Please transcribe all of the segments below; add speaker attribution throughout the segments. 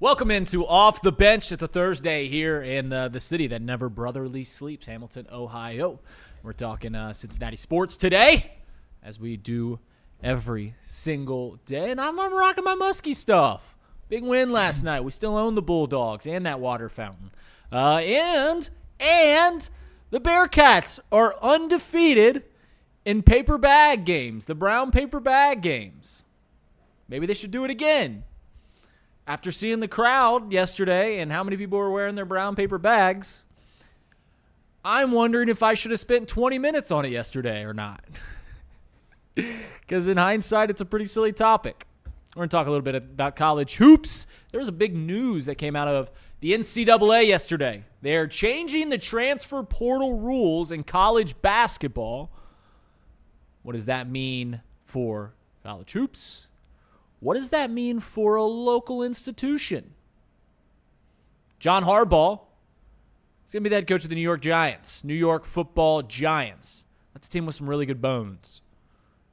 Speaker 1: Welcome into Off the Bench. It's a Thursday here in the city that never brotherly sleeps, Hamilton, Ohio. We're talking Cincinnati sports today, as we do every single day. And I'm rocking my Muskie stuff. Big win last night. We still own the Bulldogs and that water fountain. And the Bearcats are undefeated in paper bag games, the brown paper bag games. Maybe they should do it again. After seeing the crowd yesterday and how many people were wearing their brown paper bags, I'm wondering if I should have spent 20 minutes on it yesterday or not. Because in hindsight, it's a pretty silly topic. We're going to talk a little bit about college hoops. There was a big news that came out of the NCAA yesterday. They're changing the transfer portal rules in college basketball. What does that mean for college hoops? What does that mean for a local institution? John Harbaugh is going to be the head coach of the New York Giants, New York Football Giants. That's a team with some really good bones.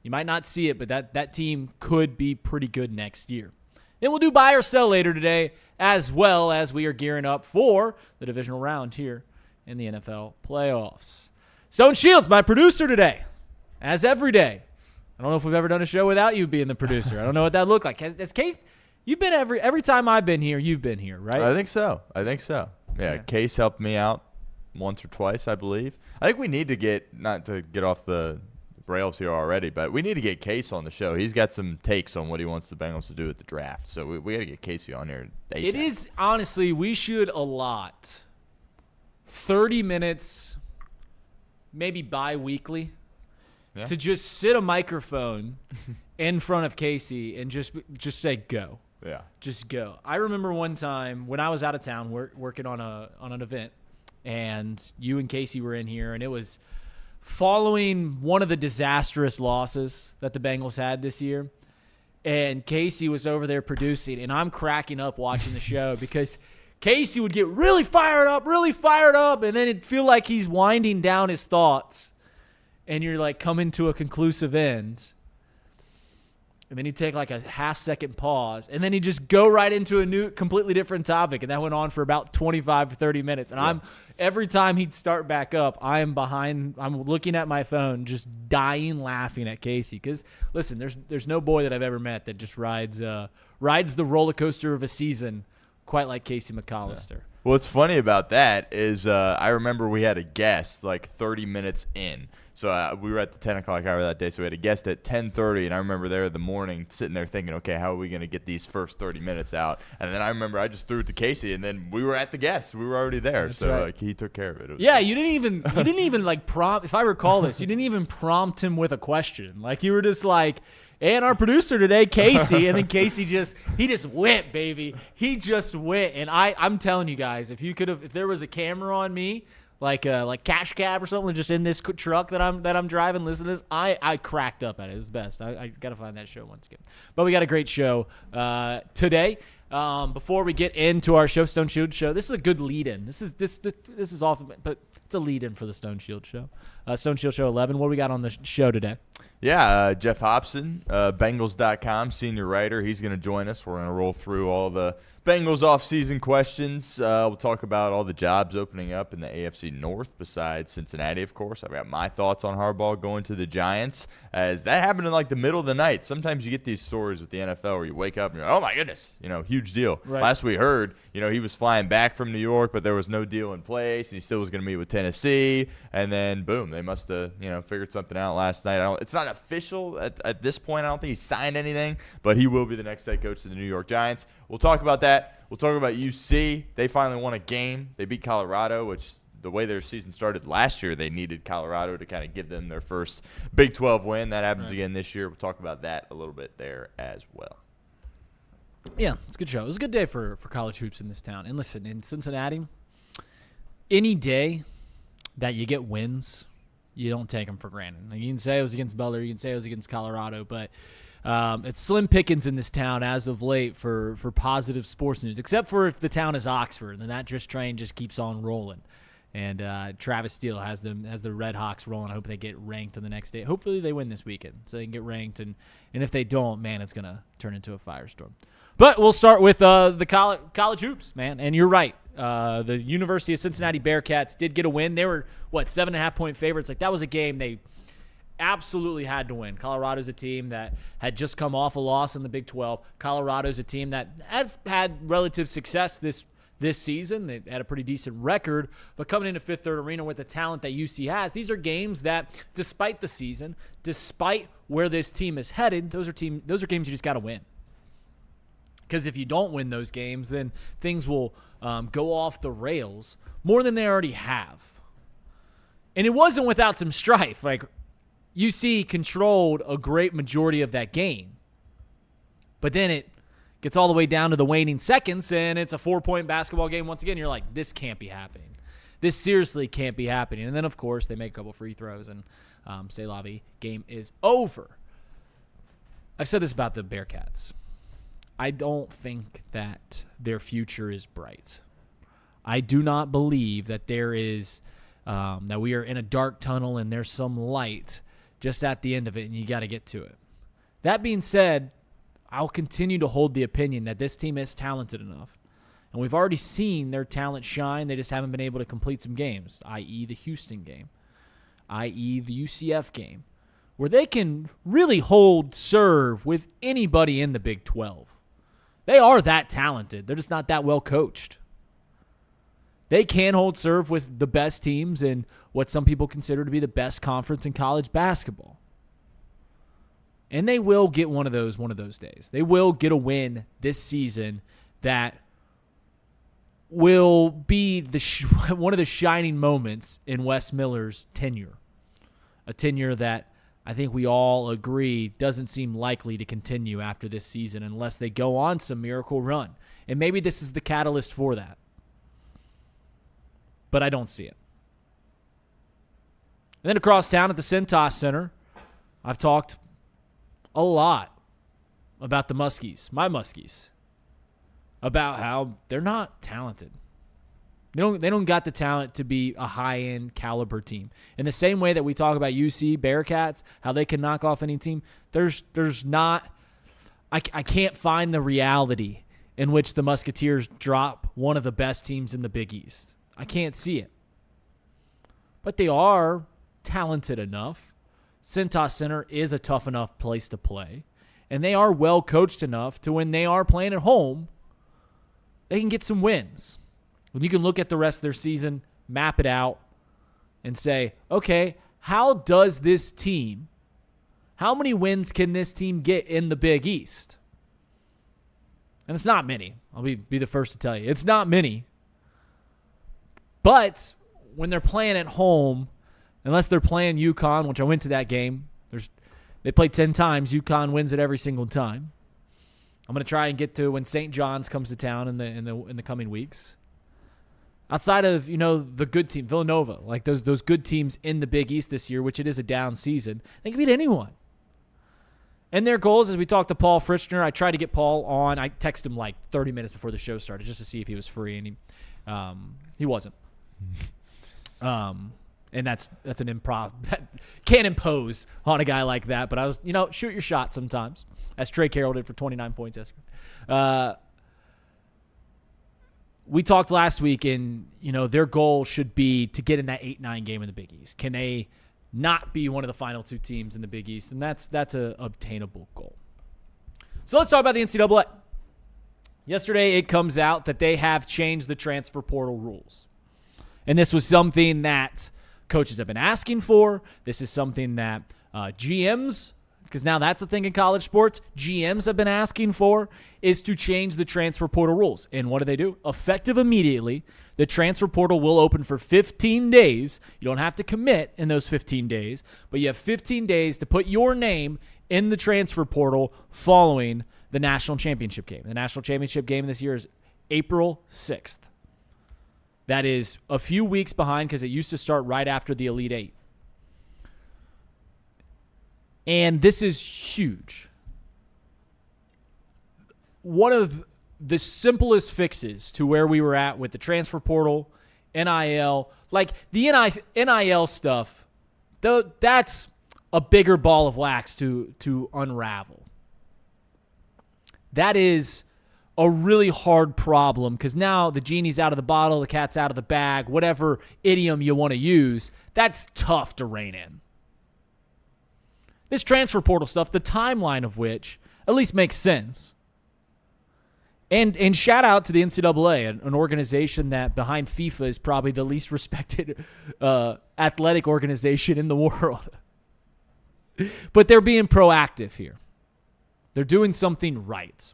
Speaker 1: You might not see it, but that team could be pretty good next year. Then we'll do buy or sell later today, as well as we are gearing up for the divisional round here in the NFL playoffs. Stone Shields, my producer today, as every day. I don't know if we've ever done a show without you being the producer. I don't know what that looked like. Has Case, you've been every time I've been here, you've been here, right?
Speaker 2: I think so. Yeah, Case helped me out once or twice, I believe. I think we need to get, not to get off the rails here already, but we need to get Case on the show. He's got some takes on what he wants the Bengals to do at the draft. So we got to get Casey on here ASAP.
Speaker 1: It is, honestly, we should allot 30 minutes, maybe bi-weekly, to just sit a microphone in front of Casey and just say go.
Speaker 2: Yeah.
Speaker 1: Just go. I remember one time when I was out of town working on an event, and you and Casey were in here, and it was following one of the disastrous losses that the Bengals had this year. And Casey was over there producing, and I'm cracking up watching the show because Casey would get really fired up, and then it'd feel like he's winding down his thoughts. And you're like coming to a conclusive end. And then you take like a half-second pause. And then you just go right into a new, completely different topic. And that went on for about 25 or 30 minutes. And every time he'd start back up, I'm looking at my phone, just dying laughing at Casey. Because, listen, there's no boy that I've ever met that just rides the roller coaster of a season quite like Casey McAllister.
Speaker 2: Yeah. Well, what's funny about that is I remember we had a guest like 30 minutes in. So we were at the 10 o'clock hour that day, so we had a guest at 10:30, and I remember there in the morning sitting there thinking, okay, how are we going to get these first 30 minutes out? And then I remember I just threw it to Casey, and then we were at the guest. We were already there.
Speaker 1: That's
Speaker 2: so
Speaker 1: right.
Speaker 2: like, he took care of it.
Speaker 1: Yeah, you didn't even like prompt, if I recall this, you didn't even prompt him with a question. Like you were just like, and our producer today, Casey, and then Casey just went, baby. He just went. And I'm telling you guys, if there was a camera on me, like Cash Cab or something, just in this truck that I'm driving, listen to this, I cracked up at it. It was the best. I got to find that show once again. But we got a great show today. Before we get into our show, Stone Shield Show, this is a good lead-in. This is awesome, but it's a lead-in for the Stone Shield Show. Stone Shield Show 11. What do we got on the show today?
Speaker 2: Yeah, Jeff Hobson, Bengals.com, senior writer. He's going to join us. We're going to roll through all the Bengals offseason questions. We'll talk about all the jobs opening up in the AFC North besides Cincinnati, of course. I've got my thoughts on Harbaugh going to the Giants, as that happened in like the middle of the night. Sometimes you get these stories with the NFL where you wake up and you're like, oh, my goodness, huge deal.
Speaker 1: Right.
Speaker 2: Last we heard, he was flying back from New York, but there was no deal in place, and he still was going to meet with Tennessee. And then, boom, they must have, figured something out last night. It's not official at this point. I don't think he signed anything, but he will be the next head coach of the New York Giants. We'll talk about that. We'll talk about UC. They finally won a game. They beat Colorado, which the way their season started last year, they needed Colorado to kind of give them their first Big 12 win. That happens again this year. We'll talk about that a little bit there as well.
Speaker 1: Yeah, it's a good show. It was a good day for college hoops in this town. And listen, in Cincinnati, any day that you get wins, you don't take them for granted. Like you can say it was against Butler, you can say it was against Colorado, but it's slim pickings in this town as of late for positive sports news, except for if the town is Oxford, then that train just keeps on rolling. And Travis Steele has the Red Hawks rolling. I hope they get ranked on the next day. Hopefully they win this weekend so they can get ranked. And if they don't, man, it's going to turn into a firestorm. But we'll start with the college hoops, man. And you're right. The University of Cincinnati Bearcats did get a win. They were, 7.5-point favorites. Like, that was a game they absolutely had to win. Colorado's a team that had just come off a loss in the Big 12. Colorado's a team that has had relative success this season. They had a pretty decent record, but coming into Fifth Third Arena with the talent that UC has, these are games that, despite the season, despite where this team is headed, those are games you just got to win. Because if you don't win those games, then things will go off the rails more than they already have. And it wasn't without some strife. Like, UC controlled a great majority of that game. But then it gets all the way down to the waning seconds, and it's a 4-point basketball game once again. You're like, this can't be happening. This seriously can't be happening. And then, of course, they make a couple free throws, and c'est la vie, game is over. I've said this about the Bearcats. I don't think that their future is bright. I do not believe that there is that we are in a dark tunnel and there's some light just at the end of it, and you got to get to it. That being said, I'll continue to hold the opinion that this team is talented enough. And we've already seen their talent shine. They just haven't been able to complete some games, i.e. the Houston game, i.e. the UCF game, where they can really hold serve with anybody in the Big 12. They are that talented. They're just not that well coached. They can hold serve with the best teams in what some people consider to be the best conference in college basketball. And they will get one of those days. They will get a win this season that will be one of the shining moments in Wes Miller's tenure. A tenure that I think we all agree doesn't seem likely to continue after this season unless they go on some miracle run. And maybe this is the catalyst for that. But I don't see it. And then across town at the Cintas Center, I've talked a lot about the Muskies, my Muskies, about how they're not talented. They don't got the talent to be a high-end caliber team. In the same way that we talk about UC Bearcats, how they can knock off any team, there's not – I can't find the reality in which the Musketeers drop one of the best teams in the Big East. I can't see it. But they are talented enough. Cintas Center is a tough enough place to play. And they are well coached enough to when they are playing at home, they can get some wins. When you can look at the rest of their season, map it out, and say, okay, how many wins can this team get in the Big East? And it's not many. I'll be the first to tell you. It's not many. But when they're playing at home, unless they're playing UConn, which I went to that game, they play 10 times. UConn wins it every single time. I'm going to try and get to when St. John's comes to town in the coming weeks. Outside of, the good team, Villanova, like those good teams in the Big East this year, which it is a down season, they can beat anyone. And their goals, as we talked to Paul Fritzner, I tried to get Paul on. I texted him like 30 minutes before the show started just to see if he was free, and he wasn't. And that's an improv that can't impose on a guy like that. But I was, shoot your shot sometimes, as Trey Carroll did for 29 points yesterday. We talked last week, and their goal should be to get in that 8-9 game in the Big East. Can they not be one of the final two teams in the Big East? And that's an obtainable goal. So let's talk about the NCAA. Yesterday, it comes out that they have changed the transfer portal rules. And this was something that coaches have been asking for. This is something that GMs, because now that's a thing in college sports, GMs have been asking for, is to change the transfer portal rules. And what do? Effective immediately, the transfer portal will open for 15 days. You don't have to commit in those 15 days, but you have 15 days to put your name in the transfer portal following the national championship game. The national championship game this year is April 6th. That is a few weeks behind because it used to start right after the Elite Eight. And this is huge. One of the simplest fixes to where we were at with the transfer portal, NIL, like the NIL stuff, that's a bigger ball of wax to unravel. That is a really hard problem because now the genie's out of the bottle, the cat's out of the bag, whatever idiom you want to use, that's tough to rein in. This transfer portal stuff, the timeline of which at least makes sense. And shout out to the NCAA, an organization that behind FIFA is probably the least respected athletic organization in the world. But they're being proactive here. They're doing something right.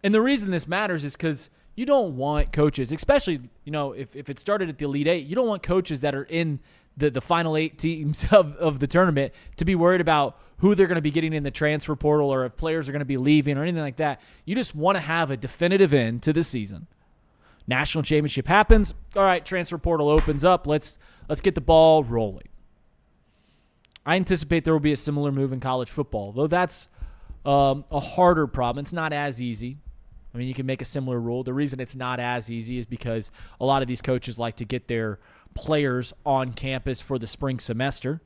Speaker 1: And the reason this matters is because you don't want coaches, especially, if it started at the Elite Eight, you don't want coaches that are in the final 8 teams of the tournament to be worried about who they're going to be getting in the transfer portal or if players are going to be leaving or anything like that. You just want to have a definitive end to the season. National championship happens. All right, transfer portal opens up. Let's get the ball rolling. I anticipate there will be a similar move in college football, though that's a harder problem. It's not as easy. I mean, you can make a similar rule. The reason it's not as easy is because a lot of these coaches like to get their players on campus for the spring semester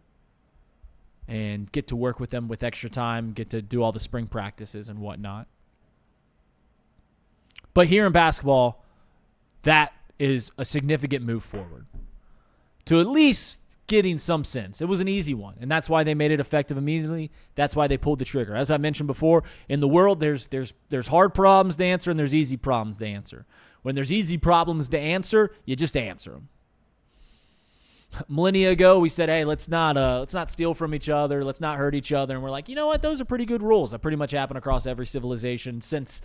Speaker 1: and get to work with them with extra time, get to do all the spring practices and whatnot. But here in basketball, that is a significant move forward to at least getting some sense. It was an easy one, and that's why they made it effective immediately. That's why they pulled the trigger. As I mentioned before, in the world, there's hard problems to answer and there's easy problems to answer. When there's easy problems to answer, you just answer them. Millennia ago, we said, hey, let's not steal from each other. Let's not hurt each other. And we're like, you know what? Those are pretty good rules that pretty much happen across every civilization since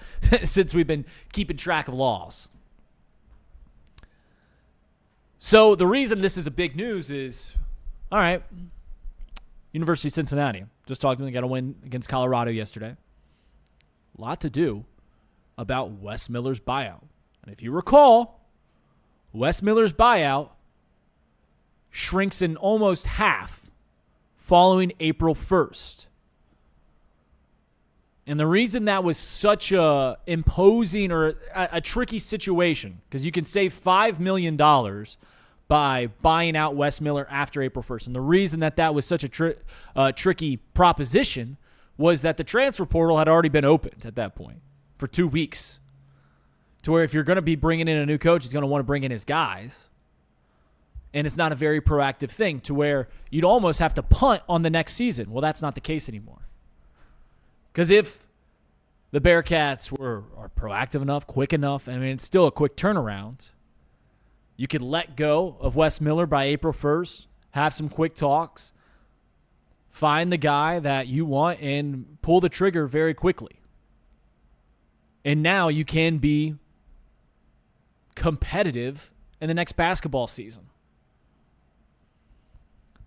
Speaker 1: we've been keeping track of laws. So the reason this is a big news is, all right, University of Cincinnati. Just talked to them. They got a win against Colorado yesterday. A lot to do about Wes Miller's buyout. And if you recall, Wes Miller's buyout shrinks in almost half following April 1st. And the reason that was such a imposing or a tricky situation, because you can save $5 million by buying out Wes Miller after April 1st. And the reason that was such a tricky proposition was that the transfer portal had already been opened at that point for 2 weeks. To where if you're going to be bringing in a new coach, he's going to want to bring in his guys. And it's not a very proactive thing to where you'd almost have to punt on the next season. Well, that's not the case anymore. Because if the Bearcats are proactive enough, quick enough, I mean, it's still a quick turnaround. You could let go of Wes Miller by April 1st, have some quick talks, find the guy that you want, and pull the trigger very quickly. And now you can be competitive in the next basketball season.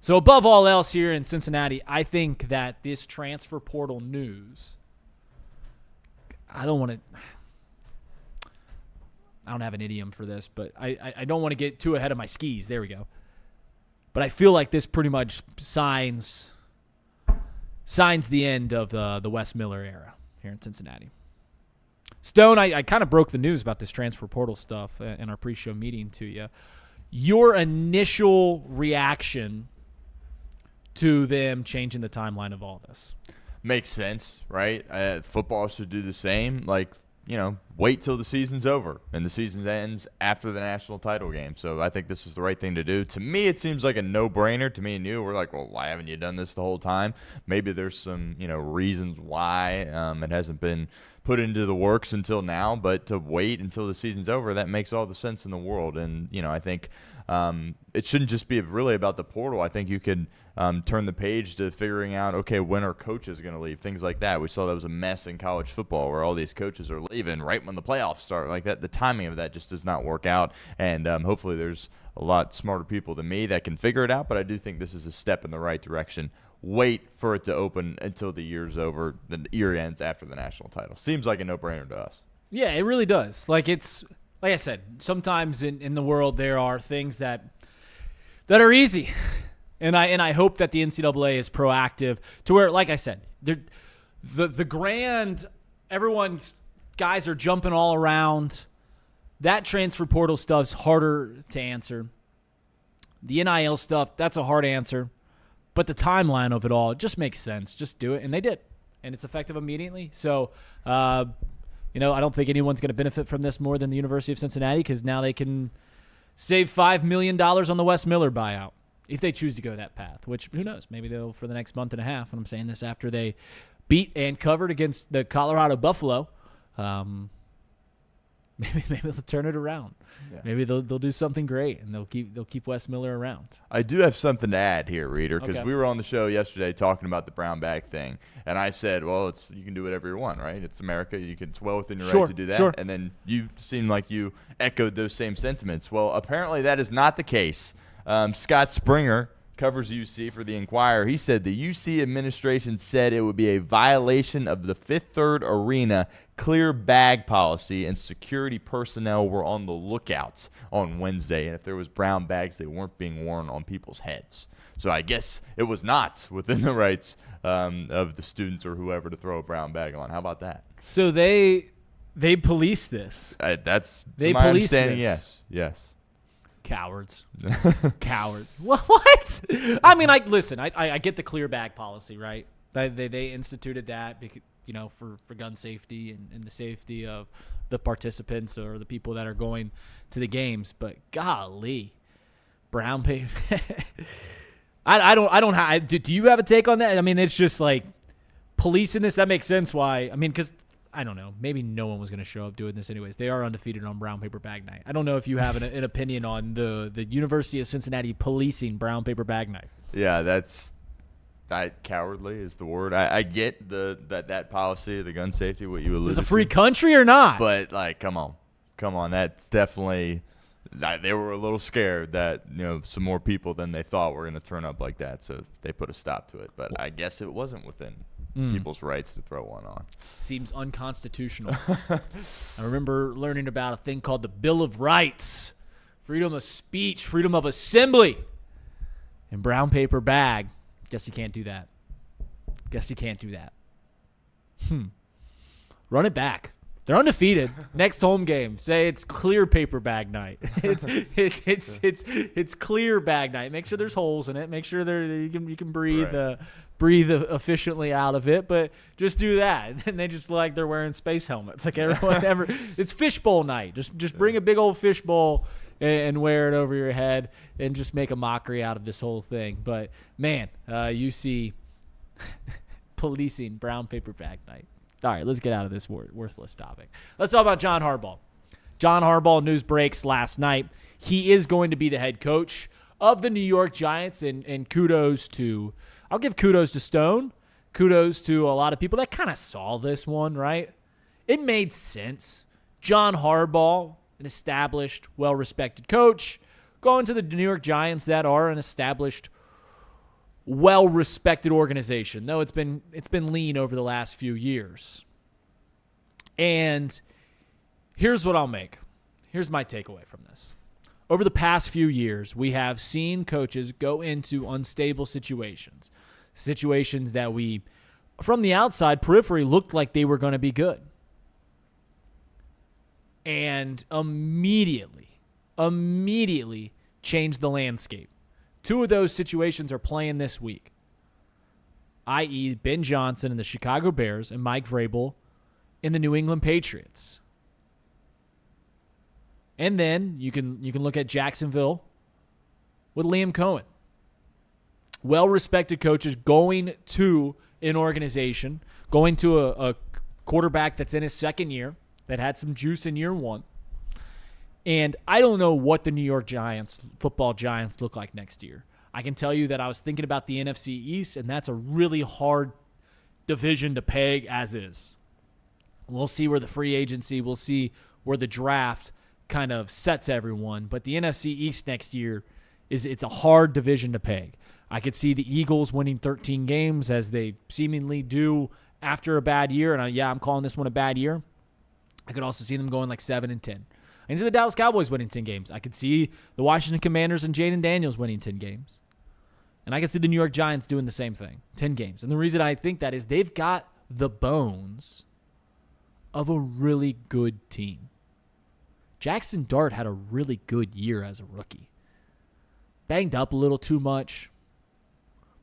Speaker 1: So above all else here in Cincinnati, I think that this transfer portal news, I don't have an idiom for this, but I don't want to get too ahead of my skis. There we go. But I feel like this pretty much signs the end of the Wes Miller era here in Cincinnati. Stone, I kind of broke the news about this transfer portal stuff in our pre-show meeting to you. Your initial reaction to them changing the timeline of all this?
Speaker 2: Makes sense, right? Football should do the same. Wait till the season's over, and the season ends after the national title game. So I think this is the right thing to do. To me, it seems like a no-brainer. To me and you, we're like, well, why haven't you done this the whole time? Maybe there's some, reasons why it hasn't been put into the works until now. But to wait until the season's over, that makes all the sense in the world. And, I think it shouldn't just be really about the portal. I think you could turn the page to figuring out, okay, when are coaches going to leave, things like that. We saw that was a mess in college football where all these coaches are leaving right when the playoffs start. Like that, the timing of that just does not work out. And hopefully there's a lot smarter people than me that can figure it out. But I do think this is a step in the right direction. Wait for it to open until the year's over. The year ends after the national title. Seems like a no-brainer to us.
Speaker 1: Yeah, it really does. Like I said, sometimes in the world there are things that are easy. And I hope that the NCAA is proactive to where, like I said, the grand, everyone's guys are jumping all around. That transfer portal stuff's harder to answer. The NIL stuff, that's a hard answer. But the timeline of it all, it just makes sense. Just do it. And they did. and it's effective immediately. So, I don't think anyone's going to benefit from this more than the University of Cincinnati, because now they can save $5 million on the Wes Miller buyout if they choose to go that path, which who knows? Maybe they'll for the next month and a half. And I'm saying this after they beat and covered against the Colorado Buffalo. Maybe they'll turn it around. Yeah. Maybe they'll do something great, and they'll keep Wes Miller around.
Speaker 2: I do have something to add here, Reader, because we were on the show yesterday talking about the brown bag thing, and I said, well, you can do whatever you want, right? It's America. It's well within your right to do that. Sure. And then you seemed like you echoed those same sentiments. Well, apparently that is not the case. Scott Springer covers UC for the Inquirer. He said the UC administration said it would be a violation of the Fifth Third Arena clear bag policy, and security personnel were on the lookout on Wednesday. And if there was brown bags, they weren't being worn on people's heads. So I guess it was not within the rights of the students or whoever to throw a brown bag on. How about that?
Speaker 1: So they police this.
Speaker 2: That's my understanding. Yes.
Speaker 1: Cowards. Cowards. What? I mean, listen, I get the clear bag policy, right? They instituted that because, for gun safety and the safety of the participants or the people that are going to the games. But golly, brown paper. Do you have a take on that? I mean, it's just like policing this. That makes sense. Why? I mean, because I don't know. Maybe no one was going to show up doing this anyways. They are undefeated on brown paper bag night. I don't know if you have an opinion on the University of Cincinnati policing brown paper bag night.
Speaker 2: Yeah, cowardly is the word. I get that policy, the gun safety, what you alluded to.
Speaker 1: Is this a free country or not?
Speaker 2: But come on. That's definitely. They were a little scared that some more people than they thought were going to turn up like that, so they put a stop to it. But I guess it wasn't within people's rights to throw one on.
Speaker 1: Seems unconstitutional. I remember learning about a thing called the Bill of Rights, freedom of speech, freedom of assembly, and brown paper bag. Guess you can't do that. Run it back. They're undefeated. Next home game, say it's clear paper bag night. It's clear bag night. Make sure there's holes in it. Make sure you can breathe breathe efficiently out of it. But just do that, and they just like they're wearing space helmets. Like everyone ever. It's fishbowl night. Just bring a big old fishbowl and wear it over your head and just make a mockery out of this whole thing. But man, you see policing brown paper bag night. All right, let's get out of this worthless topic. Let's talk about John Harbaugh. John Harbaugh news breaks last night. He is going to be the head coach of the New York Giants, and I'll give kudos to Stone, kudos to a lot of people that kind of saw this one, right? It made sense. John Harbaugh, an established, well-respected coach, going to the New York Giants that are an established, well-respected organization, though it's been lean over the last few years. And here's what I'll make. Here's my takeaway from this. Over the past few years, we have seen coaches go into unstable situations that we, from the outside periphery, looked like they were going to be good. And immediately changed the landscape. Two of those situations are playing this week, i.e. Ben Johnson and the Chicago Bears and Mike Vrabel in the New England Patriots. And then you can look at Jacksonville with Liam Cohen. Well-respected coaches going to an organization, going to a quarterback that's in his second year, that had some juice in year one. And I don't know what the New York football Giants look like next year. I can tell you that I was thinking about the NFC East, and that's a really hard division to peg as is. We'll see where the free agency, we'll see where the draft kind of sets everyone. But the NFC East next year, it's a hard division to peg. I could see the Eagles winning 13 games as they seemingly do after a bad year. And I'm calling this one a bad year. I could also see them going like 7-10. I can see the Dallas Cowboys winning 10 games. I could see the Washington Commanders and Jaden Daniels winning 10 games. And I could see the New York Giants doing the same thing, 10 games. And the reason I think that is they've got the bones of a really good team. Jackson Dart had a really good year as a rookie. Banged up a little too much.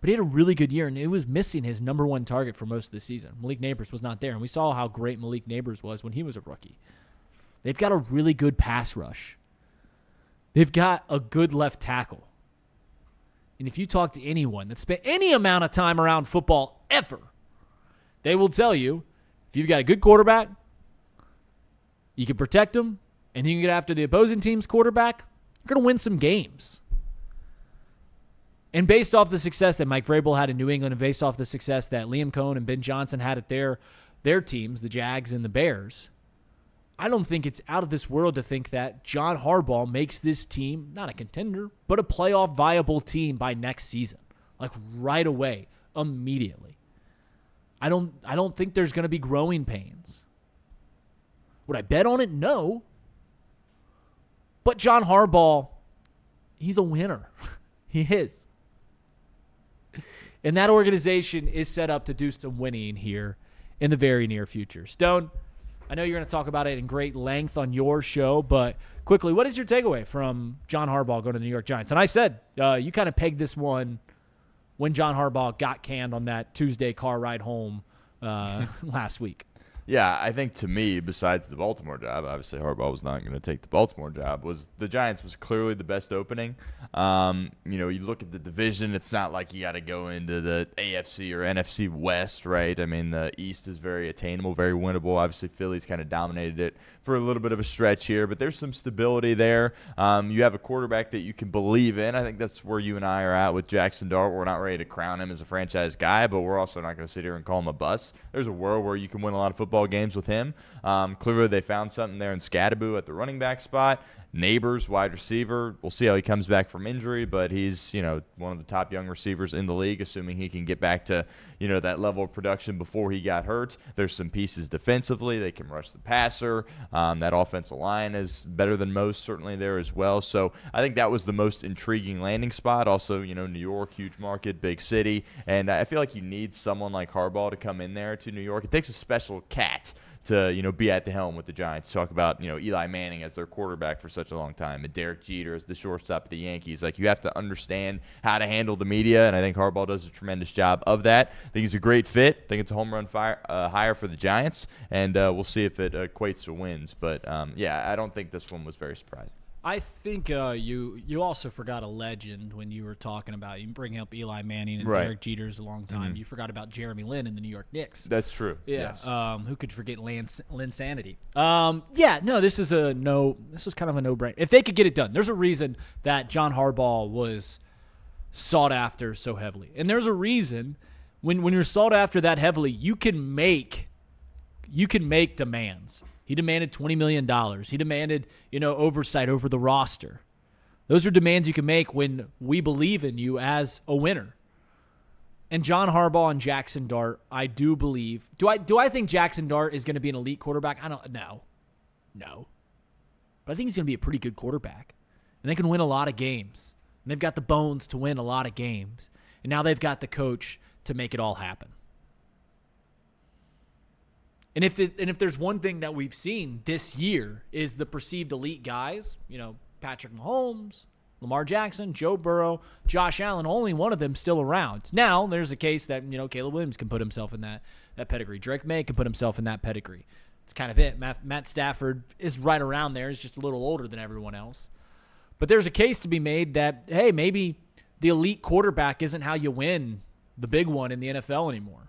Speaker 1: But he had a really good year, and it was missing his number one target for most of the season. Malik Neighbors was not there, and we saw how great Malik Neighbors was when he was a rookie. They've got a really good pass rush. They've got a good left tackle. And if you talk to anyone that spent any amount of time around football ever, they will tell you, if you've got a good quarterback, you can protect them, and you can get after the opposing team's quarterback, you're going to win some games. And based off the success that Mike Vrabel had in New England, and based off the success that Liam Cohen and Ben Johnson had at their teams, the Jags and the Bears, I don't think it's out of this world to think that John Harbaugh makes this team not a contender, but a playoff viable team by next season, like right away, immediately. I don't think there's going to be growing pains. Would I bet on it? No. But John Harbaugh, he's a winner. He is. And that organization is set up to do some winning here in the very near future. Stone, I know you're going to talk about it in great length on your show, but quickly, what is your takeaway from John Harbaugh going to the New York Giants? And I said you kind of pegged this one when John Harbaugh got canned on that Tuesday car ride home last week.
Speaker 2: Yeah, I think to me, besides the Baltimore job, obviously Harbaugh was not going to take the Baltimore job, was the Giants was clearly the best opening. You look at the division, it's not like you got to go into the AFC or NFC West, right? I mean, the East is very attainable, very winnable. Obviously, Philly's kind of dominated it for a little bit of a stretch here, but there's some stability there. You have a quarterback that you can believe in. I think that's where you and I are at with Jackson Dart. We're not ready to crown him as a franchise guy, but we're also not going to sit here and call him a bust. There's a world where you can win a lot of football games with him. Clearly, they found something there in Scadaboo at the running back spot. Neighbors, wide receiver. We'll see how he comes back from injury, but he's, one of the top young receivers in the league, assuming he can get back to, that level of production before he got hurt. There's some pieces defensively. They can rush the passer. That offensive line is better than most, certainly there as well. So I think that was the most intriguing landing spot. Also, New York, huge market, big city. And I feel like you need someone like Harbaugh to come in there to New York. It takes a special cat to be at the helm with the Giants. Talk about Eli Manning as their quarterback for such a long time, and Derek Jeter as the shortstop of the Yankees. Like, you have to understand how to handle the media, and I think Harbaugh does a tremendous job of that. I think he's a great fit. I think it's a home run hire for the Giants, and we'll see if it equates to wins. But I don't think this one was very surprising.
Speaker 1: I think you also forgot a legend when you were talking about, you bring up Eli Manning and
Speaker 2: Right.
Speaker 1: Derek Jeter's a long time. Mm-hmm. You forgot about Jeremy Lin in the New York Knicks.
Speaker 2: That's true.
Speaker 1: Yeah.
Speaker 2: Yes.
Speaker 1: Who could forget Lin Sanity? This is kind of a no-brainer. If they could get it done, there's a reason that John Harbaugh was sought after so heavily. And there's a reason when you're sought after that heavily, you can make demands. He demanded $20 million. He demanded, oversight over the roster. Those are demands you can make when we believe in you as a winner. And John Harbaugh and Jackson Dart, I do believe. Do I think Jackson Dart is going to be an elite quarterback? I don't know. No. But I think he's going to be a pretty good quarterback. And they can win a lot of games. And they've got the bones to win a lot of games. And now they've got the coach to make it all happen. And if there's one thing that we've seen this year is the perceived elite guys, Patrick Mahomes, Lamar Jackson, Joe Burrow, Josh Allen, only one of them still around. Now, there's a case that, Caleb Williams can put himself in that pedigree. Drake May can put himself in that pedigree. It's kind of it. Matt Stafford is right around there. He's just a little older than everyone else. But there's a case to be made that, hey, maybe the elite quarterback isn't how you win the big one in the NFL anymore.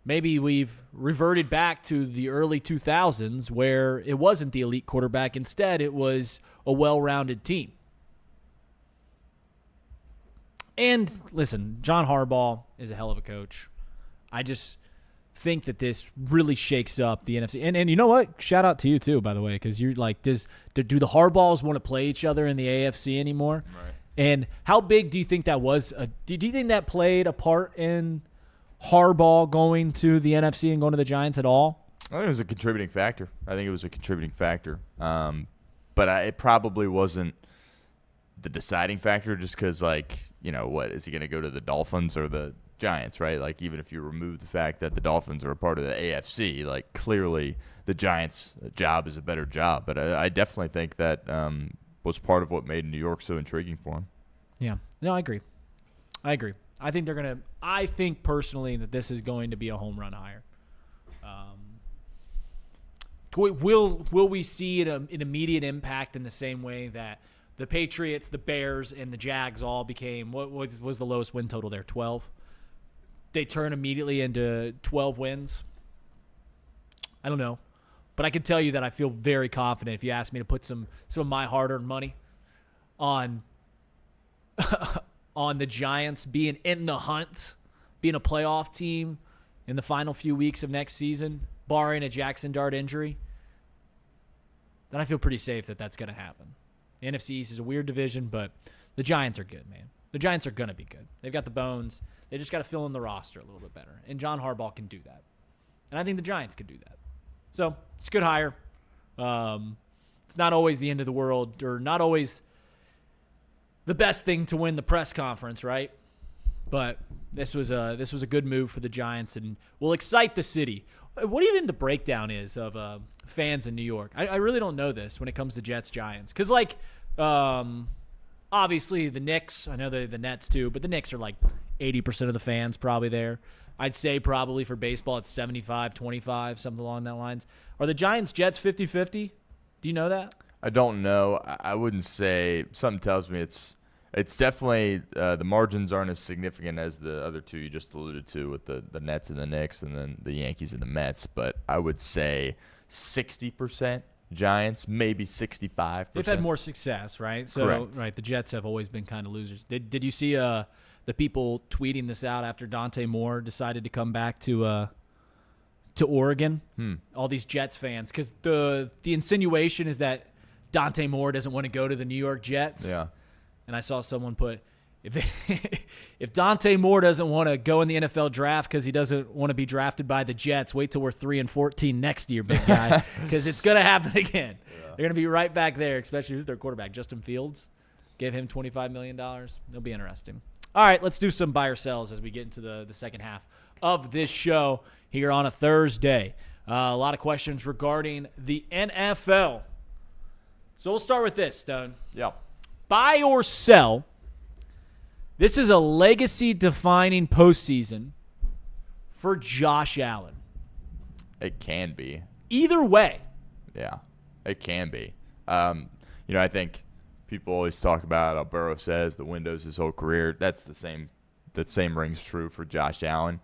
Speaker 1: Maybe we've reverted back to the early 2000s where it wasn't the elite quarterback. Instead, it was a well-rounded team. And listen, John Harbaugh is a hell of a coach. I just think that this really shakes up the NFC. And you know what? Shout out to you too, by the way, because you're like, do the Harbaughs want to play each other in the AFC anymore?
Speaker 2: Right.
Speaker 1: And how big do you think that was? Do you think that played a part in Harbaugh going to the NFC and going to the Giants at all?
Speaker 2: I think it was a contributing factor. But it probably wasn't the deciding factor just because, what, is he going to go to the Dolphins or the Giants, right? Like, even if you remove the fact that the Dolphins are a part of the AFC, clearly the Giants' job is a better job. But I definitely think that was part of what made New York so intriguing for him.
Speaker 1: Yeah. No, I agree. I think personally that this is going to be a home run hire. Will we see an immediate impact in the same way that the Patriots, the Bears, and the Jags all became, what was the lowest win total there, 12? They turn immediately into 12 wins? I don't know. But I can tell you that I feel very confident if you ask me to put some of my hard-earned money on on the Giants being in the hunt, being a playoff team in the final few weeks of next season, barring a Jackson Dart injury, then I feel pretty safe that that's going to happen. The NFC East is a weird division, but the Giants are good, man. The Giants are going to be good. They've got the bones. They just got to fill in the roster a little bit better. And John Harbaugh can do that. And I think the Giants can do that. So it's a good hire. It's not always the end of the world, or not always the best thing to win the press conference, right? But this was a good move for the Giants and will excite the city. What do you think the breakdown is of fans in New York? I really don't know this when it comes to Jets-Giants. Because, obviously the Knicks, I know the Nets too, but the Knicks are like 80% of the fans probably there. I'd say probably for baseball it's 75-25, something along that lines. Are the Giants-Jets 50-50? Do you know that?
Speaker 2: I don't know. I wouldn't say. Something tells me it's definitely the margins aren't as significant as the other two you just alluded to with the Nets and the Knicks and then the Yankees and the Mets. But I would say 60% Giants, maybe 65%.
Speaker 1: They've had more success, right? So,
Speaker 2: correct.
Speaker 1: Right, the Jets have always been kind of losers. Did you see the people tweeting this out after Dante Moore decided to come back to Oregon? All these Jets fans, because the insinuation is that Dante Moore doesn't want to go to the New York Jets.
Speaker 2: Yeah.
Speaker 1: And I saw someone put, if Dante Moore doesn't want to go in the NFL draft because he doesn't want to be drafted by the Jets, wait till we're 3-14 next year, big guy, because it's going to happen again. Yeah. They're going to be right back there, especially who's their quarterback, Justin Fields. Gave him $25 million. It'll be interesting. All right, let's do some buy or sells as we get into the second half of this show here on a Thursday. A lot of questions regarding the NFL. So we'll start with this, Stone.
Speaker 2: Yeah.
Speaker 1: Buy or sell. This is a legacy-defining postseason for Josh Allen.
Speaker 2: It can be.
Speaker 1: Either way.
Speaker 2: Yeah, it can be. I think people always talk about how Burrow says the window's his whole career. That's the same. That same rings true for Josh Allen.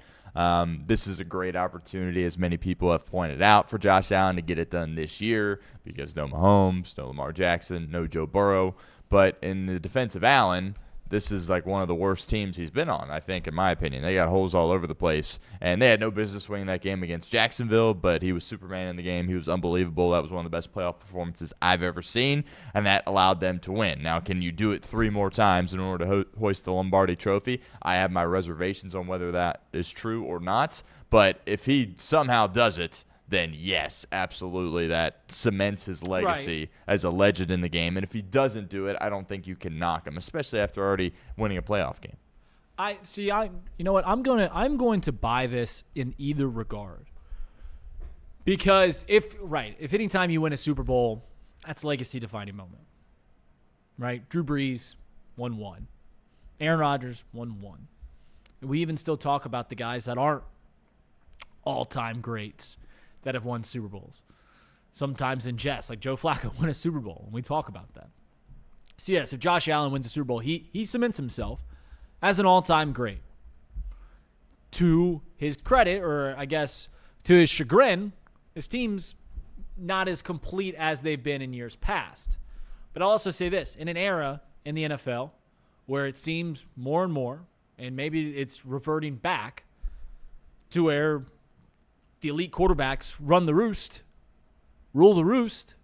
Speaker 2: This is a great opportunity, as many people have pointed out, for Josh Allen to get it done this year because no Mahomes, no Lamar Jackson, no Joe Burrow. But in the defense of Allen, this is like one of the worst teams he's been on, I think, in my opinion. They got holes all over the place, and they had no business winning that game against Jacksonville, but he was Superman in the game. He was unbelievable. That was one of the best playoff performances I've ever seen, and that allowed them to win. Now, can you do it 3 more times in order to hoist the Lombardi Trophy? I have my reservations on whether that is true or not, but if he somehow does it, then yes, absolutely, that cements his legacy as a legend in the game. And if he doesn't do it, I don't think you can knock him, especially after already winning a playoff game.
Speaker 1: You know what? I'm going to buy this in either regard. Because if any time you win a Super Bowl, that's a legacy-defining moment. Right? Drew Brees, 1-1. Aaron Rodgers, 1-1. We even still talk about the guys that aren't all-time greats that have won Super Bowls. Sometimes in jest, like Joe Flacco won a Super Bowl, and we talk about that. So yes, if Josh Allen wins a Super Bowl, he cements himself as an all-time great. To his credit, or I guess to his chagrin, his team's not as complete as they've been in years past. But I'll also say this, in an era in the NFL where it seems more and more, and maybe it's reverting back to where the elite quarterbacks run the roost, rule the roost,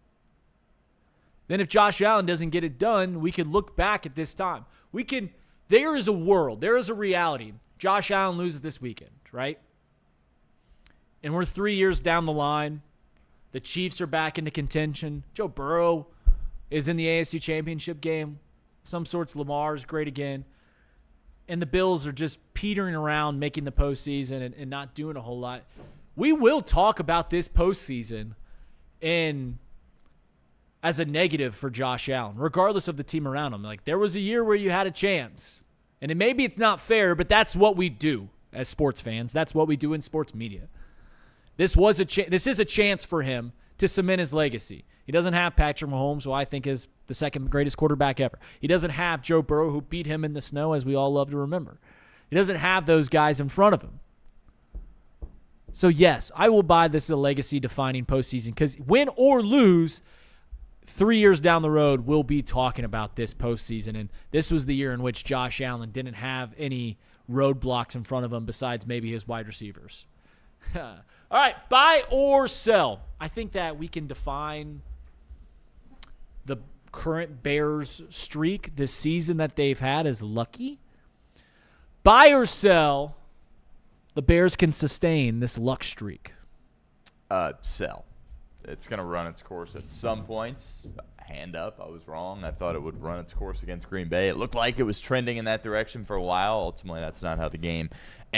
Speaker 1: then if Josh Allen doesn't get it done, we could look back at this time. There is a world, there is a reality. Josh Allen loses this weekend, right? And we're 3 years down the line. The Chiefs are back into contention. Joe Burrow is in the AFC Championship game. Some sorts, Lamar's great again. And the Bills are just petering around, making the postseason and not doing a whole lot. We will talk about this postseason as a negative for Josh Allen, regardless of the team around him. Like, there was a year where you had a chance, And maybe it's not fair, but that's what we do as sports fans. That's what we do in sports media. This is a chance for him to cement his legacy. He doesn't have Patrick Mahomes, who I think is the second greatest quarterback ever. He doesn't have Joe Burrow, who beat him in the snow, as we all love to remember. He doesn't have those guys in front of him. So, yes, I will buy this as a legacy-defining postseason because win or lose, 3 years down the road, we'll be talking about this postseason. And this was the year in which Josh Allen didn't have any roadblocks in front of him besides maybe his wide receivers. All right, buy or sell. I think that we can define the current Bears streak this season that they've had as lucky. Buy or sell, the Bears can sustain this luck streak.
Speaker 2: Sell. It's going to run its course at some points. Hand up, I was wrong. I thought it would run its course against Green Bay. It looked like it was trending in that direction for a while. Ultimately, that's not how the game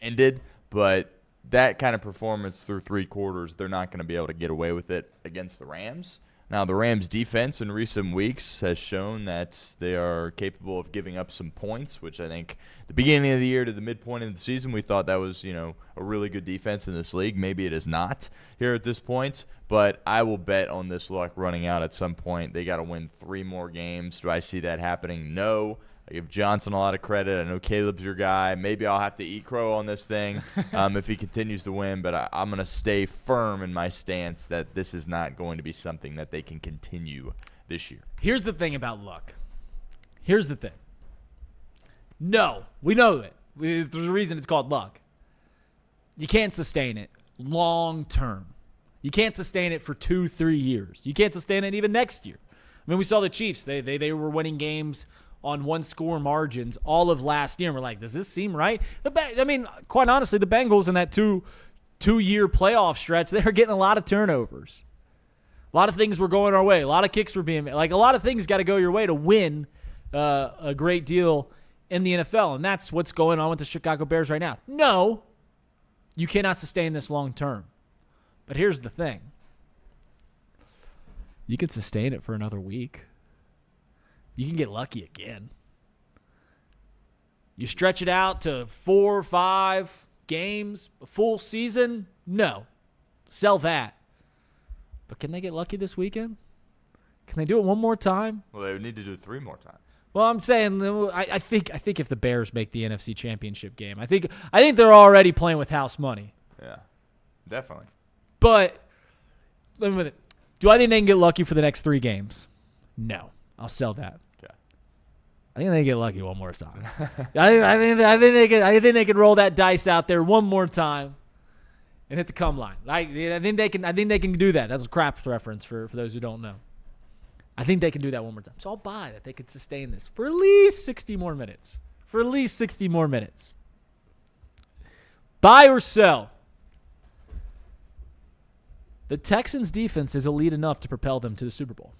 Speaker 2: ended. But that kind of performance through 3 quarters, they're not going to be able to get away with it against the Rams. Now, the Rams' defense in recent weeks has shown that they are capable of giving up some points, which I think the beginning of the year to the midpoint of the season, we thought that was, a really good defense in this league. Maybe it is not here at this point, but I will bet on this luck running out at some point. They got to win 3 more games. Do I see that happening? No. I give Johnson a lot of credit. I know Caleb's your guy. Maybe I'll have to eat crow on this thing if he continues to win, but I'm going to stay firm in my stance that this is not going to be something that they can continue this year.
Speaker 1: Here's the thing about luck. Here's the thing. No, we know it. There's a reason it's called luck. You can't sustain it long term. You can't sustain it for 2-3 years. You can't sustain it even next year. I mean, we saw the Chiefs. They were winning games on 1-score margins all of last year. And we're like, does this seem right? Quite honestly, the Bengals in that two-year playoff stretch, they were getting a lot of turnovers. A lot of things were going our way. A lot of kicks were being made. Like, a lot of things got to go your way to win a great deal in the NFL. And that's what's going on with the Chicago Bears right now. No, you cannot sustain this long term. But here's the thing. You could sustain it for another week. You can get lucky again. You stretch it out to 4 or 5 games, a full season? No. Sell that. But can they get lucky this weekend? Can they do it one more time?
Speaker 2: Well, they would need to do it 3 more times.
Speaker 1: Well, I'm saying I think if the Bears make the NFC Championship game, I think they're already playing with house money.
Speaker 2: Yeah, definitely.
Speaker 1: But do I think they can get lucky for the next 3 games? No. I'll sell that. I think they get lucky one more time. I think they can roll that dice out there one more time and hit the come line. I think they can do that. That's a craps reference for those who don't know. I think they can do that one more time. So I'll buy that they could sustain this for at least 60 more minutes. Buy or sell. The Texans' defense is elite enough to propel them to the Super Bowl.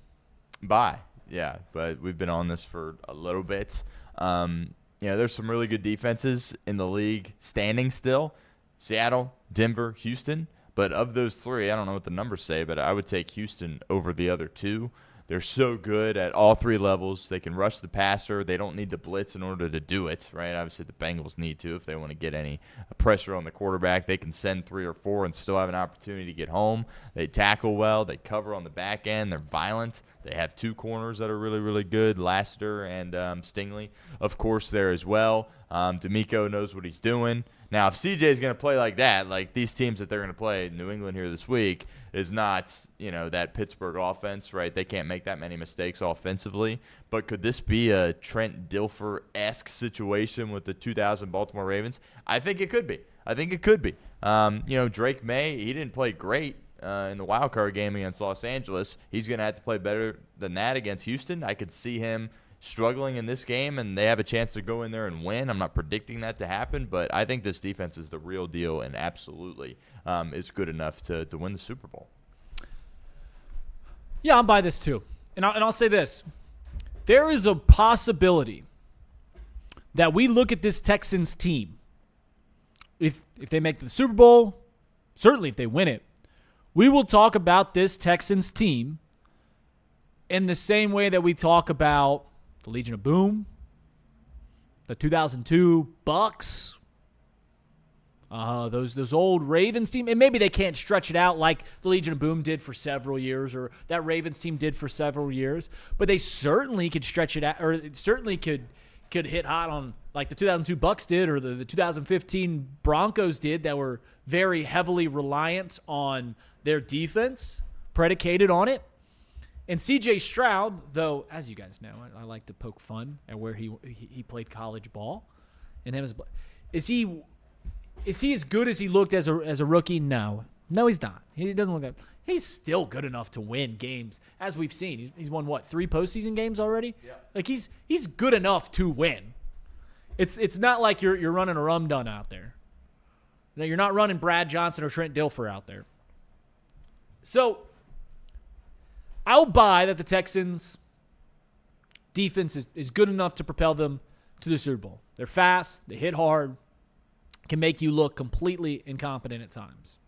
Speaker 2: Buy. Yeah, but we've been on this for a little bit. There's some really good defenses in the league standing still. Seattle, Denver, Houston. But of those 3, I don't know what the numbers say, but I would take Houston over the other 2. They're so good at all 3 levels. They can rush the passer. They don't need to blitz in order to do it, right? Obviously, the Bengals need to if they want to get any pressure on the quarterback. They can send 3 or 4 and still have an opportunity to get home. They tackle well. They cover on the back end. They're violent. They have 2 corners that are really, really good, Lassiter and Stingley, of course, there as well. D'Amico knows what he's doing. Now, if CJ is going to play like that, like these teams that they're going to play New England here this week, is not, that Pittsburgh offense, right? They can't make that many mistakes offensively. But could this be a Trent Dilfer-esque situation with the 2000 Baltimore Ravens? I think it could be. Drake May, he didn't play great in the wild card game against Los Angeles. He's going to have to play better than that against Houston. I could see him struggling in this game, and they have a chance to go in there and win. I'm not predicting that to happen, but I think this defense is the real deal and absolutely is good enough to win the Super Bowl.
Speaker 1: Yeah, I'll buy this too. And I'll say this. There is a possibility that we look at this Texans team, if they make the Super Bowl, certainly if they win it, we will talk about this Texans team in the same way that we talk about the Legion of Boom the 2002 Bucks, those old Ravens team, and maybe they can't stretch it out like the Legion of Boom did for several years, or that Ravens team did for several years, but they certainly could stretch it out, or certainly could hit hot on like the 2002 Bucks did, or the 2015 Broncos did, that were very heavily reliant on their defense, predicated on it. And C.J. Stroud, though, as you guys know, I like to poke fun at where he played college ball, and is he as good as he looked as a rookie? No, he's not. He doesn't look that. He's still good enough to win games, as we've seen. He's won what, 3 postseason games already? Yeah. Like he's good enough to win. It's not like you're running a rum dun out there. No, you're not running Brad Johnson or Trent Dilfer out there. So I'll buy that the Texans' defense is good enough to propel them to the Super Bowl. They're fast, they hit hard, can make you look completely incompetent at times.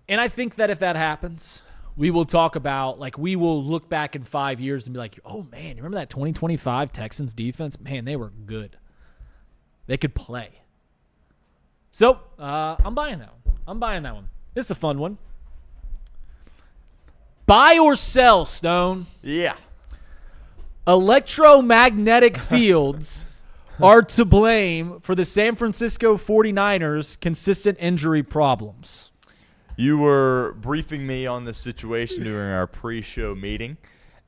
Speaker 1: And I think that if that happens, we will talk about, like, we will look back in 5 years and be like, oh, man, you remember that 2025 Texans defense? Man, they were good. They could play. So, I'm buying that one. This is a fun one. Buy or sell, Stone.
Speaker 2: Yeah.
Speaker 1: Electromagnetic fields are to blame for the San Francisco 49ers' consistent injury problems.
Speaker 2: You were briefing me on this situation during our pre-show meeting.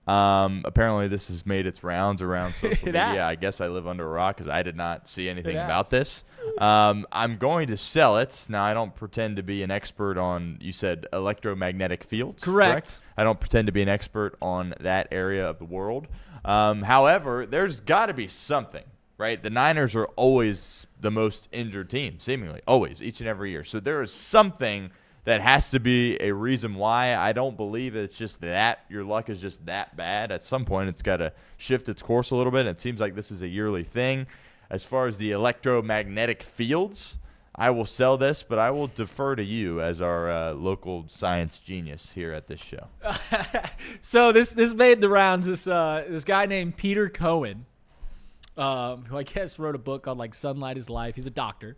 Speaker 2: Apparently, this has made its rounds around social media. I guess I live under a rock because I did not see anything about this. I'm going to sell it. Now, I don't pretend to be an expert on, you said, electromagnetic fields.
Speaker 1: Correct.
Speaker 2: I don't pretend to be an expert on that area of the world. However, there's got to be something, right? The Niners are always the most injured team, seemingly. Always, each and every year. So there is something that has to be a reason why. I don't believe it's just that your luck is just that bad. At some point, it's got to shift its course a little bit. It seems like this is a yearly thing. As far as the electromagnetic fields, I will sell this, but I will defer to you as our local science genius here at this show.
Speaker 1: So this made the rounds. This guy named Peter Cohen, who I guess wrote a book called like Sunlight is Life. He's a doctor.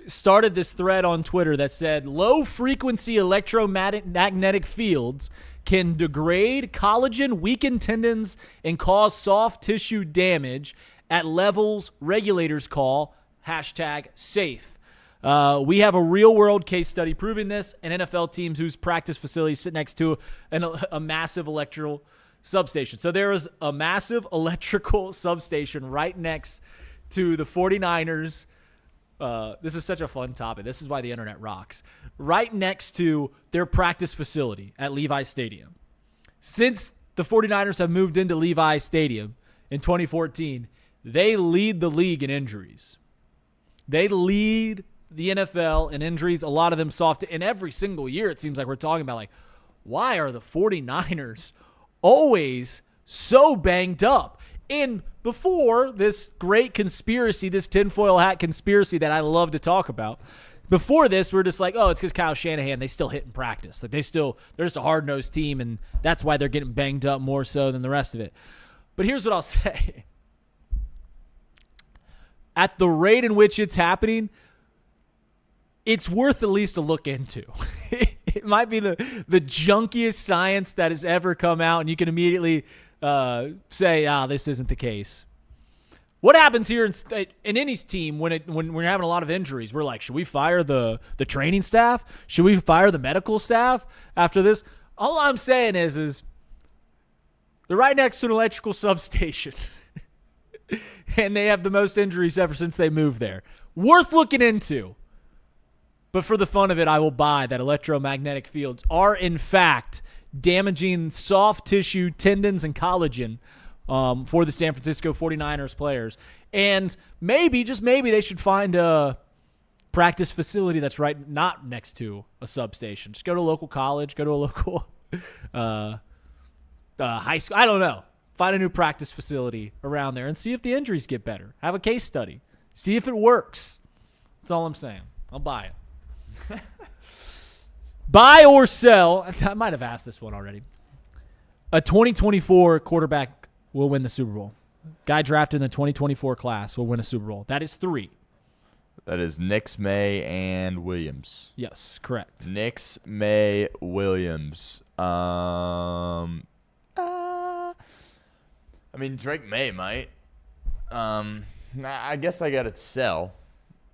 Speaker 1: Started this thread on Twitter that said low-frequency electromagnetic fields can degrade collagen, weaken tendons, and cause soft tissue damage at levels regulators call #safe. We have a real-world case study proving this, and NFL teams whose practice facilities sit next to a massive electrical substation. So there is a massive electrical substation right next to the 49ers. This is such a fun topic. This is why the internet rocks. Right next to their practice facility at Levi Stadium. Since the 49ers have moved into Levi Stadium in 2014, they lead the league in injuries. They lead the NFL in injuries, a lot of them soft. And every single year it seems like we're talking about, like, why are the 49ers always so banged up? And before this great conspiracy, this tinfoil hat conspiracy that I love to talk about, before this, we're just like, oh, it's because Kyle Shanahan, they still hit in practice. Like they're just a hard-nosed team, and that's why they're getting banged up more so than the rest of it. But here's what I'll say. At the rate in which it's happening, it's worth at least a look into. It might be the junkiest science that has ever come out, and you can immediately say, this isn't the case. What happens here in any team when we're having a lot of injuries? We're like, should we fire the training staff? Should we fire the medical staff after this? All I'm saying is they're right next to an electrical substation, and they have the most injuries ever since they moved there. Worth looking into. But for the fun of it, I will buy that electromagnetic fields are, in fact, damaging soft tissue, tendons, and collagen for the San Francisco 49ers players. And maybe, just maybe, they should find a practice facility that's not next to a substation. Just go to a local college, go to a local high school. I don't know. Find a new practice facility around there and see if the injuries get better. Have a case study. See if it works. That's all I'm saying. I'll buy it. Buy or sell. I might have asked this one already. A 2024 quarterback will win the Super Bowl. Guy drafted in the 2024 class will win a Super Bowl. That is 3.
Speaker 2: That is Nix, May, and Williams.
Speaker 1: Yes, correct.
Speaker 2: Nix, May, Williams. I mean, Drake May might. I guess I got to sell.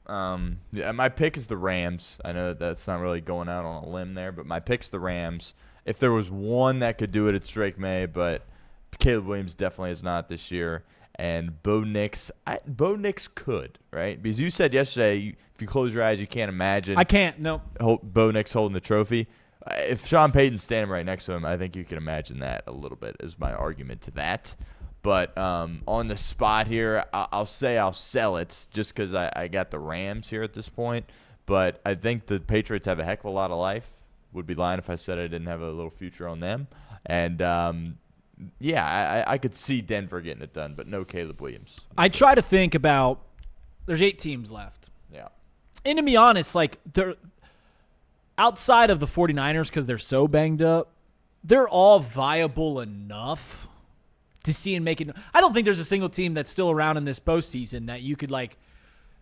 Speaker 2: Yeah, my pick is the Rams. I know that's not really going out on a limb there, but my pick's the Rams. If there was one that could do it, it's Drake May, but Caleb Williams definitely is not this year. And Bo Nix could, right? Because you said yesterday, if you close your eyes, you can't imagine.
Speaker 1: I can't, no.
Speaker 2: Bo Nix holding the trophy. If Sean Payton's standing right next to him, I think you can imagine that a little bit, is my argument to that. But on the spot here, I'll say I'll sell it just because I got the Rams here at this point. But I think the Patriots have a heck of a lot of life. Would be lying if I said I didn't have a little future on them. And, I could see Denver getting it done, but no Caleb Williams.
Speaker 1: I try to think about there's 8 teams left.
Speaker 2: Yeah.
Speaker 1: And to be honest, like they're outside of the 49ers because they're so banged up, they're all viable enough to see and make it. I don't think there's a single team that's still around in this postseason that you could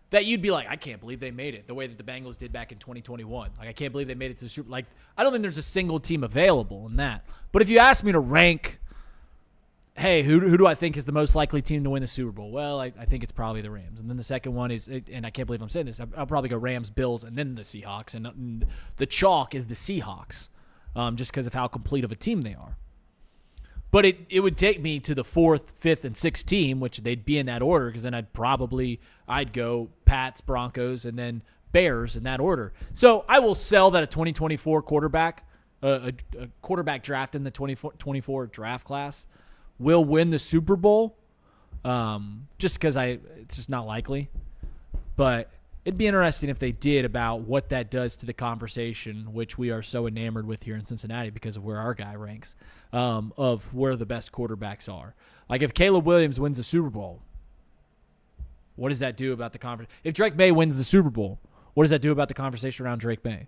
Speaker 1: that you'd be like, I can't believe they made it the way that the Bengals did back in 2021. Like, I can't believe they made it to the Super. Like, I don't think there's a single team available in that. But if you ask me to rank, hey, who do I think is the most likely team to win the Super Bowl? Well, I think it's probably the Rams. And then the second one is, and I can't believe I'm saying this, I'll probably go Rams, Bills, and then the Seahawks. And the chalk is the Seahawks, just because of how complete of a team they are. But it would take me to the 4th, 5th, and 6th team, which they'd be in that order, because then I'd go Pats, Broncos, and then Bears in that order. So I will sell that a 2024 quarterback, a quarterback draft in the 2024 draft class, will win the Super Bowl, just because it's just not likely. But it'd be interesting if they did, about what that does to the conversation, which we are so enamored with here in Cincinnati because of where our guy ranks, of where the best quarterbacks are. Like, if Caleb Williams wins the Super Bowl, what does that do about the conversation? If Drake May wins the Super Bowl, what does that do about the conversation around Drake May?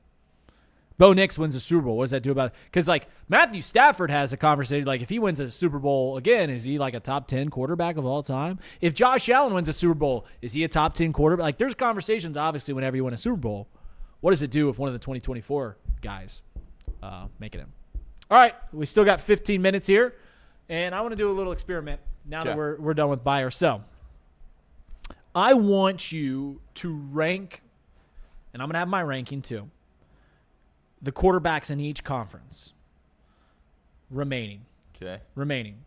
Speaker 1: Bo Nix wins the Super Bowl. What does that do about it? Because, like, Matthew Stafford has a conversation. Like, if he wins a Super Bowl again, is he like a top 10 quarterback of all time? If Josh Allen wins a Super Bowl, is he a top 10 quarterback? Like, there's conversations, obviously, whenever you win a Super Bowl. What does it do if one of the 2024 guys make it in? All right, we still got 15 minutes here, and I want to do a little experiment now that we're done with buy or sell. I want you to rank, and I'm going to have my ranking too, the quarterbacks in each conference remaining.
Speaker 2: Okay.
Speaker 1: Remaining.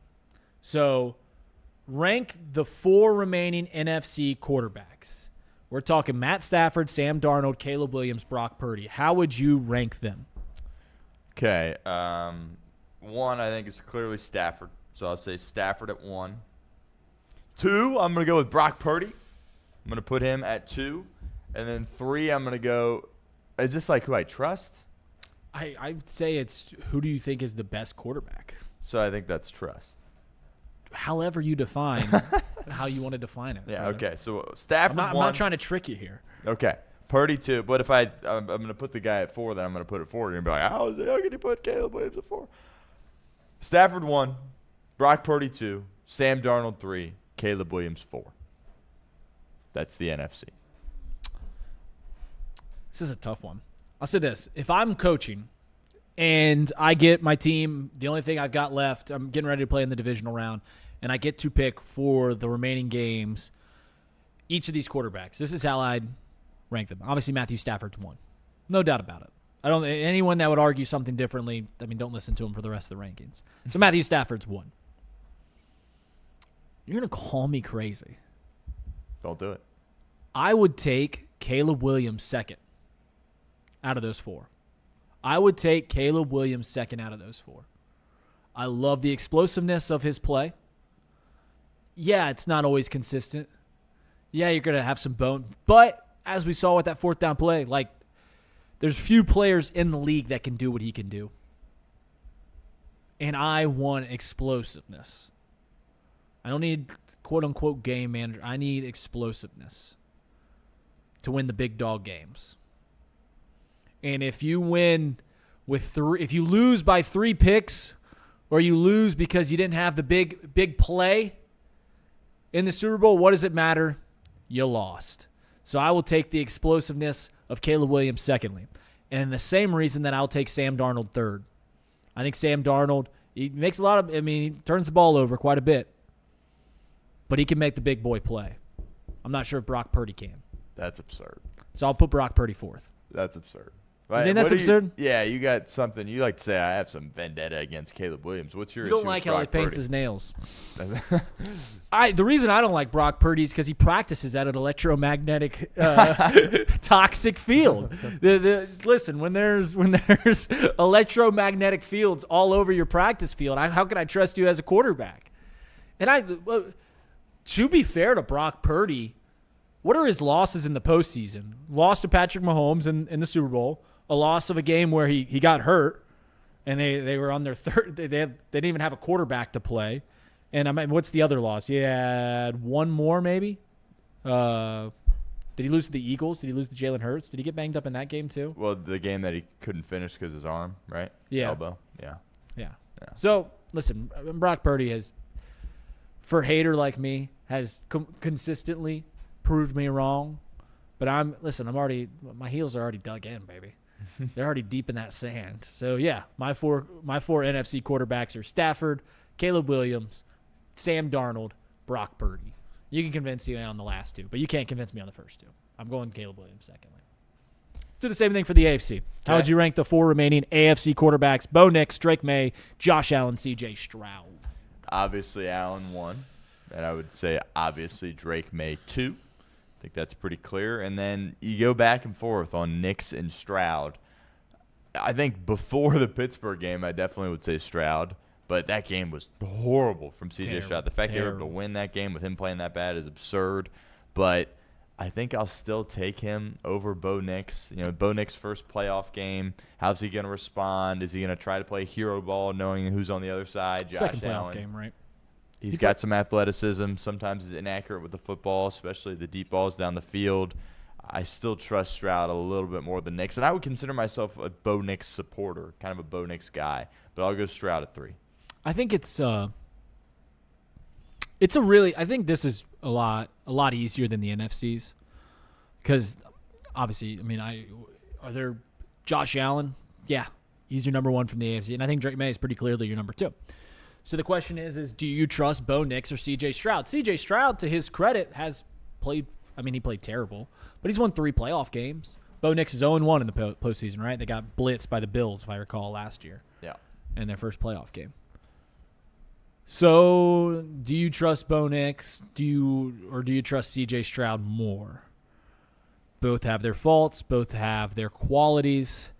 Speaker 1: So rank the 4 remaining NFC quarterbacks. We're talking Matt Stafford, Sam Darnold, Caleb Williams, Brock Purdy. How would you rank them?
Speaker 2: Okay. 1, I think, is clearly Stafford. So I'll say Stafford at 1. 2, I'm going to go with Brock Purdy. I'm going to put him at 2. And then 3, I'm going to go – is this like who I trust?
Speaker 1: I'd say it's who do you think is the best quarterback?
Speaker 2: So I think that's trust.
Speaker 1: However you define how you want to define it.
Speaker 2: Yeah, okay. So Stafford
Speaker 1: I'm not trying to trick you here.
Speaker 2: Okay. Purdy 2. But if I'm going to put the guy at 4, then I'm going to put it 4. You're going to be like, how can you put Caleb Williams at 4? Stafford 1, Brock Purdy 2, Sam Darnold 3, Caleb Williams 4. That's the NFC.
Speaker 1: This is a tough one. I'll say this. If I'm coaching and I get my team, the only thing I've got left, I'm getting ready to play in the divisional round, and I get to pick for the remaining games each of these quarterbacks. This is how I'd rank them. Obviously, Matthew Stafford's 1. No doubt about it. Anyone that would argue something differently, don't listen to him for the rest of the rankings. So Matthew Stafford's 1. You're going to call me crazy.
Speaker 2: Don't do it.
Speaker 1: I would take Caleb Williams 2nd. Out of those 4. I would take Caleb Williams 2nd out of those 4. I love the explosiveness of his play. Yeah, it's not always consistent. Yeah, you're going to have some bone. But as we saw with that 4th down play, like, there's few players in the league that can do what he can do. And I want explosiveness. I don't need quote-unquote game manager. I need explosiveness to win the big dog games. And if you win with 3, if you lose by 3 picks or you lose because you didn't have the big play in the Super Bowl, what does it matter? You lost. So I will take the explosiveness of Caleb Williams secondly. And the same reason that I'll take Sam Darnold third. I think Sam Darnold, he makes he turns the ball over quite a bit. But he can make the big boy play. I'm not sure if Brock Purdy can.
Speaker 2: That's absurd.
Speaker 1: So I'll put Brock Purdy fourth.
Speaker 2: That's absurd.
Speaker 1: You think that's absurd?
Speaker 2: You got something. You like to say I have some vendetta against Caleb Williams. What's your issue?
Speaker 1: You don't like
Speaker 2: with
Speaker 1: how he
Speaker 2: Brock
Speaker 1: paints
Speaker 2: Purdy?
Speaker 1: his nails. The reason I don't like Brock Purdy is because he practices at an electromagnetic, toxic field. Listen, when there's electromagnetic fields all over your practice field, how can I trust you as a quarterback? And to be fair to Brock Purdy, what are his losses in the postseason? Lost to Patrick Mahomes in the Super Bowl. A loss of a game where he got hurt, and they were on their third. They didn't even have a quarterback to play. And what's the other loss? He had one more maybe. Did he lose to the Eagles? Did he lose to Jalen Hurts? Did he get banged up in that game too?
Speaker 2: Well, the game that he couldn't finish because his arm, right?
Speaker 1: Yeah.
Speaker 2: Elbow. Yeah.
Speaker 1: So listen, Brock Purdy has, for a hater like me, has consistently proved me wrong. But my heels are already dug in, baby. They're already deep in that sand. So yeah, my four NFC quarterbacks are Stafford, Caleb Williams, Sam Darnold, Brock Purdy. You can convince me on the last two, but you can't convince me on the first two. I'm going Caleb Williams secondly. Let's do the same thing for the AFC. How would you rank the four remaining AFC quarterbacks? Bo Nix, Drake May, Josh Allen, CJ Stroud.
Speaker 2: Obviously, Allen 1, and I would say obviously Drake May 2. I think that's pretty clear. And then you go back and forth on Nix and Stroud. I think before the Pittsburgh game, I definitely would say Stroud. But that game was horrible from C.J. Stroud. The fact they were able to win that game with him playing that bad is absurd. But I think I'll still take him over Bo Nix. Bo Nix' first playoff game. How's he going to respond? Is he going to try to play hero ball knowing who's on the other side? Josh
Speaker 1: Second
Speaker 2: Allen.
Speaker 1: playoff game, right?
Speaker 2: He's got some athleticism. Sometimes he's inaccurate with the football, especially the deep balls down the field. I still trust Stroud a little bit more than Nix. And I would consider myself a Bo Nix supporter, kind of a Bo Nix guy. But I'll go Stroud at 3.
Speaker 1: I think I think this is a lot easier than the NFC's. Because, obviously, are there Josh Allen? Yeah, he's your number one from the AFC. And I think Drake May is pretty clearly your number 2. So the question is do you trust Bo Nix or C.J. Stroud? C.J. Stroud, to his credit, has played – he played terrible. But he's won 3 playoff games. Bo Nix is 0-1 in the postseason, right? They got blitzed by the Bills, if I recall, last year.
Speaker 2: Yeah.
Speaker 1: In their first playoff game. So do you trust Bo Nix? Do you trust C.J. Stroud more? Both have their faults. Both have their qualities.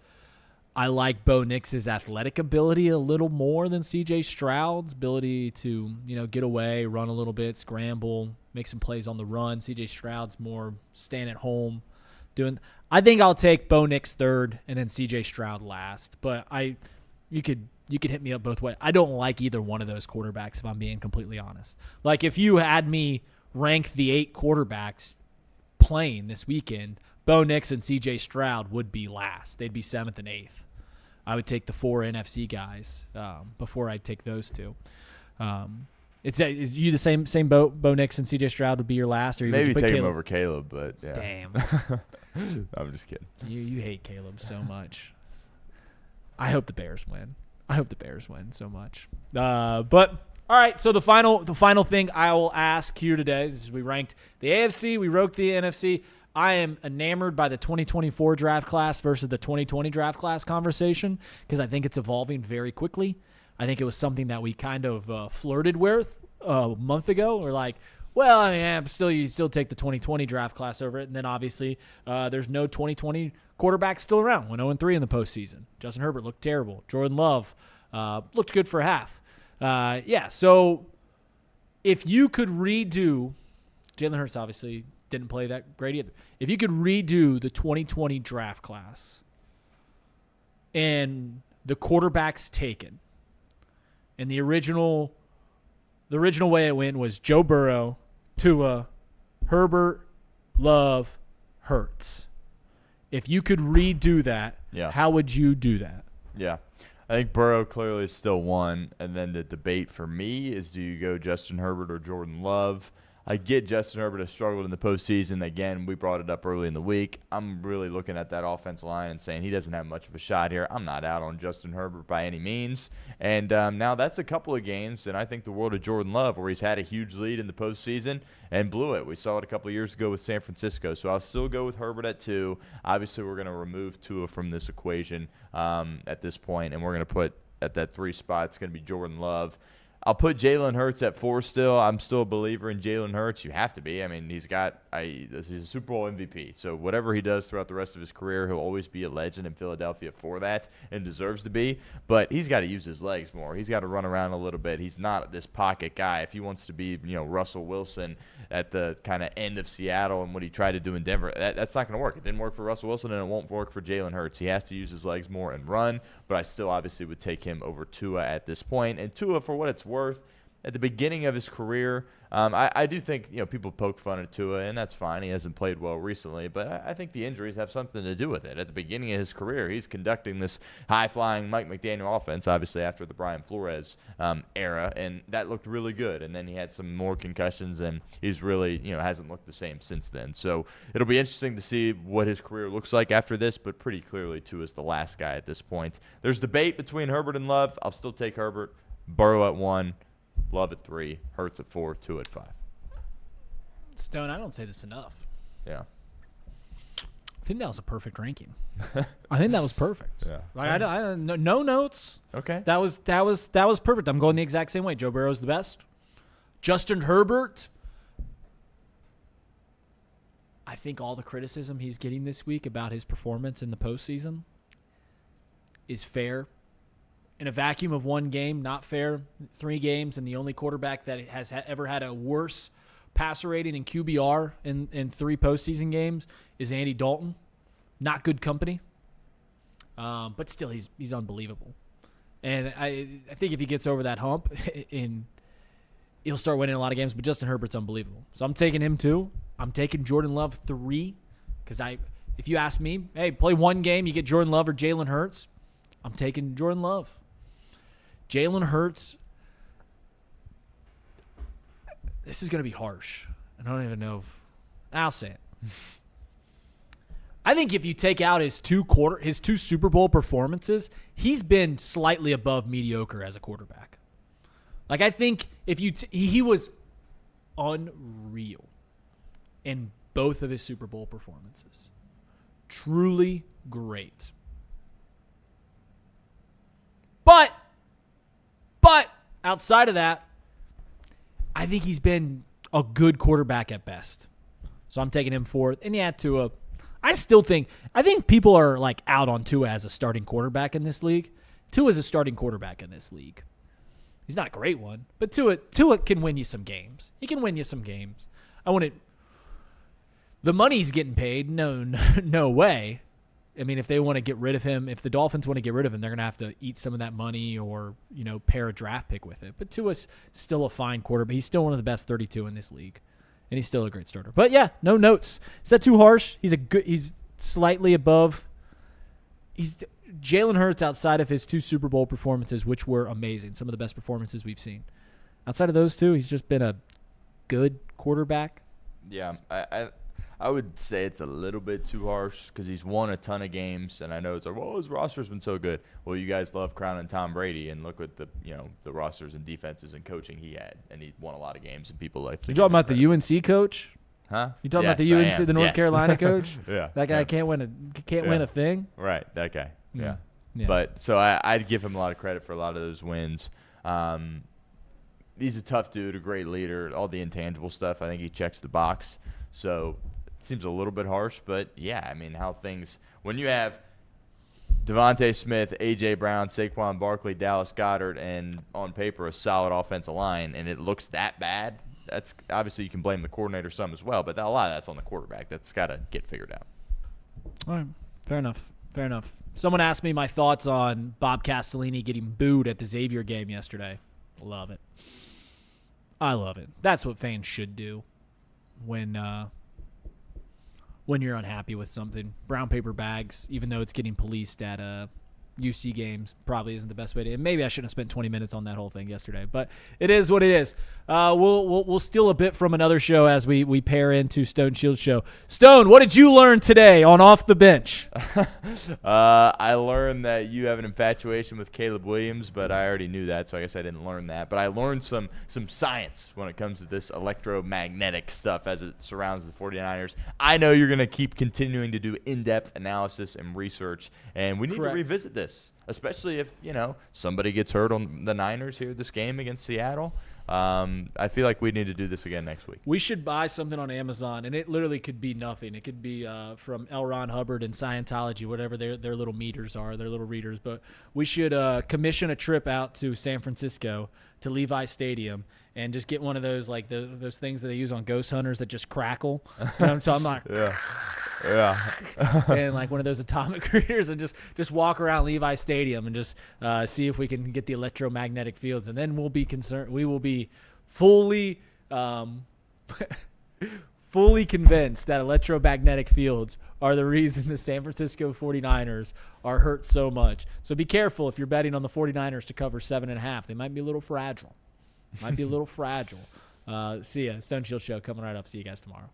Speaker 1: I like Bo Nix's athletic ability a little more than C.J. Stroud's ability to, get away, run a little bit, scramble, make some plays on the run. C.J. Stroud's more staying at home doing. I think I'll take Bo Nix third and then C.J. Stroud last. But you could hit me up both ways. I don't like either one of those quarterbacks if I'm being completely honest. Like if you had me rank the 8 quarterbacks playing this weekend, Bo Nix and C.J. Stroud would be last. They'd be 7th and 8th. I would take the 4 NFC guys before I'd take those 2. Is you the same boat? Bo Nix and C.J. Stroud would be your last, or
Speaker 2: maybe take him over Caleb, but yeah.
Speaker 1: Damn,
Speaker 2: I'm just kidding.
Speaker 1: You hate Caleb so much. I hope the Bears win. I hope the Bears win so much. But all right, so the final thing I will ask here today is we ranked the AFC, we ranked the NFC. I am enamored by the 2024 draft class versus the 2020 draft class conversation because I think it's evolving very quickly. I think it was something that we kind of flirted with a month ago. We're like, well, you still take the 2020 draft class over it. And then obviously there's no 2020 quarterback still around. Went 0-3 in the postseason. Justin Herbert looked terrible. Jordan Love looked good for half. So if you could redo – Jalen Hurts obviously – didn't play that great either. If you could redo the 2020 draft class and the quarterbacks taken, and the original way it went was Joe Burrow, Tua, Herbert, Love, Hurts. If you could redo that, how would you do that?
Speaker 2: Yeah. I think Burrow clearly is still one, and then the debate for me is, do you go Justin Herbert or Jordan Love? I get Justin Herbert has struggled in the postseason. Again, we brought it up early in the week. I'm really looking at that offensive line and saying he doesn't have much of a shot here. I'm not out on Justin Herbert by any means. And now that's a couple of games, and I think the world of Jordan Love, where he's had a huge lead in the postseason and blew it. We saw it a couple of years ago with San Francisco. So I'll still go with Herbert at 2. Obviously, we're going to remove Tua from this equation at this point, and we're going to put at that 3 spot, it's going to be Jordan Love. I'll put Jalen Hurts at 4 still. I'm still a believer in Jalen Hurts. You have to be. I mean, he's a Super Bowl MVP. So whatever he does throughout the rest of his career, he'll always be a legend in Philadelphia for that and deserves to be. But he's got to use his legs more. He's got to run around a little bit. He's not this pocket guy. If he wants to be, Russell Wilson at the kind of end of Seattle and what he tried to do in Denver, that's not going to work. It didn't work for Russell Wilson, and it won't work for Jalen Hurts. He has to use his legs more and run. But I still obviously would take him over Tua at this point. And Tua, for what it's worth, at the beginning of his career, I do think people poke fun at Tua, and that's fine. He hasn't played well recently, but I think the injuries have something to do with it. At the beginning of his career, he's conducting this high-flying Mike McDaniel offense, obviously after the Brian Flores era, and that looked really good. And then he had some more concussions, and he's really hasn't looked the same since then. So it'll be interesting to see what his career looks like after this, but pretty clearly Tua's the last guy at this point. There's debate between Herbert and Love. I'll still take Herbert. Burrow at 1. Love at 3, Hurts at 4, 2 at 5.
Speaker 1: Stone, I don't say this enough.
Speaker 2: Yeah.
Speaker 1: I think that was a perfect ranking. I think that was perfect.
Speaker 2: Yeah.
Speaker 1: Like no notes.
Speaker 2: Okay.
Speaker 1: That was perfect. I'm going the exact same way. Joe Burrow's the best. Justin Herbert. I think all the criticism he's getting this week about his performance in the postseason is fair. In a vacuum of 1 game, not fair. 3 games, and the only quarterback that has ever had a worse passer rating in QBR in 3 postseason games is Andy Dalton. Not good company, but still, he's unbelievable. And I think if he gets over that hump, he'll start winning a lot of games. But Justin Herbert's unbelievable, so I'm taking him too. I'm taking Jordan Love 3 because if you ask me, hey, play 1 game, you get Jordan Love or Jalen Hurts. I'm taking Jordan Love. Jalen Hurts, this is going to be harsh. I don't even know I'll say it. I think if you take out his 2 Super Bowl performances, he's been slightly above mediocre as a quarterback. Like, I think if he was unreal in both of his Super Bowl performances. Truly great. But outside of that, I think he's been a good quarterback at best. So I'm taking him 4th. And yeah, Tua. I think people are like out on Tua as a starting quarterback in this league. Tua is a starting quarterback in this league. He's not a great one, but Tua can win you some games. He can win you some games. The money's getting paid. No way. I mean, if they want to get rid of him, if the Dolphins want to get rid of him, they're going to have to eat some of that money or, pair a draft pick with it. But Tua's still a fine quarterback. He's still one of the best 32 in this league, and he's still a great starter. But yeah, no notes. Is that too harsh? He's slightly above. He's Jalen Hurts outside of his 2 Super Bowl performances, which were amazing, some of the best performances we've seen. Outside of those 2, he's just been a good quarterback.
Speaker 2: Yeah, I would say it's a little bit too harsh because he's won a ton of games, and I know it's like, well, his roster's been so good. Well, you guys love crowning Tom Brady, and look at the rosters and defenses and coaching he had, and he won a lot of games, and people like.
Speaker 1: You talking about the UNC coach?
Speaker 2: Huh?
Speaker 1: You talking about the UNC, the North Carolina coach?
Speaker 2: Yeah.
Speaker 1: That guy can't win a thing.
Speaker 2: Right, that guy. Yeah.
Speaker 1: Yeah.
Speaker 2: But so I'd give him a lot of credit for a lot of those wins. He's a tough dude, a great leader, all the intangible stuff. I think he checks the box. So it seems a little bit harsh, but yeah, I mean, when you have Devontae Smith, A.J. Brown, Saquon Barkley, Dallas Goedert, and on paper a solid offensive line, and it looks that bad, that's obviously you can blame the coordinator some as well, but a lot of that's on the quarterback. That's got to get figured out.
Speaker 1: All right, fair enough. Someone asked me my thoughts on Bob Castellini getting booed at the Xavier game yesterday. Love it. I love it. That's what fans should do when you're unhappy with something. Brown paper bags, even though it's getting policed at UC games probably isn't the best way to. And maybe I shouldn't have spent 20 minutes on that whole thing yesterday, but it is what it is. We'll steal a bit from another show as we pair into Stone Shield's show. Stone, what did you learn today on Off the Bench?
Speaker 2: I learned that you have an infatuation with Caleb Williams, but I already knew that, so I guess I didn't learn that. But I learned some science when it comes to this electromagnetic stuff as it surrounds the 49ers. I know you're going to keep continuing to do in-depth analysis and research, and we need to revisit this, especially if, somebody gets hurt on the Niners here this game against Seattle. I feel like we need to do this again next week.
Speaker 1: We should buy something on Amazon, and it literally could be nothing. It could be from L. Ron Hubbard and Scientology, whatever their little meters are, their little readers. But we should commission a trip out to San Francisco to Levi Stadium and just get one of those those things that they use on ghost hunters that just crackle. So I'm like,
Speaker 2: yeah,
Speaker 1: and like one of those atomic readers, and just walk around Levi Stadium and just see if we can get the electromagnetic fields, and then we'll be concerned. We will be fully fully convinced that electromagnetic fields are the reason the San Francisco 49ers are hurt so much. So be careful if you're betting on the 49ers to cover 7.5. They might be a little fragile. See ya. Stone Shield Show coming right up. See you guys tomorrow.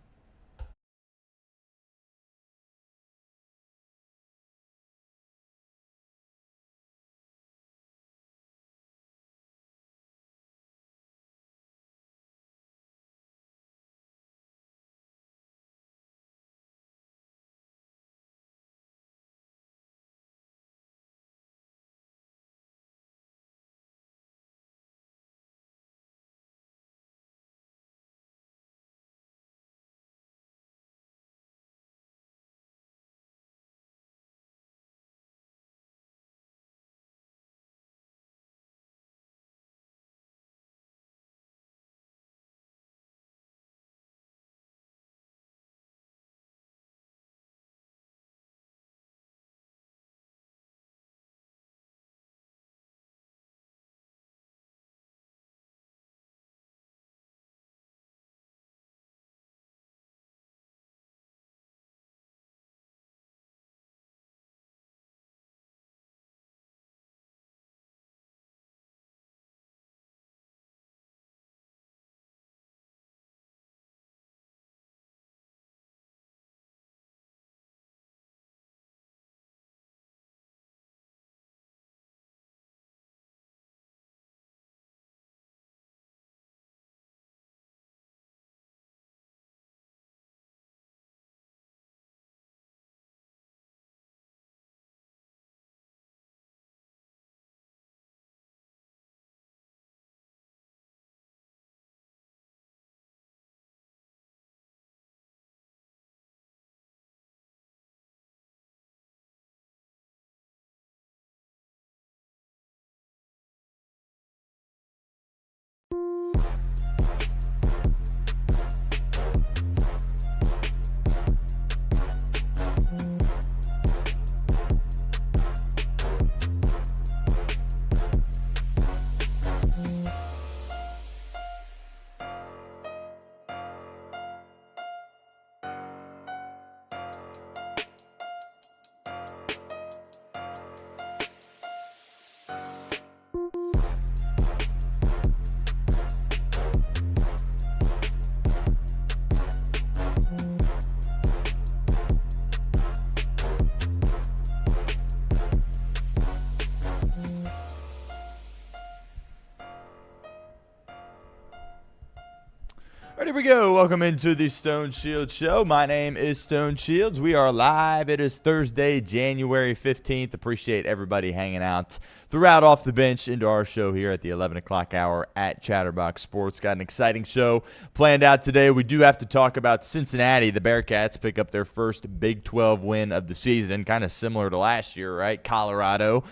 Speaker 2: Here we go. Welcome into the Stone Shield Show. My name is Stone Shields. We are live. It is Thursday, January 15th. Appreciate everybody hanging out throughout Off the Bench into our show here at the 11 o'clock hour at Chatterbox Sports. Got an exciting show planned out today. We do have to talk about Cincinnati. The Bearcats pick up their first Big 12 win of the season, kind of similar to last year, right? Colorado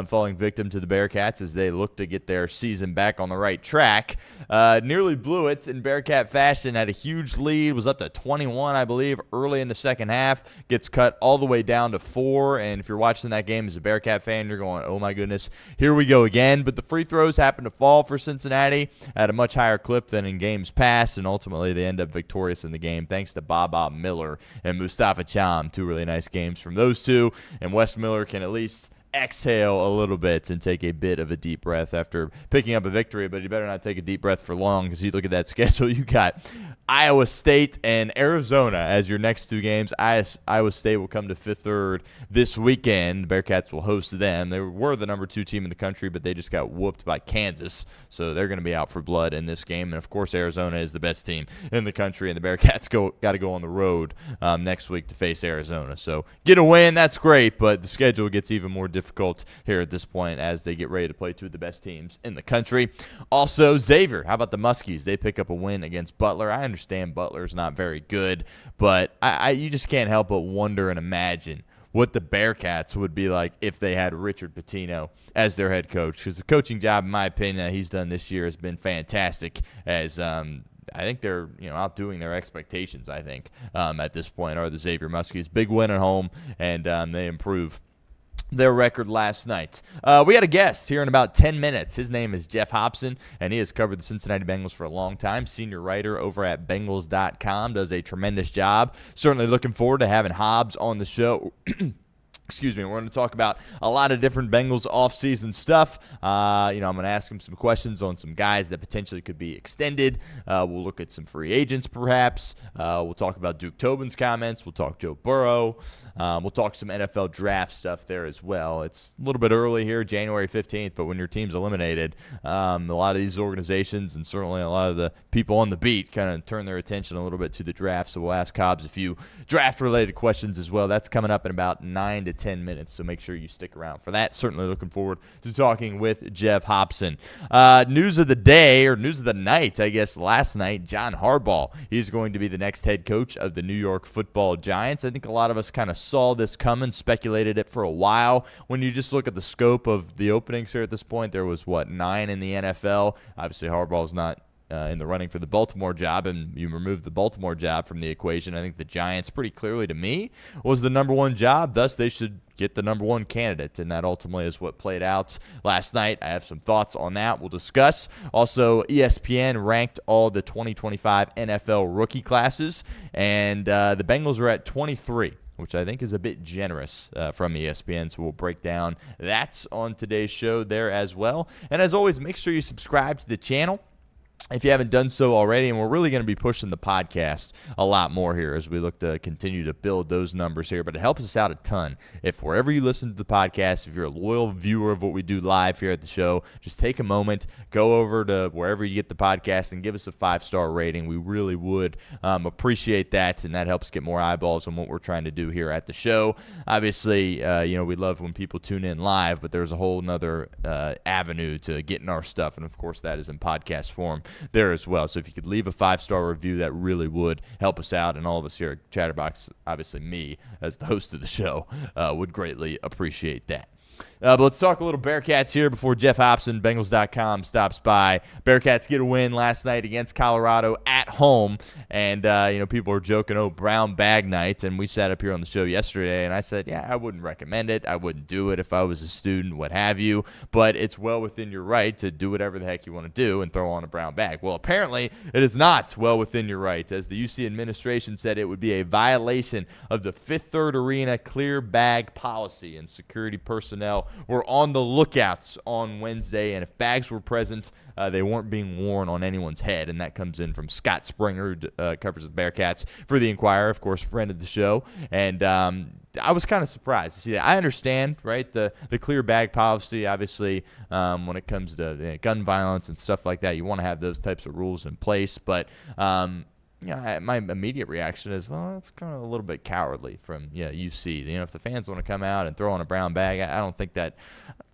Speaker 2: falling victim to the Bearcats as they look to get their season back on the right track. Nearly blew it in Bearcat fashion, had a huge lead, was up to 21, I believe, early in the second half, gets cut all the way down to 4, and if you're watching that game as a Bearcat fan, you're going, oh my goodness, here we go again. But the free throws happen to fall for Cincinnati at a much higher clip than in games past, and ultimately they end up victorious in the game thanks to Baba Miller and Mustafa Cham. Two really nice games from those two, and Wes Miller can at least exhale a little bit and take a bit of a deep breath after picking up a victory, but you better not take a deep breath for long because you look at that schedule. You got Iowa State and Arizona as your next two games. Iowa State will come to Fifth Third this weekend. The Bearcats will host them. They were the number 2 team in the country, but they just got whooped by Kansas, so they're going to be out for blood in this game. And, of course, Arizona is the best team in the country, and the Bearcats got to go on the road next week to face Arizona. So get a win, that's great, but the schedule gets even more difficult here at this point as they get ready to play two of the best teams in the country. Also, Xavier, how about the Muskies? They pick up a win against Butler. I understand Butler's not very good, but you just can't help but wonder and imagine what the Bearcats would be like if they had Richard Pitino as their head coach. Because the coaching job, in my opinion, that he's done this year has been fantastic. As I think they're outdoing their expectations. I think at this point are the Xavier Muskies. Big win at home, and they improve their record last night. We had a guest here in about 10 minutes. His name is Jeff Hobson, and he has covered the Cincinnati Bengals for a long time. Senior writer over at Bengals.com, does a tremendous job. Certainly looking forward to having Hobbs on the show. Excuse me. We're going to talk about a lot of different Bengals offseason stuff. I'm going to ask him some questions on some guys that potentially could be extended. We'll look at some free agents, perhaps. We'll talk about Duke Tobin's comments. We'll talk Joe Burrow. We'll talk some NFL draft stuff there as well. It's a little bit early here, January 15th, but when your team's eliminated, a lot of these organizations and certainly a lot of the people on the beat kind of turn their attention a little bit to the draft. So we'll ask Hobbs a few draft-related questions as well. That's coming up in about 9 to 10 minutes, so make sure you stick around for that. Certainly looking forward to talking with Jeff Hobson. News of the day, or news of the night, I guess, last night, John Harbaugh. He's going to be the next head coach of the New York Football Giants. I think a lot of us kind of saw this coming, speculated it for a while. When you just look at the scope of the openings here at this point, there was, 9 in the NFL. Obviously, Harbaugh's not in the running for the Baltimore job, and you remove the Baltimore job from the equation. I think the Giants, pretty clearly to me, was the number 1 job. Thus, they should get the number 1 candidate, and that ultimately is what played out last night. I have some thoughts on that we'll discuss. Also, ESPN ranked all the 2025 NFL rookie classes, and the Bengals are at 23. Which I think is a bit generous from ESPN, so we'll break down that on today's show there as well. And as always, make sure you subscribe to the channel if you haven't done so already, and we're really going to be pushing the podcast a lot more here as we look to continue to build those numbers here. But it helps us out a ton if wherever you listen to the podcast, if you're a loyal viewer of what we do live here at the show, just take a moment, go over to wherever you get the podcast and give us a 5-star rating. We really would appreciate that, and that helps get more eyeballs on what we're trying to do here at the show. Obviously, we love when people tune in live, but there's a whole nother avenue to getting our stuff, and of course that is in podcast form there as well. So if you could leave a 5-star review, that really would help us out, and all of us here at Chatterbox, obviously me as the host of the show, would greatly appreciate that. But let's talk a little Bearcats here before Jeff Hobson, Bengals.com, stops by. Bearcats get a win last night against Colorado at home. And, people are joking, brown bag night. And we sat up here on the show yesterday, and I said, yeah, I wouldn't recommend it. I wouldn't do it if I was a student, what have you. But it's well within your right to do whatever the heck you want to do and throw on a brown bag. Well, apparently it is not well within your right. As the UC administration said, it would be a violation of the Fifth Third Arena clear bag policy, and security personnel were on the lookouts on Wednesday, and if bags were present, they weren't being worn on anyone's head. And that comes in from Scott Springer, who covers the Bearcats for the Inquirer, of course, friend of the show. And I was kind of surprised to see that. I understand, right, the clear bag policy, obviously, when it comes to gun violence and stuff like that, you want to have those types of rules in place. But my immediate reaction is, well, it's kind of a little bit cowardly from UC. If the fans want to come out and throw on a brown bag, I don't think that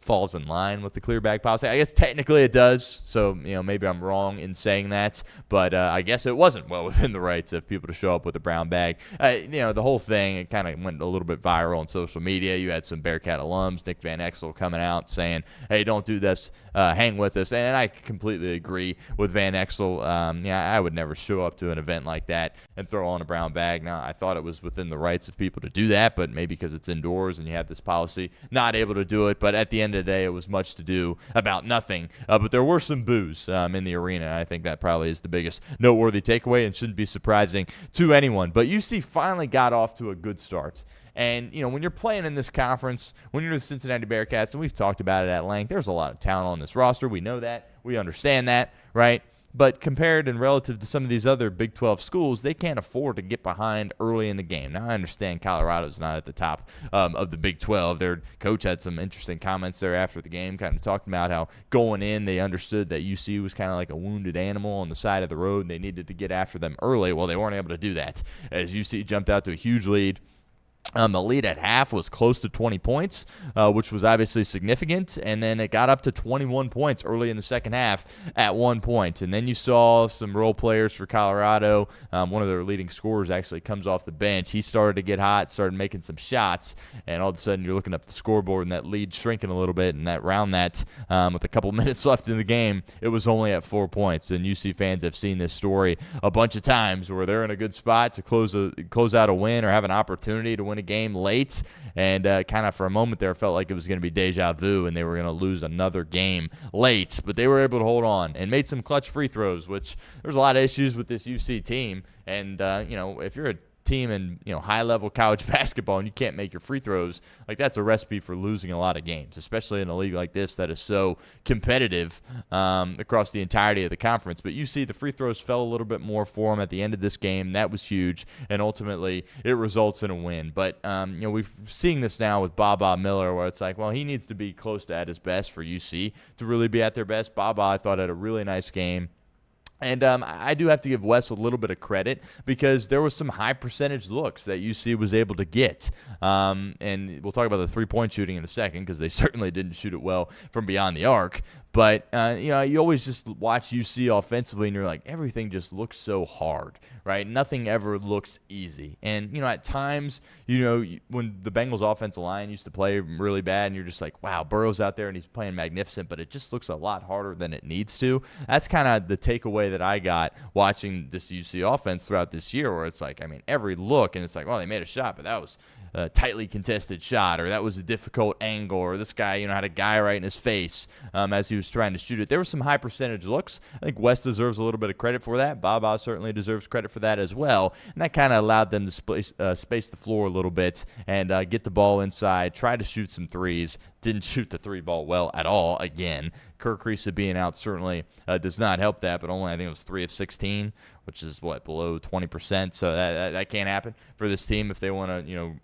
Speaker 2: falls in line with the clear bag policy. I guess technically it does, so maybe I'm wrong in saying that, but I guess it wasn't well within the rights of people to show up with a brown bag. The whole thing, it kind of went a little bit viral on social media. You had some Bearcat alums, Nick Van Exel, coming out saying, hey, don't do this, hang with us, and I completely agree with Van Exel. I would never show up to an event like that and throw on a brown bag. Now, I thought it was within the rights of people to do that, but maybe because it's indoors and you have this policy, not able to do it. But at the end of the day, it was much to do about nothing. But there were some boos in the arena, and I think that probably is the biggest noteworthy takeaway and shouldn't be surprising to anyone. But UC finally got off to a good start And, when you're playing in this conference, when you're the Cincinnati Bearcats, and we've talked about it at length, there's a lot of talent on this roster. We know that. We understand that, right? But compared and relative to some of these other Big 12 schools, they can't afford to get behind early in the game. Now, I understand Colorado's not at the top of the Big 12. Their coach had some interesting comments there after the game, kind of talking about how going in, they understood that UC was kind of like a wounded animal on the side of the road, and they needed to get after them early. Well, they weren't able to do that as UC jumped out to a huge lead. The lead at half was close to 20 points, which was obviously significant, and then it got up to 21 points early in the second half at one point. And then you saw some role players for Colorado. One of their leading scorers actually comes off the bench. He started to get hot, started making some shots, and all of a sudden you're looking up the scoreboard and that lead shrinking a little bit, and that with a couple minutes left in the game, it was only at 4 points. And UC fans have seen this story a bunch of times where they're in a good spot to close out a win or have an opportunity to win a game late, and kind of for a moment there felt like it was going to be deja vu and they were going to lose another game late, but they were able to hold on and made some clutch free throws, which there's a lot of issues with this UC team. And if you're a team in high level college basketball and you can't make your free throws, like that's a recipe for losing a lot of games, especially in a league like this that is so competitive across the entirety of the conference. But you see the free throws fell a little bit more for them at the end of this game. That was huge, and ultimately it results in a win. But we're seeing this now with Baba Miller, where it's like, well, he needs to be close to at his best for UC to really be at their best. Baba, I thought, had a really nice game. And I do have to give Wes a little bit of credit because there was some high percentage looks that UC was able to get. And we'll talk about the three-point shooting in a second because they certainly didn't shoot it well from beyond the arc. But, you always just watch UC offensively and you're like, everything just looks so hard, right? Nothing ever looks easy. And, at times, when the Bengals offensive line used to play really bad and you're just like, wow, Burrow's out there and he's playing magnificent, but it just looks a lot harder than it needs to. That's kind of the takeaway that I got watching this UC offense throughout this year, where it's like, every look and it's like, well, they made a shot, but that was a tightly contested shot, or that was a difficult angle, or this guy, had a guy right in his face as he was trying to shoot it. There were some high percentage looks. I think West deserves a little bit of credit for that. Baba certainly deserves credit for that as well. And that kind of allowed them to space the floor a little bit and get the ball inside, try to shoot some threes. Didn't shoot the three ball well at all again. Kirk Risa being out certainly does not help that, but only I think it was 3 of 16, which is below 20%. So that can't happen for this team if they want to,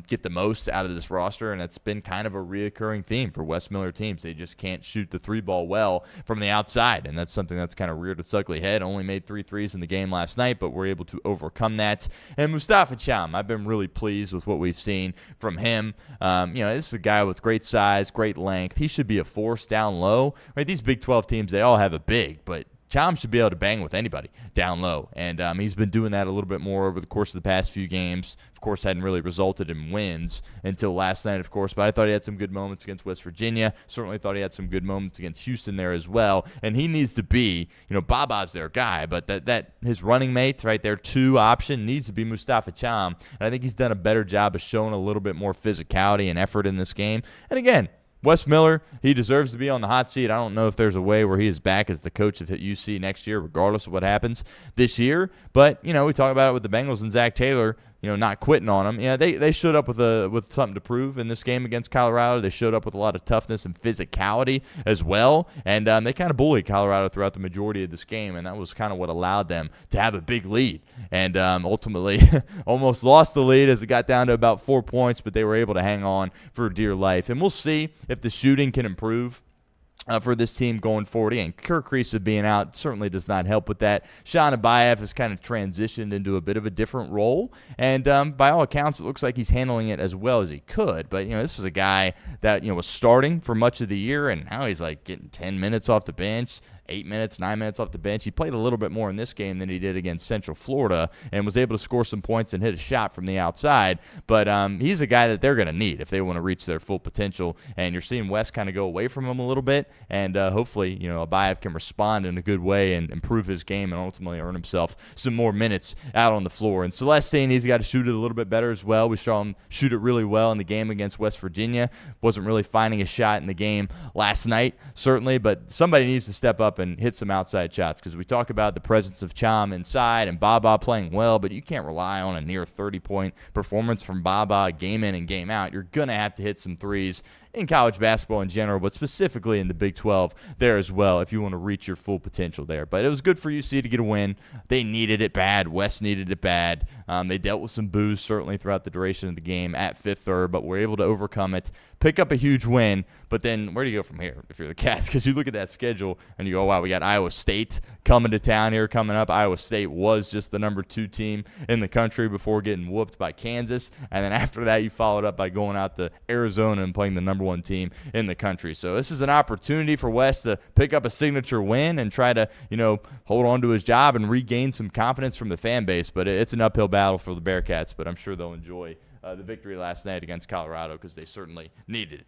Speaker 2: get the most out of this roster, and it's been kind of a reoccurring theme for Wes Miller teams. They just can't shoot the three ball well from the outside, and that's something that's kind of reared its ugly head. Only made 3 threes in the game last night, but we're able to overcome that. And Mustafa Cham, I've been really pleased with what we've seen from him. This is a guy with great size, great length. He should be a force down low. Right? These Big 12 teams, they all have a big, but Cham should be able to bang with anybody down low, and he's been doing that a little bit more over the course of the past few games. Of course, hadn't really resulted in wins until last night, of course, but I thought he had some good moments against West Virginia. Certainly thought he had some good moments against Houston there as well, and he needs to be, Baba's their guy, but that his running mate, right, their 2 option needs to be Mustafa Cham, and I think he's done a better job of showing a little bit more physicality and effort in this game. And again, Wes Miller, he deserves to be on the hot seat. I don't know if there's a way where he is back as the coach of UC next year, regardless of what happens this year. But, we talk about it with the Bengals and Zac Taylor, not quitting on them. Yeah, they showed up with something to prove in this game against Colorado. They showed up with a lot of toughness and physicality as well. And they kind of bullied Colorado throughout the majority of this game, and that was kind of what allowed them to have a big lead. And ultimately almost lost the lead as it got down to about 4 points, but they were able to hang on for dear life. And we'll see if the shooting can improve for this team going forward. And Kirk Risa being out certainly does not help with that. Sean Abayev has kind of transitioned into a bit of a different role, and by all accounts, it looks like he's handling it as well as he could. But, this is a guy that, was starting for much of the year, and now he's like getting 10 minutes off the bench, 8 minutes, 9 minutes off the bench. He played a little bit more in this game than he did against Central Florida and was able to score some points and hit a shot from the outside. But he's a guy that they're going to need if they want to reach their full potential. And you're seeing West kind of go away from him a little bit. and hopefully, Abayev can respond in a good way and improve his game and ultimately earn himself some more minutes out on the floor. And Celestine, he's got to shoot it a little bit better as well. We saw him shoot it really well in the game against West Virginia. Wasn't really finding a shot in the game last night, certainly, but somebody needs to step up and hit some outside shots, because we talk about the presence of Cham inside and Baba playing well, but you can't rely on a near 30-point performance from Baba game in and game out. You're going to have to hit some threes in college basketball in general, but specifically in the Big 12 there as well, if you want to reach your full potential there. But it was good for UC to get a win. They needed it bad. West needed it bad. They dealt with some boos certainly throughout the duration of the game at Fifth Third, but were able to overcome it, pick up a huge win. But then where do you go from here if you're the Cats? Because you look at that schedule and you go, wow, we got Iowa State coming to town here coming up. Iowa State was just the number 2 team in the country before getting whooped by Kansas. And then after that, you followed up by going out to Arizona and playing the number 1 team in the country. So this is an opportunity for West to pick up a signature win and try to, hold on to his job and regain some confidence from the fan base. But it's an uphill battle for the Bearcats, but I'm sure they'll enjoy the victory last night against Colorado, because they certainly needed it.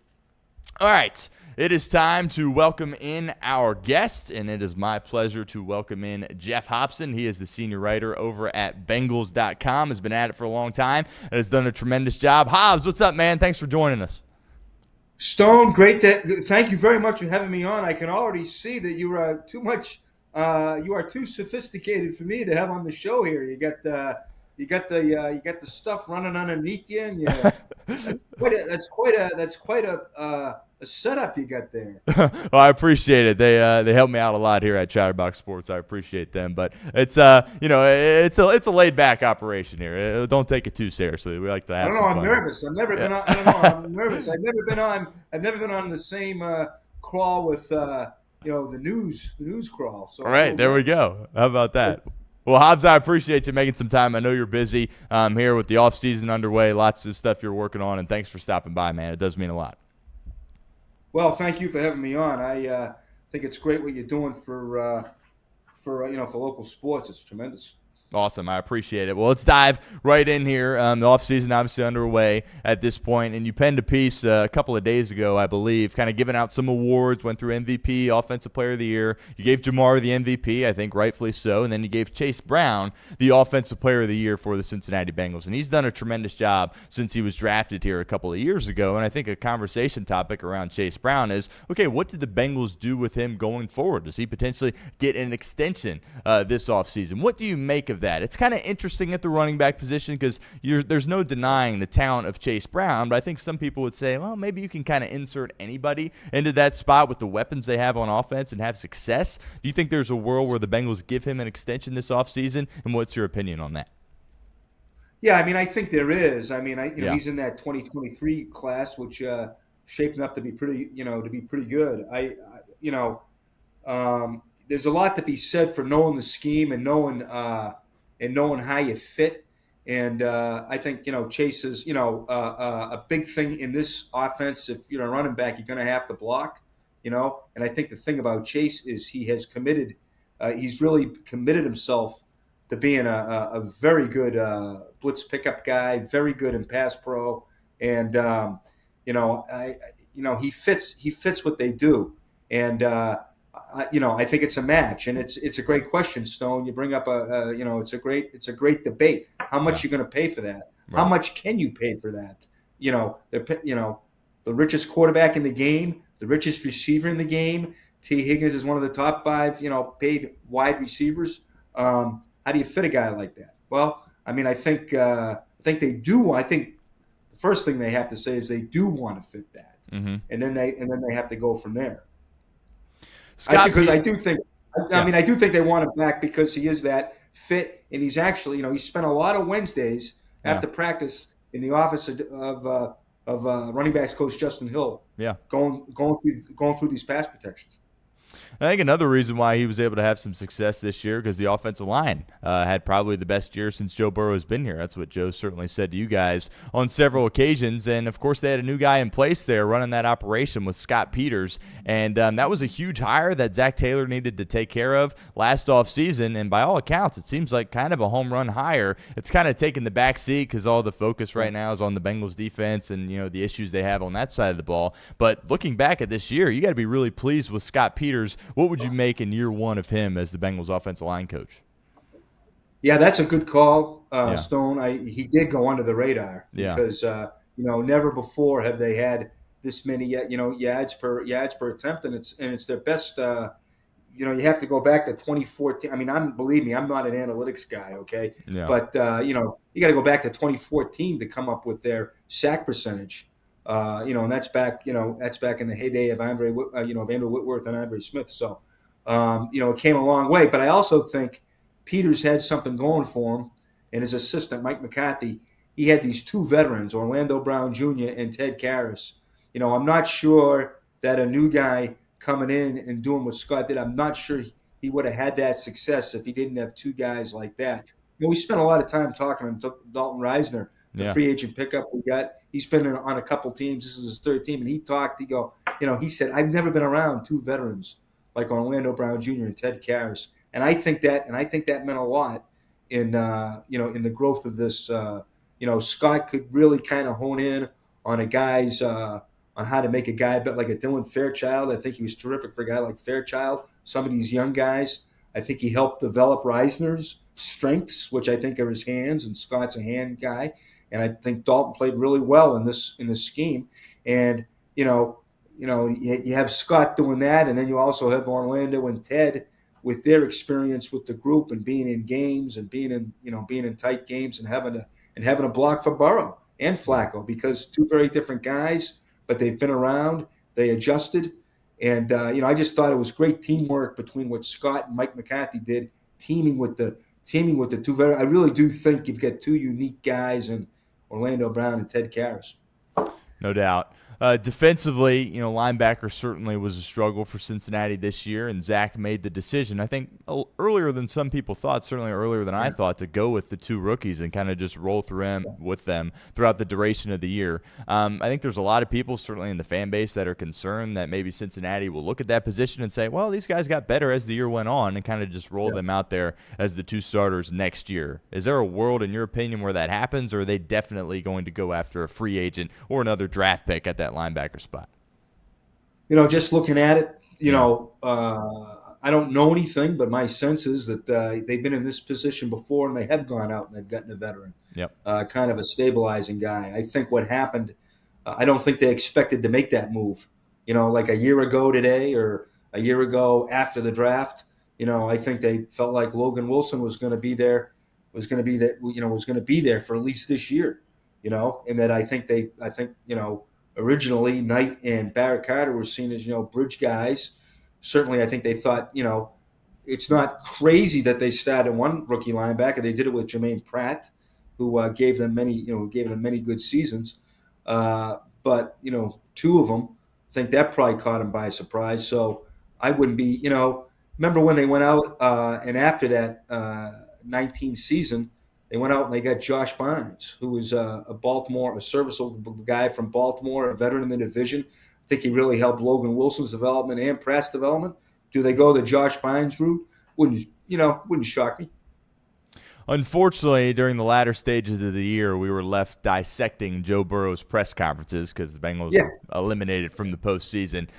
Speaker 2: All right, it is time to welcome in our guest, and it is my pleasure to welcome in Jeff Hobson. He is the senior writer over at Bengals.com, has been at it for a long time, and has done a tremendous job. Hobbs, what's up, man? Thanks for joining us.
Speaker 3: Stone, great. Thank you very much for having me on. I can already see that you are too sophisticated for me to have on the show here. You got the stuff running underneath you, and that's quite a setup you got there.
Speaker 2: Well, I appreciate it. They help me out a lot here at Chatterbox Sports. I appreciate them, but it's it's a laid back operation here. Don't take it too seriously. We like to have.
Speaker 3: I don't know. I'm nervous. I've never been on. I don't know. I'm nervous. I've never been on the same crawl with the news crawl. So
Speaker 2: all right, there we go. How about that? Well, Hobbs, I appreciate you making some time. I know you're busy here with the offseason underway, lots of stuff you're working on, and thanks for stopping by, man. It does mean a lot.
Speaker 3: Well, thank you for having me on. I think it's great what you're doing for local sports. It's tremendous.
Speaker 2: Awesome. I appreciate it. Well, let's dive right in here. The offseason obviously underway at this point, and you penned a piece a couple of days ago, I believe, kind of giving out some awards, went through MVP, Offensive Player of the Year. You gave Jamar the MVP, I think rightfully so, and then you gave Chase Brown the Offensive Player of the Year for the Cincinnati Bengals, and he's done a tremendous job since he was drafted here a couple of years ago, and I think a conversation topic around Chase Brown is, okay, what did the Bengals do with him going forward? Does he potentially get an extension this offseason? What do you make of that? It's kind of interesting at the running back position, because there's no denying the talent of Chase Brown, but I think some people would say, well, maybe you can kind of insert anybody into that spot with the weapons they have on offense and have success. Do you think there's a world where the Bengals give him an extension this offseason, and what's your opinion on that?
Speaker 3: Yeah, I mean, I think there is. I mean, he's in that 2023 class, which shaping up to be pretty good. There's a lot to be said for knowing the scheme and knowing how you fit. And I think, Chase is, a big thing in this offense. If you're a running back, you're going to have to block, And I think the thing about Chase is he has committed, he's really committed himself to being a very good blitz pickup guy, very good in pass pro. And, he fits what they do. And, I think it's a match, and it's a great question, Stone. You bring up it's a great debate. How much you're going to pay for that? Right. How much can you pay for that? The richest quarterback in the game, the richest receiver in the game. T. Higgins is one of the top 5, paid wide receivers. How do you fit a guy like that? Well, I mean, I think they do. I think the first thing they have to say is they do want to fit that, and then they have to go from there. I do think they want him back because he is that fit, and he's actually, he spent a lot of Wednesdays after practice in the office of running backs coach Justin Hill. Yeah, going through these pass protections.
Speaker 2: I think another reason why he was able to have some success this year because the offensive line had probably the best year since Joe Burrow has been here. That's what Joe certainly said to you guys on several occasions. And, of course, they had a new guy in place there running that operation with Scott Peters. And that was a huge hire that Zac Taylor needed to take care of last offseason. And by all accounts, it seems like kind of a home run hire. It's kind of taking the back seat because all the focus right now is on the Bengals defense and, the issues they have on that side of the ball. But looking back at this year, you got to be really pleased with Scott Peters. What would you make in year one of him as the Bengals offensive line coach?
Speaker 3: Yeah, that's a good call, Stone. He did go under the radar because never before have they had this many yards per attempt, and it's their best. You have to go back to 2014. I mean, believe me, I'm not an analytics guy, okay?
Speaker 2: Yeah.
Speaker 3: But you got to go back to 2014 to come up with their sack percentage. And that's back in the heyday of Andrew Whitworth and Andre Smith. So, it came a long way. But I also think Peters had something going for him, and his assistant Mike McCarthy. He had these two veterans, Orlando Brown Jr. and Ted Karras. I'm not sure that a new guy coming in and doing what Scott did, I'm not sure he would have had that success if he didn't have two guys like that. We spent a lot of time talking to Dalton Reisner, the free agent pickup we got. He's been on a couple teams. This is his third team, and he said, I've never been around two veterans like Orlando Brown Jr. and Ted Karras. And I think that meant a lot in in the growth of this. Scott could really kind of hone in on a guy's on how to make a guy but like a Dylan Fairchild. I think he was terrific for a guy like Fairchild. Some of these young guys, I think he helped develop Reisner's strengths, which I think are his hands, and Scott's a hand guy. And I think Dalton played really well in this scheme. And you have Scott doing that, and then you also have Orlando and Ted with their experience with the group and being in games and being in tight games and having a block for Burrow and Flacco, because two very different guys, but they've been around. They adjusted, and I just thought it was great teamwork between what Scott and Mike McCarthy did, teaming with the two very. I really do think you've got two unique guys in Orlando Brown and Ted Karras.
Speaker 2: No doubt. Defensively, linebacker certainly was a struggle for Cincinnati this year, and Zac made the decision, I think, earlier than some people thought, certainly earlier than I thought, to go with the two rookies and kind of just roll through with them throughout the duration of the year. I think there's a lot of people, certainly in the fan base, that are concerned that maybe Cincinnati will look at that position and say, well, these guys got better as the year went on, and kind of just roll them out there as the two starters next year. Is there a world, in your opinion, where that happens, or are they definitely going to go after a free agent or another draft pick at that linebacker spot?
Speaker 3: Just looking at it, I don't know anything, but my sense is that they've been in this position before, and they have gone out and they've gotten a veteran, kind of a stabilizing guy. I think what happened, I don't think they expected to make that move, like a year ago today or a year ago after the draft. I think they felt like Logan Wilson was going to be there for at least this year, and that I think originally, Knight and Barrett Carter were seen as, bridge guys. Certainly, I think they thought, it's not crazy that they started one rookie linebacker. They did it with Jermaine Pratt, who gave them many good seasons. But two of them, I think that probably caught them by surprise. So I wouldn't be, remember when they went out and after that 19 season, they went out and they got Josh Bynes, who was a serviceable guy from Baltimore, a veteran in the division. I think he really helped Logan Wilson's development and Pratt's development. Do they go the Josh Bynes route? Wouldn't shock me.
Speaker 2: Unfortunately, during the latter stages of the year, we were left dissecting Joe Burrow's press conferences because the Bengals were eliminated from the postseason.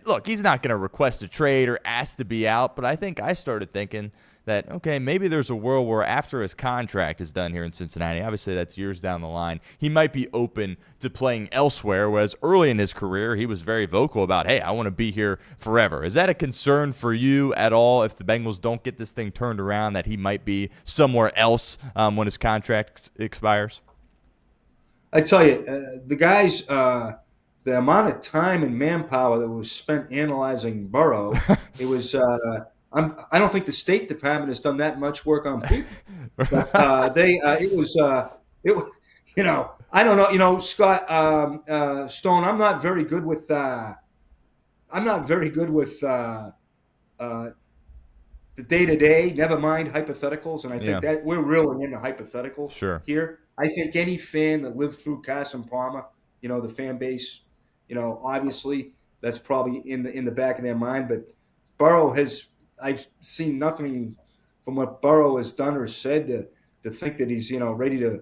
Speaker 2: Look, he's not going to request a trade or ask to be out, but I think I started thinking that, okay, maybe there's a world where after his contract is done here in Cincinnati, obviously that's years down the line, he might be open to playing elsewhere, whereas early in his career, he was very vocal about, hey, I want to be here forever. Is that a concern for you at all if the Bengals don't get this thing turned around, that he might be somewhere else when his contract expires?
Speaker 3: I tell you, the guys, the amount of time and manpower that was spent analyzing Burrow, it was I don't think the State Department has done that much work on people. But I don't know, Scott Stone. I'm not very good with I'm not very good with uh, the day to day. Never mind hypotheticals, and I think
Speaker 2: Yeah,
Speaker 3: that we're really into hypotheticals
Speaker 2: sure.
Speaker 3: here. I think any fan that lived through Carson Palmer, the fan base, obviously that's probably in the back of their mind. But Burrow has, I've seen nothing from what Burrow has done or said to think that he's ready to,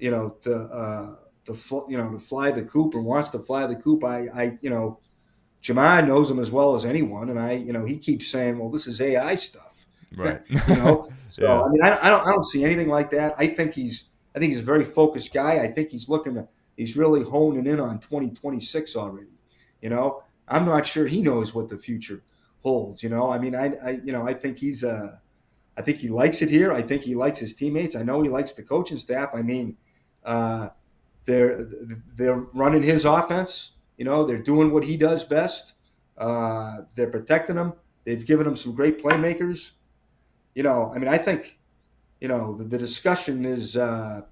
Speaker 3: to fly the coop and wants to fly the coop. Jamar knows him as well as anyone, and he keeps saying, "Well, this is AI stuff,"
Speaker 2: Right.
Speaker 3: So
Speaker 2: Yeah.
Speaker 3: I mean, I don't see anything like that. I think he's a very focused guy. I think he's really honing in on 2026 already. I'm not sure he knows what the future holds. I mean, I think I think he likes it here. I think he likes his teammates. I know he likes the coaching staff. I mean, uh, they're they're running his offense. They're doing what he does best. They're protecting him. They've given him some great playmakers. I mean, I think the discussion is I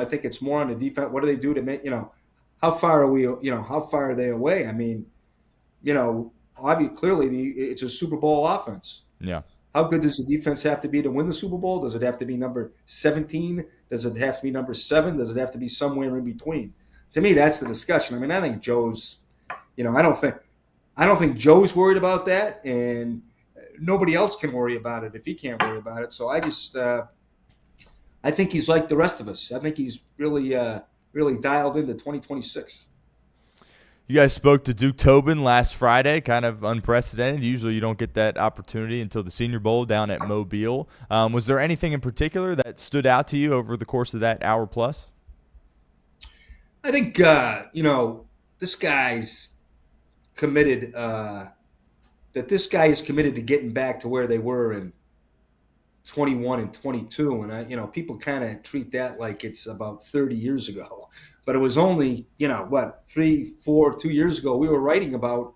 Speaker 3: think it's more on the defense. What do they do to make how far are we? How far are they away? I mean, obviously, clearly, it's a Super Bowl offense.
Speaker 2: Yeah.
Speaker 3: How good does the defense have to be to win the Super Bowl? Does it have to be number 17? Does it have to be number 7? Does it have to be somewhere in between? To me, that's the discussion. I mean, I think Joe's, I don't think Joe's worried about that, and nobody else can worry about it if he can't worry about it. So I think he's like the rest of us. I think he's really dialed into 2026.
Speaker 2: You guys spoke to Duke Tobin last Friday, kind of unprecedented. Usually you don't get that opportunity until the Senior Bowl down at Mobile. Was there anything in particular that stood out to you over the course of that hour plus?
Speaker 3: I think this guy's committed. That this guy is committed to getting back to where they were in 21 and 22, and people kind of treat that like it's about 30 years ago, but it was only 2 years ago we were writing about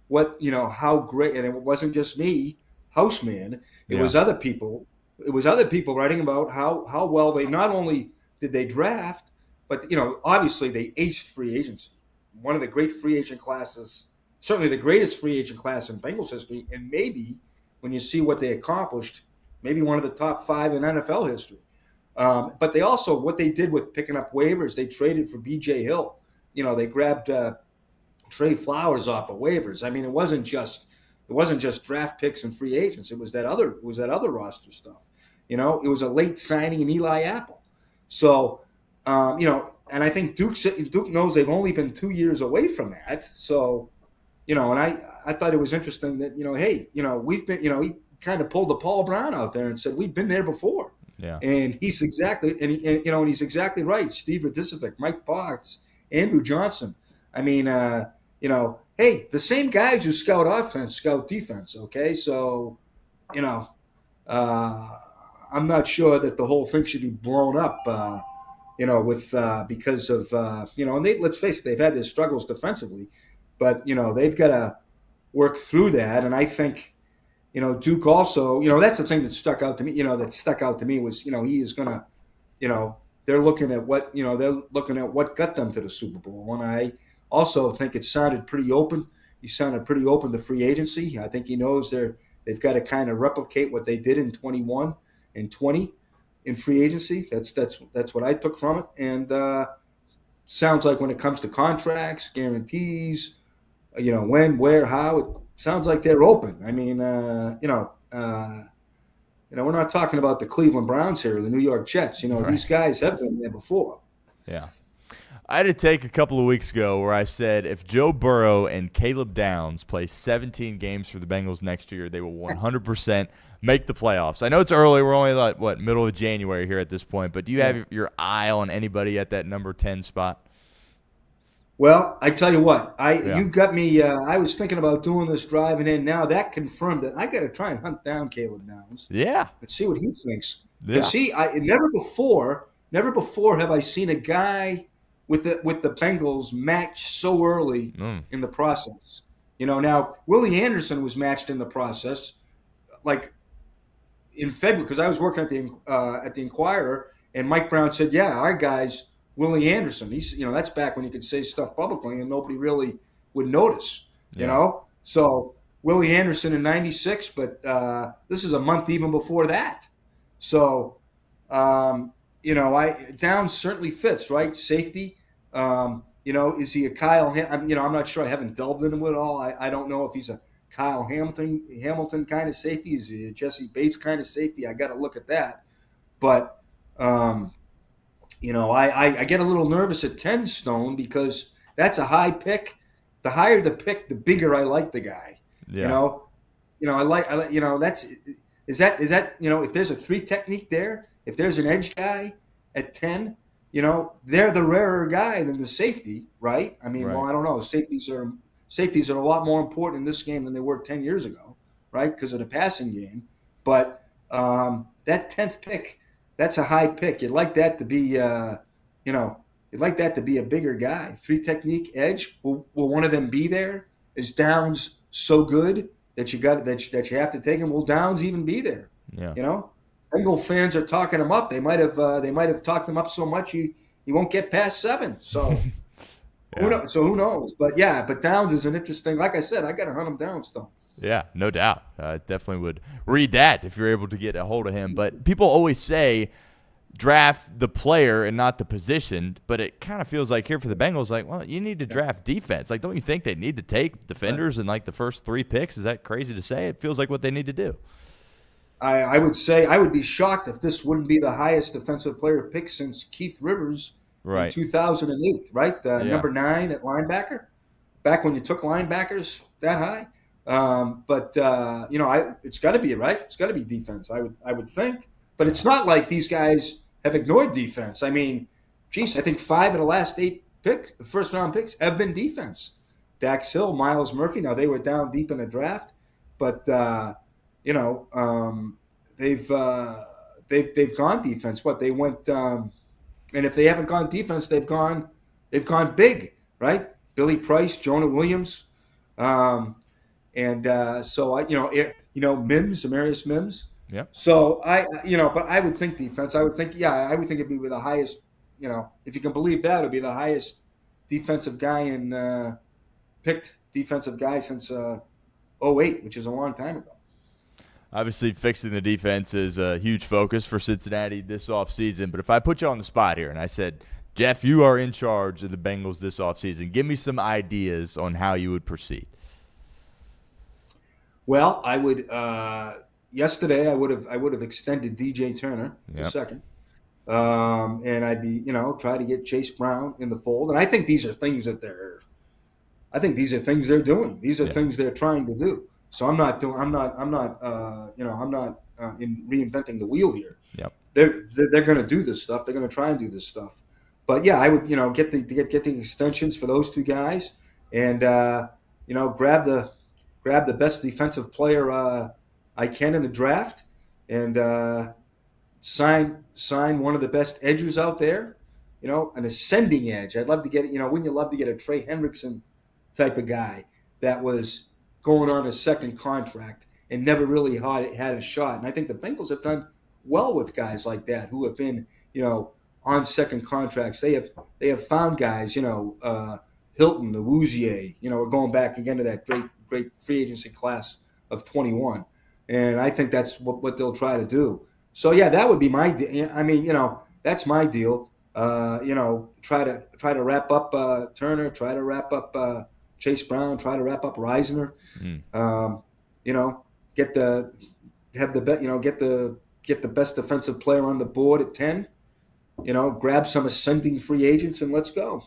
Speaker 3: how great, and it wasn't just me, Houseman. It
Speaker 2: Yeah.
Speaker 3: was other people. It was other people writing about how well they not only did they draft, but obviously they aced free agency. One of the great free agent classes, certainly the greatest free agent class in Bengals history, and maybe when you see what they accomplished, maybe one of the top 5 in NFL history. But they also, what they did with picking up waivers, they traded for B.J. Hill. They grabbed Trey Flowers off of waivers. I mean, it wasn't just draft picks and free agents. It was that other roster stuff. It was a late signing in Eli Apple. So, and I think Duke knows they've only been 2 years away from that. So, and I thought it was interesting that hey, we've been he kind of pulled the Paul Brown out there and said we've been there before.
Speaker 2: Yeah.
Speaker 3: And he's exactly right. Steve Radicevic, Mike Potts, Andrew Johnson. I mean, hey, the same guys who scout offense scout defense. Okay, so I'm not sure that the whole thing should be blown up. With because of and let's face it, they've had their struggles defensively, but they've got to work through that. And I think Duke also, that's the thing that stuck out to me. Was he is gonna, they're looking at what got them to the Super Bowl. And I also think it sounded pretty open. He sounded pretty open to free agency. I think he knows they've got to kind of replicate what they did in 21 and 20 in free agency. That's what I took from it. And sounds like when it comes to contracts, guarantees, when, where, how, it sounds like they're open. I mean, we're not talking about the Cleveland Browns here, or the New York Jets.
Speaker 2: Right.
Speaker 3: These guys have been there before.
Speaker 2: Yeah. I had a take a couple of weeks ago where I said if Joe Burrow and Caleb Downs play 17 games for the Bengals next year, they will 100% make the playoffs. I know it's early. We're only middle of January here at this point, but do you have your eye on anybody at that number 10 spot?
Speaker 3: Well, I tell you what, you've got me. I was thinking about doing this driving in. Now that confirmed it. I got to try and hunt down Caleb Downs.
Speaker 2: Yeah.
Speaker 3: And see what he thinks.
Speaker 2: Yeah.
Speaker 3: See, never before have I seen a guy with the Bengals matched so early in the process. Now Willie Anderson was matched in the process, like in February, because I was working at the Inquirer, and Mike Brown said, "Yeah, our guy's Willie Anderson." He's that's back when you could say stuff publicly and nobody really would notice. So Willie Anderson in '96, but this is a month even before that. So Downs certainly fits, right? Safety. Is he a Kyle? I'm not sure. I haven't delved into it at all. I don't know if he's a Kyle Hamilton kind of safety. Is he a Jesse Bates kind of safety? I got to look at that. But I get a little nervous at 10 Stone because that's a high pick. The higher the pick, the bigger I like the guy.
Speaker 2: Yeah.
Speaker 3: That's is that if there's a 3 technique there, if there's an edge guy at 10, they're the rarer guy than the safety, right? I mean,
Speaker 2: Right.
Speaker 3: well, I don't know. Safeties are a lot more important in this game than they were 10 years ago, right? Because of the passing game. But that 10th pick, that's a high pick. You'd like that to be, you'd like that to be a bigger guy. 3 technique edge. Will one of them be there? Is Downs so good that you have to take him? Will Downs even be there?
Speaker 2: Yeah.
Speaker 3: Bengal fans are talking him up. They might have talked him up so much he won't get past 7. So
Speaker 2: Yeah.
Speaker 3: who knows? But Downs is an interesting. Like I said, I got to hunt him down still.
Speaker 2: Yeah, no doubt. Definitely would read that if you're able to get a hold of him. But people always say draft the player and not the position, but it kind of feels like here for the Bengals, like, well, you need to draft defense. Like, don't you think they need to take defenders in like the first 3 picks? Is that crazy to say? It feels like what they need to do.
Speaker 3: I would say I would be shocked if this wouldn't be the highest defensive player pick since Keith Rivers in 2008, right? Number 9 at linebacker, back when you took linebackers that high. It's got to be right. It's got to be defense. I would think, but it's not like these guys have ignored defense. I mean, I think 5 of the last 8 first round picks have been defense. Dax Hill, Miles Murphy. Now they were down deep in the draft, but they've gone defense. What they went, and if they haven't gone defense, they've gone big, right? Billy Price, Jonah Williams. Mims, Amarius Mims.
Speaker 2: Yeah.
Speaker 3: So but I would think defense. I would think it'd be with the highest, if you can believe that, it'd be the highest defensive guy in picked defensive guy since 08, which is a long time ago.
Speaker 2: Obviously, fixing the defense is a huge focus for Cincinnati this offseason. But if I put you on the spot here and I said, Jeff, you are in charge of the Bengals this offseason, give me some ideas on how you would proceed.
Speaker 3: Well, I would. Yesterday, I would have extended DJ Turner a second, and I'd be try to get Chase Brown in the fold. And I think these are things that they're doing. These are things they're trying to do. So I'm not reinventing the wheel here.
Speaker 2: Yep.
Speaker 3: They're going to do this stuff. They're going to try and do this stuff. But yeah, I would get the extensions for those 2 guys, and grab the best defensive player I can in the draft, and sign one of the best edges out there. An ascending edge. I'd love to get wouldn't you love to get a Trey Hendrickson type of guy that was going on a second contract and never really had a shot. And I think the Bengals have done well with guys like that who have been, on second contracts. They have found guys, Hilton, the Wouzier, going back again to that great free agency class of 21. And I think that's what they'll try to do. So yeah, that would be my that's my deal. Try to wrap up Turner, try to wrap up Chase Brown, try to wrap up Reisner. Get the best defensive player on the board at 10. Grab some ascending free agents and let's go.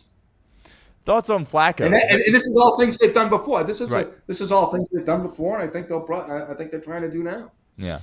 Speaker 2: Thoughts on Flacco?
Speaker 3: And this is all things they've done before. This is
Speaker 2: right.
Speaker 3: This is all things they've done before, and I think they're trying to do now.
Speaker 2: Yeah.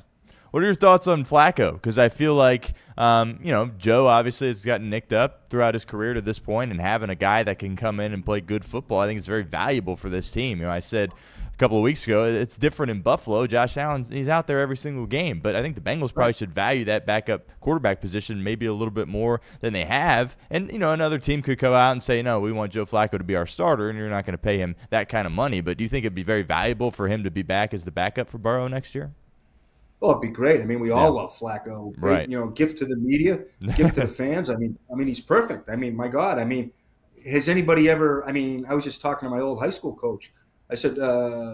Speaker 2: What are your thoughts on Flacco? Because I feel like, Joe obviously has gotten nicked up throughout his career to this point, and having a guy that can come in and play good football, I think is very valuable for this team. I said a couple of weeks ago, it's different in Buffalo. Josh Allen, he's out there every single game, but I think the Bengals probably should value that backup quarterback position maybe a little bit more than they have. And, another team could go out and say, no, we want Joe Flacco to be our starter, and you're not going to pay him that kind of money. But do you think it'd be very valuable for him to be back as the backup for Burrow next year?
Speaker 3: Well, it'd be great. I mean, we all love Flacco.
Speaker 2: Right.
Speaker 3: Gift to the media, gift to the fans. I mean, he's perfect. I mean, my God. I mean, has anybody ever? I mean, I was just talking to my old high school coach. I said,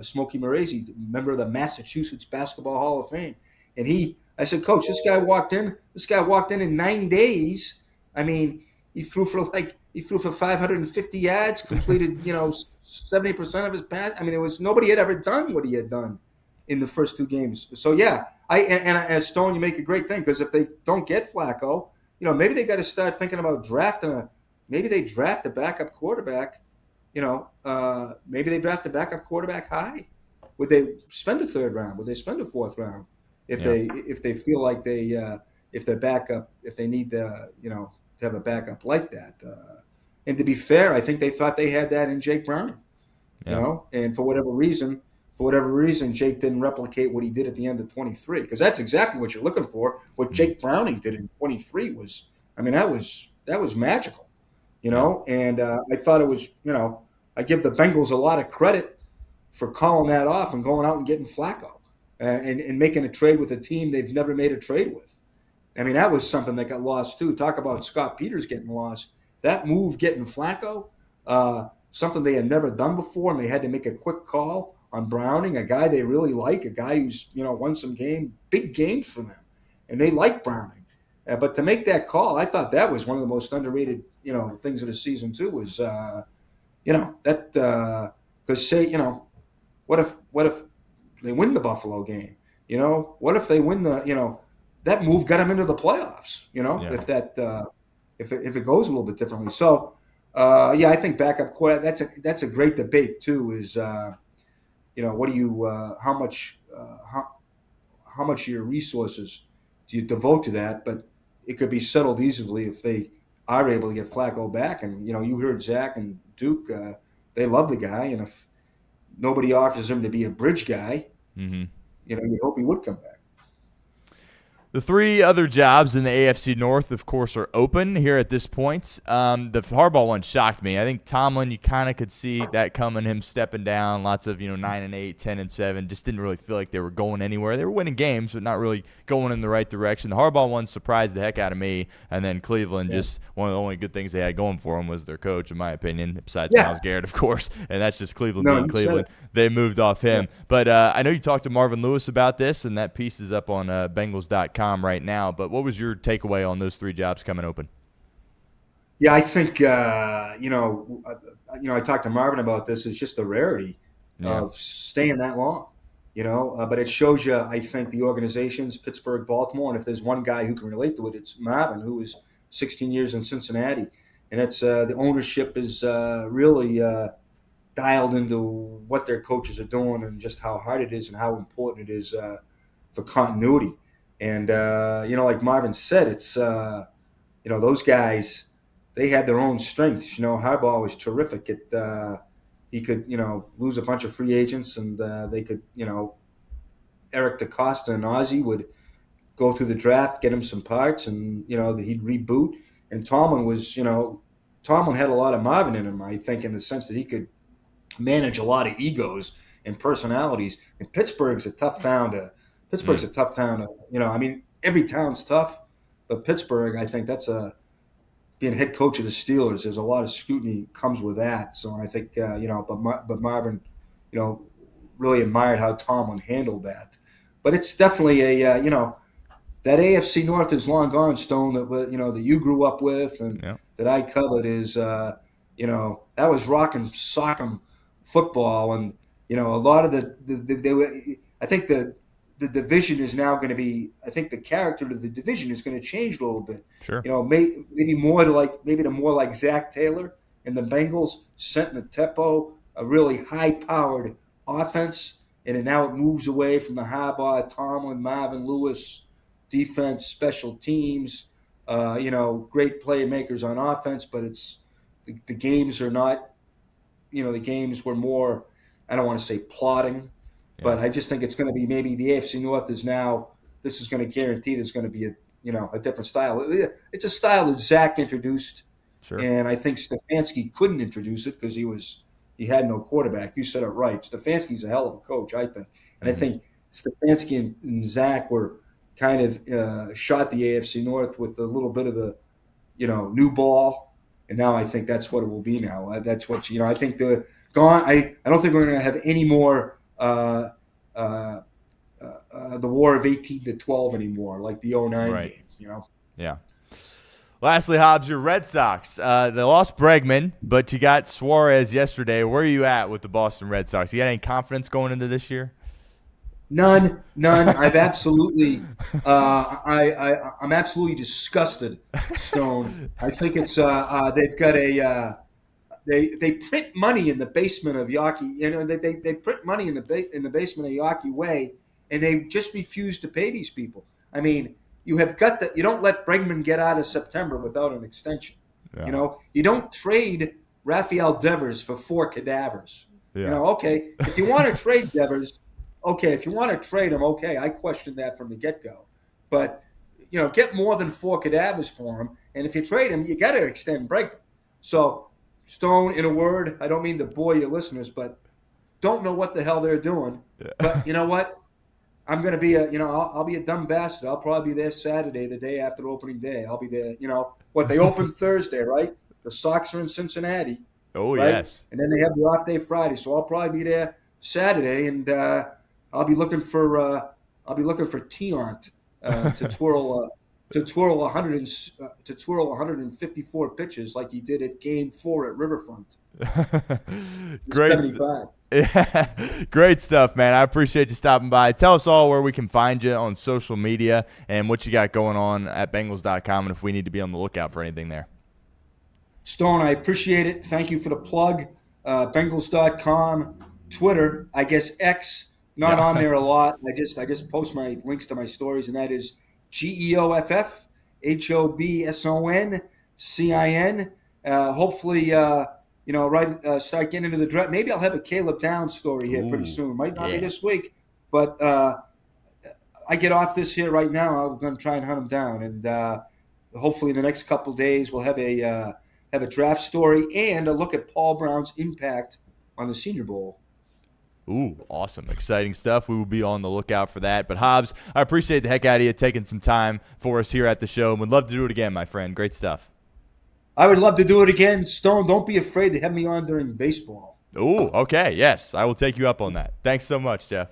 Speaker 3: Smokey Morazy, member of the Massachusetts Basketball Hall of Fame. And I said, Coach, this guy walked in 9 days. I mean, he threw for 550 yards, completed, 70% of his pass. I mean, nobody had ever done what he had done in the first 2 games. So yeah, as Stone, you make a great thing, because if they don't get Flacco, maybe they got to start thinking about maybe they draft a backup quarterback. Maybe they draft a backup quarterback high. Would they spend a 3rd round? Would they spend a 4th round if they feel like if their backup, if they need to have a backup like that? And to be fair, I think they thought they had that in Jake Browning. And for whatever reason, Jake didn't replicate what he did at the end of 23, because that's exactly what you're looking for. What Jake Browning did in 23 was, that was magical. And I thought it was, I give the Bengals a lot of credit for calling that off and going out and getting Flacco and making a trade with a team they've never made a trade with. That was something that got lost too. Talk about Scott Peters getting lost. That move, getting Flacco, something they had never done before, and they had to make a quick call on Browning, a guy they really like, a guy who's won some big games for them, and they like Browning. But to make that call, I thought that was one of the most underrated things of the season too. Was because what if they win the Buffalo game? What if they win that move got them into the playoffs? If it goes a little bit differently. So I think backup quarterback, that's a great debate too. Is what do you how much of your resources do you devote to that? But it could be settled easily if they are able to get Flacco back. And you heard Zach and Duke, they love the guy, and if nobody offers him to be a bridge guy, you hope he would come back.
Speaker 2: The 3 other jobs in the AFC North, of course, are open here at this point. The Harbaugh one shocked me. I think Tomlin, you kind of could see that coming, him stepping down. Lots of 9-8, 10-7. Just didn't really feel like they were going anywhere. They were winning games, but not really going in the right direction. The Harbaugh one surprised the heck out of me. And then Cleveland, just one of the only good things they had going for them was their coach, in my opinion, besides Myles Garrett, of course. And that's just Cleveland being Cleveland. They moved off him. But I know you talked to Marvin Lewis about this, and that piece is up on Bengals.com right now. But what was your takeaway on those 3 jobs coming open?
Speaker 3: Yeah, I think I talked to Marvin about this. It's just the rarity of staying that long, but it shows you, I think, the organizations, Pittsburgh, Baltimore, and if there's one guy who can relate to it, it's Marvin, who was 16 years in Cincinnati, and it's the ownership is really dialed into what their coaches are doing and just how hard it is and how important it is for continuity. And, like Marvin said, it's, those guys, they had their own strengths. Harbaugh was terrific at, he could, lose a bunch of free agents, and they could, Eric DeCosta and Ozzie would go through the draft, get him some parts, and, he'd reboot. And Tomlin was, Tomlin had a lot of Marvin in him, I think, in the sense that he could manage a lot of egos and personalities. And Pittsburgh's a tough town to, every town's tough, but Pittsburgh, I think that's being head coach of the Steelers, there's a lot of scrutiny comes with that. So I think, but Marvin, really admired how Tomlin handled that. But it's definitely that AFC North is long gone, Stone, that you grew up with and that I covered is, that was rock and sock'em football. And, a lot of I think the division is now going to be, I think the character of the division is going to change a little bit.
Speaker 2: Sure.
Speaker 3: Maybe more like Zac Taylor and the Bengals sent in the Teppo, a really high-powered offense, and now it moves away from the Harbaugh, Tomlin, Marvin Lewis defense, special teams, great playmakers on offense, but it's the games are not, the games were more, I don't want to say plodding, but I just think it's going to be maybe the AFC North is now, this is going to guarantee there's going to be a different style. It's a style that Zach introduced, and I think Stefanski couldn't introduce it because he had no quarterback. You said it right. Stefanski's a hell of a coach, I think. And I think Stefanski and Zach were kind of shot the AFC North with a little bit of the, new ball. And now I think that's what it will be now. That's what, I think gone. I don't think we're going to have any more the war of 18-12 anymore, like the '09
Speaker 2: Right.
Speaker 3: game.
Speaker 2: Yeah. Lastly, Hobbs, your Red Sox. They lost Bregman, but you got Suarez yesterday. Where are you at with the Boston Red Sox? You got any confidence going into this year?
Speaker 3: None. I've absolutely, I'm absolutely disgusted, Stone. I think it's they've got they print money in the basement of Yawkey. They print money in the basement of Yawkey Way, and they just refuse to pay these people. I mean, you don't let Bregman get out of September without an extension.
Speaker 2: Yeah.
Speaker 3: You don't trade Rafael Devers for 4 cadavers.
Speaker 2: Yeah.
Speaker 3: Okay, if you want to trade Devers. Okay, if you want to trade him, okay, I questioned that from the get-go. But, get more than 4 cadavers for him. And if you trade him, you got to extend Bregman. So, Stone, in a word, I don't mean to bore your listeners, but don't know what the hell they're doing. Yeah. But you know what? I'm going to be I'll be a dumb bastard. I'll probably be there Saturday, the day after opening day. I'll be there, they open Thursday, right? The Sox are in Cincinnati.
Speaker 2: Oh,
Speaker 3: right?
Speaker 2: Yes.
Speaker 3: And then they have the off day Friday. So I'll probably be there Saturday, and I'll be looking for Tiant to twirl 154 pitches like he did at Game 4 at Riverfront.
Speaker 2: Great.
Speaker 3: 75.
Speaker 2: Yeah, great stuff, man. I appreciate you stopping by. Tell us all where we can find you on social media and what you got going on at Bengals.com, and if we need to be on the lookout for anything there.
Speaker 3: Stone, I appreciate it. Thank you for the plug. Bengals.com, Twitter, I guess X. Not on there a lot. I just post my links to my stories, and that is GeoffHobsoncin. Hopefully, start getting into the draft. Maybe I'll have a Caleb Downs story here pretty soon. Might not be this week, but I get off this here right now. I'm going to try and hunt him down, and hopefully in the next couple of days we'll have a draft story and a look at Paul Brown's impact on the Senior Bowl.
Speaker 2: Ooh, awesome. Exciting stuff. We will be on the lookout for that. But, Hobbs, I appreciate the heck out of you taking some time for us here at the show, and would love to do it again, my friend. Great stuff.
Speaker 3: I would love to do it again. Stone, don't be afraid to have me on during baseball.
Speaker 2: Ooh, okay. Yes, I will take you up on that. Thanks so much, Jeff.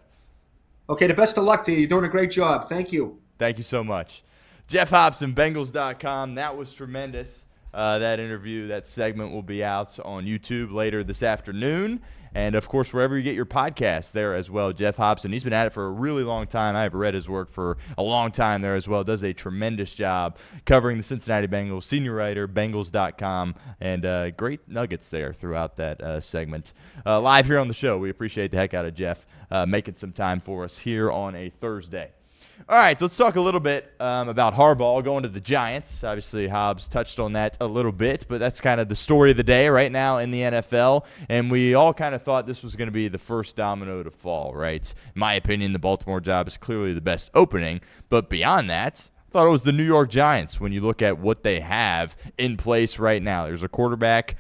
Speaker 3: Okay, the best of luck to you. You're doing a great job. Thank you.
Speaker 2: Thank you so much. Jeff Hobson, Bengals.com. That was tremendous. That interview, that segment will be out on YouTube later this afternoon. And, of course, wherever you get your podcasts there as well. Jeff Hobson, he's been at it for a really long time. I've read his work for a long time there as well. Does a tremendous job covering the Cincinnati Bengals. Senior writer, Bengals.com. And great nuggets there throughout that segment. Live here on the show, we appreciate the heck out of Jeff making some time for us here on a Thursday. All right, let's talk a little bit about Harbaugh going to the Giants. Obviously, Hobbs touched on that a little bit, but that's kind of the story of the day right now in the NFL. And we all kind of thought this was going to be the first domino to fall, right? In my opinion, the Baltimore job is clearly the best opening. But beyond that, I thought it was the New York Giants when you look at what they have in place right now. There's a quarterback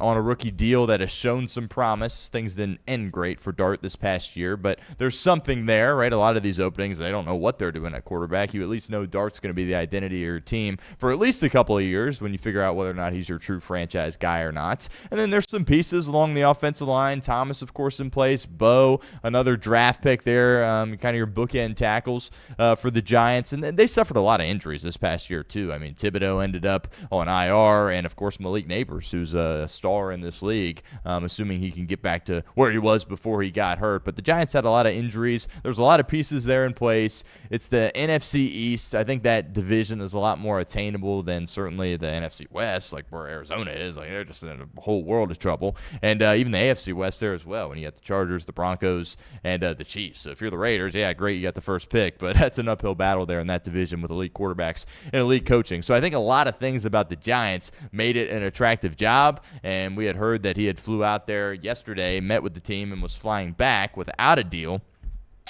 Speaker 2: on a rookie deal that has shown some promise. Things didn't end great for Dart this past year, but there's something there, right? A lot of these openings, they don't know what they're doing at quarterback. You at least know Dart's going to be the identity of your team for at least a couple of years when you figure out whether or not he's your true franchise guy or not. And then there's some pieces along the offensive line. Thomas, of course, in place. Bo, another draft pick there, kind of your bookend tackles for the Giants. And they suffered a lot of injuries this past year, too. I mean, Thibodeau ended up on IR, and, of course, Malik Neighbors, who's a star in this league, assuming he can get back to where he was before he got hurt. But the Giants had a lot of injuries. There's a lot of pieces there in place. It's the NFC East. I think that division is a lot more attainable than certainly the NFC West, like where Arizona is. Like they're just in a whole world of trouble. And even the AFC West there as well, when you got the Chargers, the Broncos, and the Chiefs. So if you're the Raiders, yeah, great, you got the first pick, but that's an uphill battle there in that division with elite quarterbacks and elite coaching. So I think a lot of things about the Giants made it an attractive job, and we had heard that he had flew out there yesterday, met with the team, and was flying back without a deal.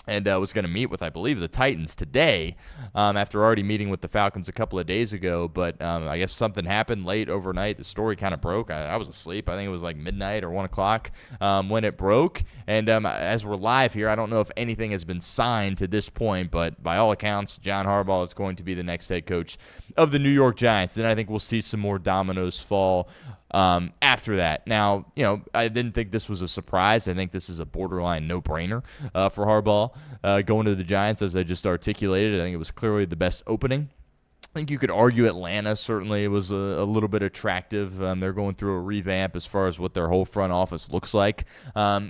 Speaker 2: And was going to meet with, I believe, the Titans today after already meeting with the Falcons a couple of days ago. But I guess something happened late overnight. The story kind of broke. I was asleep. I think it was like midnight or 1 o'clock when it broke. And as we're live here, I don't know if anything has been signed to this point. But by all accounts, John Harbaugh is going to be the next head coach of the New York Giants. Then I think we'll see some more dominoes fall after that. Now, I didn't think this was a surprise. I think this is a borderline no-brainer for Harbaugh going to the Giants, as I just articulated. I think it was clearly the best opening. I think you could argue Atlanta certainly was a little bit attractive. They're going through a revamp as far as what their whole front office looks like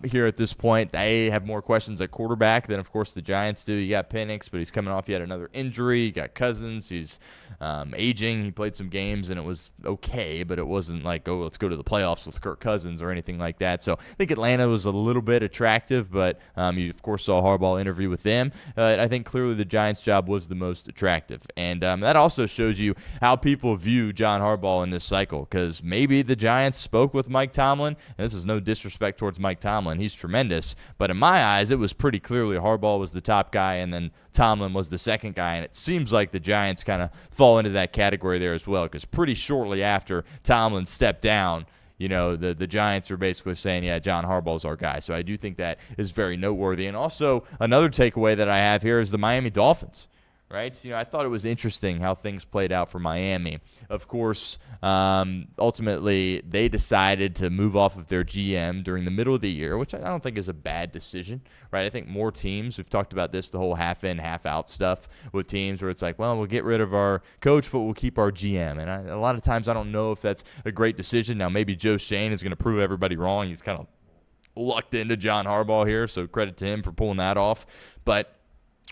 Speaker 2: here at this point. They have more questions at quarterback than, of course, the Giants do. You got Penix, but he's coming off yet another injury. You got Cousins. He's aging. He played some games, and it was okay, but it wasn't like, oh, let's go to the playoffs with Kirk Cousins or anything like that. So I think Atlanta was a little bit attractive, but you, of course, saw Harbaugh interview with them. I think clearly the Giants' job was the most attractive, and that also shows you how people view John Harbaugh in this cycle, because maybe the Giants spoke with Mike Tomlin, and this is no disrespect towards Mike Tomlin. He's tremendous, but in my eyes, it was pretty clearly Harbaugh was the top guy, and then Tomlin was the second guy, and it seems like the Giants kind of fall into that category there as well, because pretty shortly after Tomlin stepped down, the Giants are basically saying, yeah, John Harbaugh's our guy. So I do think that is very noteworthy. And also another takeaway that I have here is the Miami Dolphins. Right? I thought it was interesting how things played out for Miami. Of course, ultimately, they decided to move off of their GM during the middle of the year, which I don't think is a bad decision, right? I think more teams, we've talked about this, the whole half-in, half-out stuff with teams where it's like, well, we'll get rid of our coach, but we'll keep our GM. And a lot of times I don't know if that's a great decision. Now, maybe Joe Shane is going to prove everybody wrong. He's kind of lucked into John Harbaugh here, so credit to him for pulling that off. But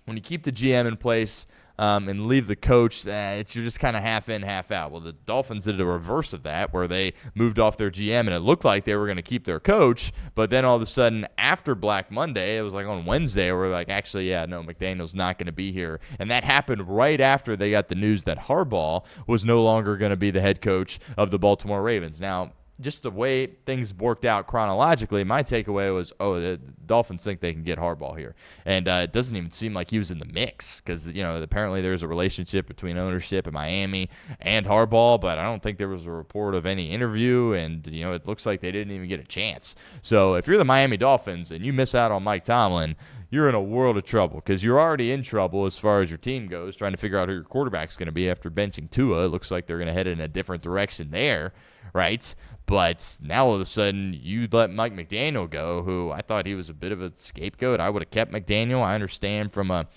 Speaker 2: when you keep the GM in place and leave the coach, you're just kind of half in, half out. Well, the Dolphins did the reverse of that, where they moved off their GM, and it looked like they were going to keep their coach. But then all of a sudden, after Black Monday, it was like on Wednesday, we're like, actually, yeah, no, McDaniel's not going to be here. And that happened right after they got the news that Harbaugh was no longer going to be the head coach of the Baltimore Ravens. Now, just the way things worked out chronologically, my takeaway was, the Dolphins think they can get Harbaugh here. And it doesn't even seem like he was in the mix because, apparently there's a relationship between ownership in Miami and Harbaugh, but I don't think there was a report of any interview, and, it looks like they didn't even get a chance. So if you're the Miami Dolphins and you miss out on Mike Tomlin, you're in a world of trouble because you're already in trouble as far as your team goes, trying to figure out who your quarterback's going to be after benching Tua. It looks like they're going to head in a different direction there, right? But now all of a sudden you let Mike McDaniel go, who I thought he was a bit of a scapegoat. I would have kept McDaniel. I understand from a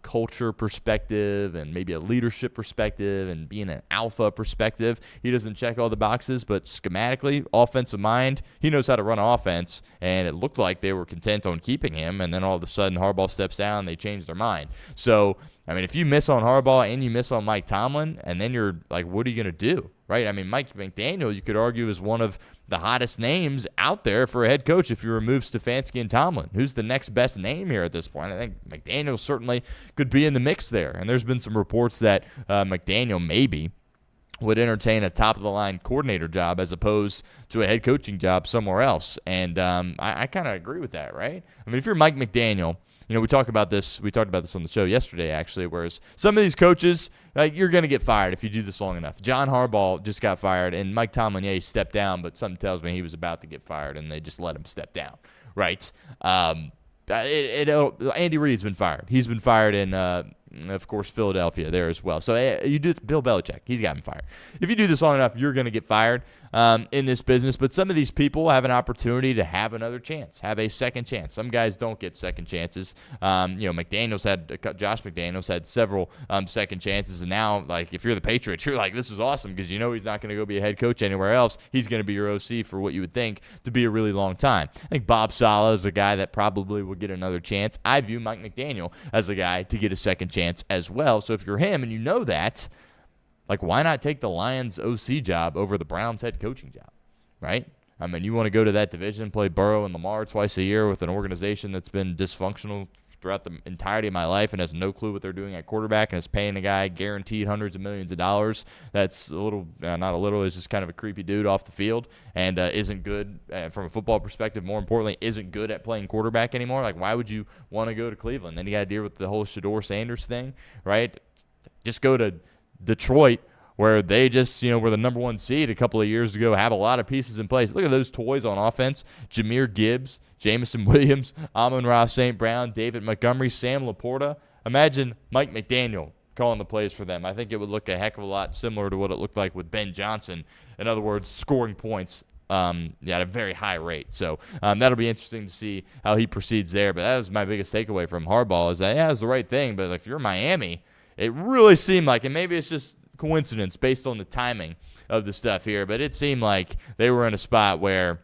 Speaker 2: culture perspective and maybe a leadership perspective and being an alpha perspective, he doesn't check all the boxes, but schematically, offensive mind, he knows how to run an offense, and it looked like they were content on keeping him, and then all of a sudden Harbaugh steps down, they change their mind. So, if you miss on Harbaugh and you miss on Mike Tomlin, and then you're like, what are you going to do, right? Mike McDaniel, you could argue, is one of the hottest names out there for a head coach if you remove Stefanski and Tomlin. Who's the next best name here at this point? I think McDaniel certainly could be in the mix there. And there's been some reports that McDaniel maybe would entertain a top-of-the-line coordinator job as opposed to a head coaching job somewhere else. And I kind of agree with that, right? If you're Mike McDaniel, we talked about this on the show yesterday, actually, whereas some of these coaches, you're going to get fired if you do this long enough. John Harbaugh just got fired, and Mike Tomlin, he stepped down, but something tells me he was about to get fired, and they just let him step down, right? Andy Reid's been fired. He's been fired in, of course, Philadelphia there as well. So you do Bill Belichick. He's gotten fired. If you do this long enough, you're going to get fired in this business. But some of these people have an opportunity to have another chance, have a second chance. Some guys don't get second chances. Josh McDaniels had several second chances, and now, if you're the Patriots, you're like, this is awesome because he's not going to go be a head coach anywhere else. He's going to be your OC for what you would think to be a really long time. I think Bob Saleh is a guy that probably will get another chance. I view Mike McDaniel as a guy to get a second chance as well. So if you're him and you know that, why not take the Lions OC job over the Browns head coaching job, right? You want to go to that division, play Burrow and Lamar twice a year with an organization that's been dysfunctional throughout the entirety of my life and has no clue what they're doing at quarterback and is paying a guy guaranteed hundreds of millions of dollars. That's a little, not a little, is just kind of a creepy dude off the field and isn't good from a football perspective. More importantly, isn't good at playing quarterback anymore. Why would you want to go to Cleveland? Then you got to deal with the whole Shedeur Sanders thing, right? Just go to Detroit, where they just, were the number one seed a couple of years ago, have a lot of pieces in place. Look at those toys on offense. Jahmyr Gibbs, Jameson Williams, Amon-Ra St. Brown, David Montgomery, Sam Laporta. Imagine Mike McDaniel calling the plays for them. I think it would look a heck of a lot similar to what it looked like with Ben Johnson. In other words, scoring points at a very high rate. So that'll be interesting to see how he proceeds there. But that was my biggest takeaway from Harbaugh, is that, yeah, it's the right thing. But if you're Miami, it really seemed like, and maybe it's just coincidence based on the timing of the stuff here, but it seemed like they were in a spot where,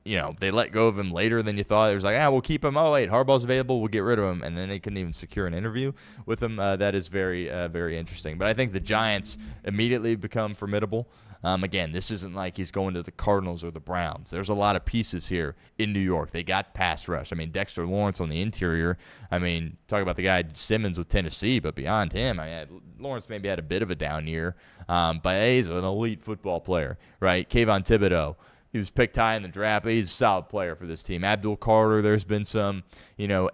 Speaker 2: they let go of him later than you thought. It was like, we'll keep him. Oh, wait, Harbaugh's available. We'll get rid of him. And then they couldn't even secure an interview with him. That is very, very interesting. But I think the Giants immediately become formidable. Again, this isn't like he's going to the Cardinals or the Browns. There's a lot of pieces here in New York. They got pass rush. I mean, Dexter Lawrence on the interior. I mean, talk about the guy Simmons with Tennessee, but beyond him, Lawrence maybe had a bit of a down year. But he's an elite football player, right? Kayvon Thibodeau. He was picked high in the draft, but he's a solid player for this team. Abdul Carter, there's been some,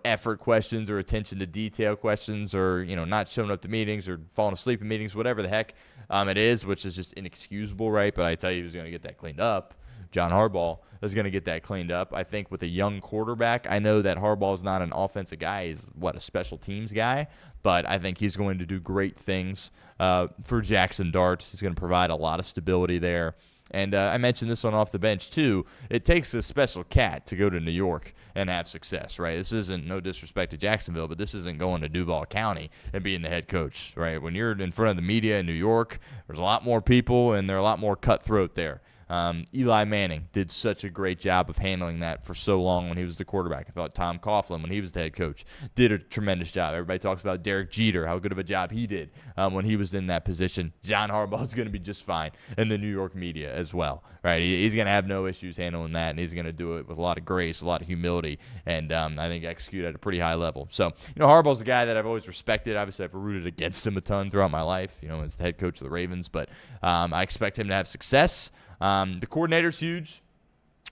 Speaker 2: effort questions or attention to detail questions or, not showing up to meetings or falling asleep in meetings, whatever the heck it is, which is just inexcusable, right? But I tell you, who's going to get that cleaned up? John Harbaugh is going to get that cleaned up. I think with a young quarterback, I know that Harbaugh is not an offensive guy. He's, a special teams guy. But I think he's going to do great things for Jackson Dart. He's going to provide a lot of stability there. And I mentioned this one off the bench, too. It takes a special cat to go to New York and have success, right? This isn't, no disrespect to Jacksonville, but this isn't going to Duval County and being the head coach, right? When you're in front of the media in New York, there's a lot more people and they're a lot more cutthroat there. Eli Manning did such a great job of handling that for so long when he was the quarterback. I thought Tom Coughlin, when he was the head coach, did a tremendous job. Everybody talks about Derek Jeter, how good of a job he did when he was in that position. John Harbaugh is going to be just fine in the New York media as well, right? He's going to have no issues handling that, and he's going to do it with a lot of grace, a lot of humility, and I think execute at a pretty high level. So, Harbaugh's a guy that I've always respected. Obviously, I've rooted against him a ton throughout my life, as the head coach of the Ravens, but I expect him to have success. The coordinator's huge,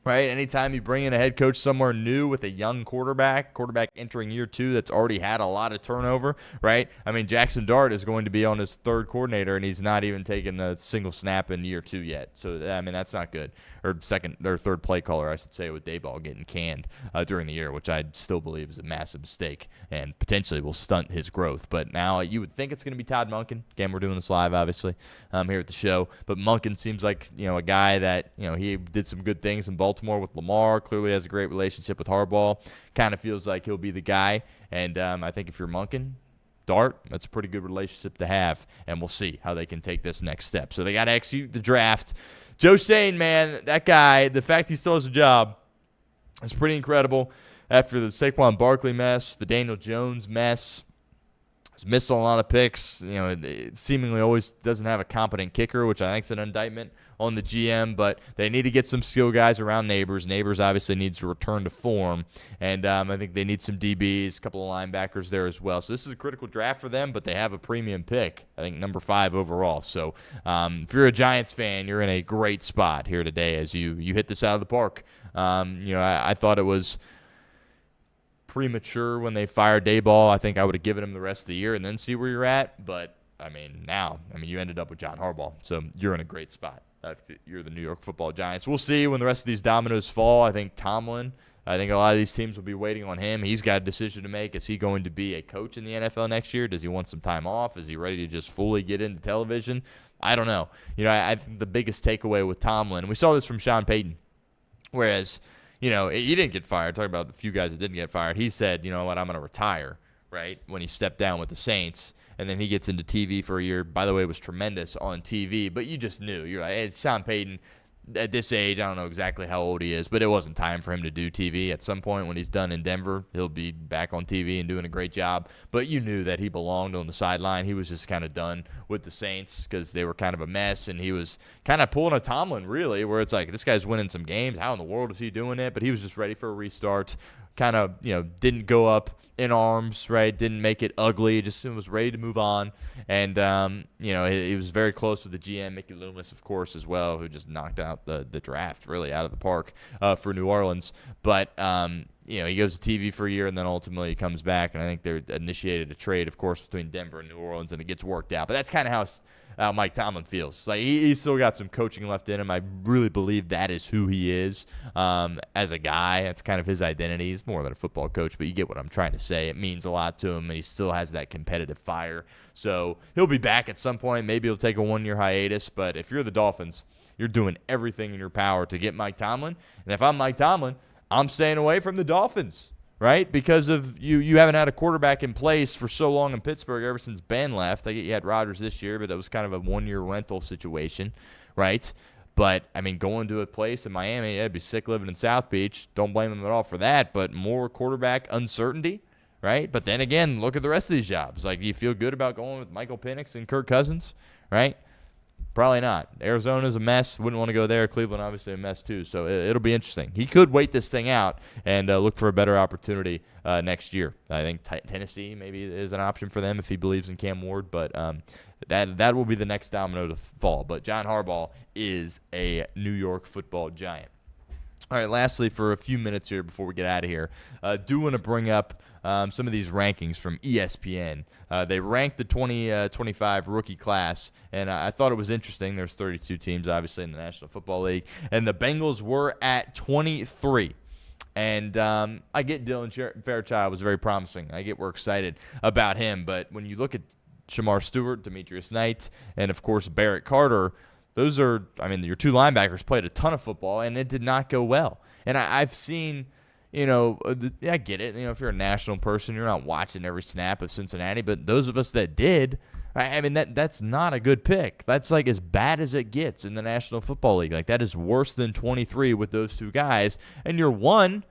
Speaker 2: right? Anytime you bring in a head coach somewhere new with a young quarterback entering year 2 that's already had a lot of turnover, right? I mean, Jackson Dart is going to be on his third coordinator, and he's not even taken a single snap in year 2 yet. So, that's not good. Or third play caller, I should say, with Dayball getting canned during the year, which I still believe is a massive mistake and potentially will stunt his growth. But now you would think it's going to be Todd Monken. Again, we're doing this live, obviously, here at the show. But Monken seems like, a guy that, he did some good things in Baltimore with Lamar, clearly has a great relationship with Harbaugh. Kind of feels like he'll be the guy. And I think if you're Monken, Dart, that's a pretty good relationship to have, and we'll see how they can take this next step. So they got to execute the draft. Joe Shane, man, that guy, the fact he still has a job is pretty incredible. After the Saquon Barkley mess, the Daniel Jones mess, he's missed on a lot of picks. It seemingly always doesn't have a competent kicker, which I think is an indictment on the GM, but they need to get some skill guys around Neighbors. Neighbors obviously needs to return to form, and I think they need some DBs, a couple of linebackers there as well. So this is a critical draft for them, but they have a premium pick, I think number 5 overall. So if you're a Giants fan, you're in a great spot here today as you hit this out of the park. I thought it was premature when they fired Dayball. I think I would have given him the rest of the year and then see where you're at, but now you ended up with John Harbaugh, so you're in a great spot. You're the New York Football Giants. We'll see when the rest of these dominoes fall. I think Tomlin, a lot of these teams will be waiting on him. He's got a decision to make. Is he going to be a coach in the NFL next year? Does he want some time off? Is he ready to just fully get into television? I don't know. I think the biggest takeaway with Tomlin, and we saw this from Sean Payton, whereas, he didn't get fired. Talking about a few guys that didn't get fired. He said, you know what, I'm going to retire, right, when he stepped down with the Saints. And then he gets into TV for a year. By the way, it was tremendous on TV. But you just knew. You're like, hey, it's Sean Payton. At this age, I don't know exactly how old he is, but it wasn't time for him to do TV. At some point when he's done in Denver, he'll be back on TV and doing a great job. But you knew that he belonged on the sideline. He was just kind of done with the Saints because they were kind of a mess. And he was kind of pulling a Tomlin, really, where it's like, this guy's winning some games. How in the world is he doing it? But he was just ready for a restart. Kind of, didn't go up in arms, right? Didn't make it ugly. Just was ready to move on. And, he was very close with the GM, Mickey Loomis, of course, as well, who just knocked out the draft really out of the park for New Orleans. But, he goes to TV for a year and then ultimately he comes back. And I think they initiated a trade, of course, between Denver and New Orleans, and it gets worked out. But that's kind of how how Mike Tomlin feels. Like he's still got some coaching left in him. I really believe that is who he is as a guy. That's kind of his identity. He's more than a football coach, but you get what I'm trying to say. It means a lot to him, and he still has that competitive fire. So he'll be back at some point. Maybe he'll take a 1-year hiatus, but if you're the Dolphins, you're doing everything in your power to get Mike Tomlin. And if I'm Mike Tomlin, I'm staying away from the Dolphins, right? Because of you haven't had a quarterback in place for so long in Pittsburgh ever since Ben left. I get you had Rodgers this year, but it was kind of a 1-year rental situation, right? But, I mean, going to a place in Miami, I'd be sick living in South Beach. Don't blame him at all for that, but more quarterback uncertainty, right? But then again, look at the rest of these jobs. Like, do you feel good about going with Michael Penix and Kirk Cousins, right? Probably not. Arizona's a mess. Wouldn't want to go there. Cleveland, obviously, a mess too. So it'll be interesting. He could wait this thing out and look for a better opportunity next year. I think Tennessee maybe is an option for them if he believes in Cam Ward. But that will be the next domino to fall. But John Harbaugh is a New York football giant. All right, lastly, for a few minutes here before we get out of here, do want to bring up some of these rankings from ESPN. They ranked the 2025 rookie class, and I thought it was interesting. There's 32 teams, obviously, in the National Football League, and the Bengals were at 23. And I get Dylan Fairchild was very promising. I get we're excited about him, but when you look at Shamar Stewart, Demetrius Knight, and, of course, Barrett Carter, those are, I mean, your two linebackers played a ton of football, and it did not go well. And I've seen, I get it. If you're a national person, you're not watching every snap of Cincinnati. But those of us that did, I mean, that's not a good pick. That's like as bad as it gets in the National Football League. Like that is worse than 23 with those two guys. And you're one.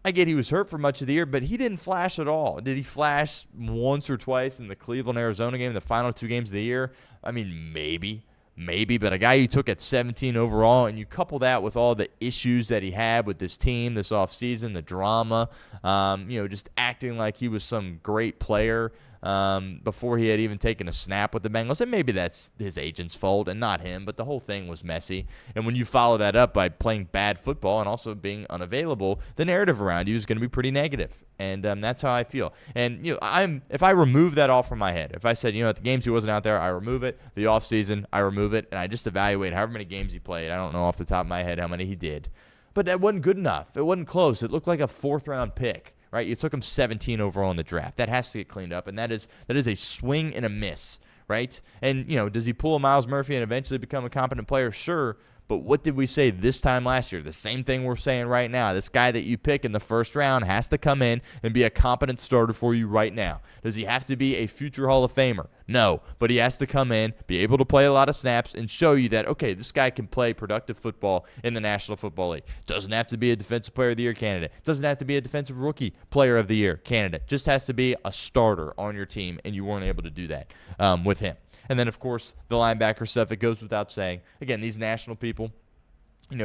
Speaker 2: I get he was hurt for much of the year, but he didn't flash at all. Did he flash once or twice in the Cleveland-Arizona game, the final 2 games of the year? I mean, maybe, but a guy you took at 17 overall, and you couple that with all the issues that he had with this team this offseason, the drama, just acting like he was some great player before he had even taken a snap with the Bengals. And maybe that's his agent's fault and not him, but the whole thing was messy. And when you follow that up by playing bad football and also being unavailable, the narrative around you is going to be pretty negative. And that's how I feel. And if I remove that all from my head, if I said, at the games he wasn't out there, I remove it. The offseason, I remove it. And I just evaluate however many games he played. I don't know off the top of my head how many he did. But that wasn't good enough. It wasn't close. It looked like a 4th-round pick. Right, you took him 17 overall in the draft. That has to get cleaned up, and that is a swing and a miss, right? And, does he pull a Miles Murphy and eventually become a competent player? Sure, but what did we say this time last year? The same thing we're saying right now. This guy that you pick in the 1st round has to come in and be a competent starter for you right now. Does he have to be a future Hall of Famer? No, but he has to come in, be able to play a lot of snaps, and show you that, okay, this guy can play productive football in the National Football League. Doesn't have to be a Defensive Player of the Year candidate. Doesn't have to be a Defensive Rookie Player of the Year candidate. Just has to be a starter on your team, and you weren't able to do that with him. And then, of course, the linebacker stuff, it goes without saying. Again, these national people,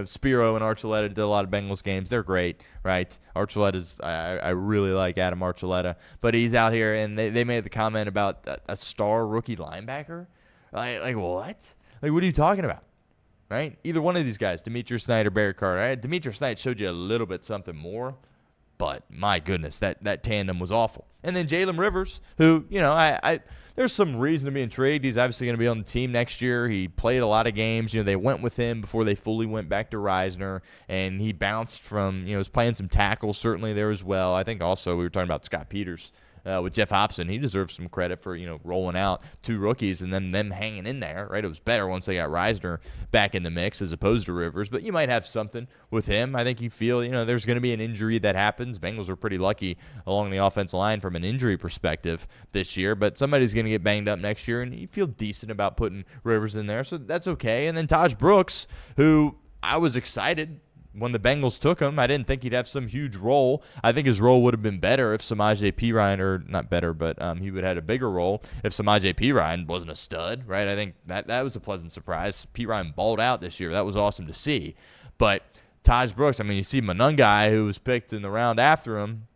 Speaker 2: Spiro and Archuleta did a lot of Bengals games. They're great, right? Archuleta's, I really like Adam Archuleta. But he's out here, and they made the comment about a star rookie linebacker. Like what? Like, what are you talking about? Right? Either one of these guys, Demetrius Knight or Barrett Carter. Right? Demetrius Knight showed you a little bit something more. But, my goodness, that tandem was awful. And then Jalen Rivers, who, there's some reason to be intrigued. He's obviously going to be on the team next year. He played a lot of games. They went with him before they fully went back to Reisner. And he bounced from, was playing some tackles certainly there as well. I think also we were talking about Scott Peters. With Jeff Hobson, he deserves some credit for, rolling out 2 rookies and then them hanging in there, right? It was better once they got Reisner back in the mix as opposed to Rivers, but you might have something with him. I think you feel, there's going to be an injury that happens. Bengals are pretty lucky along the offensive line from an injury perspective this year, but somebody's going to get banged up next year, and you feel decent about putting Rivers in there, so that's okay. And then Taj Brooks, who I was excited when the Bengals took him. I didn't think he'd have some huge role. I think his role would have been better if Samaje Perine, or not better, but he would have had a bigger role if Samaje Perine wasn't a stud, right? I think that was a pleasant surprise. Perine balled out this year. That was awesome to see. But Taj Brooks, you see Monungai, who was picked in the round after him,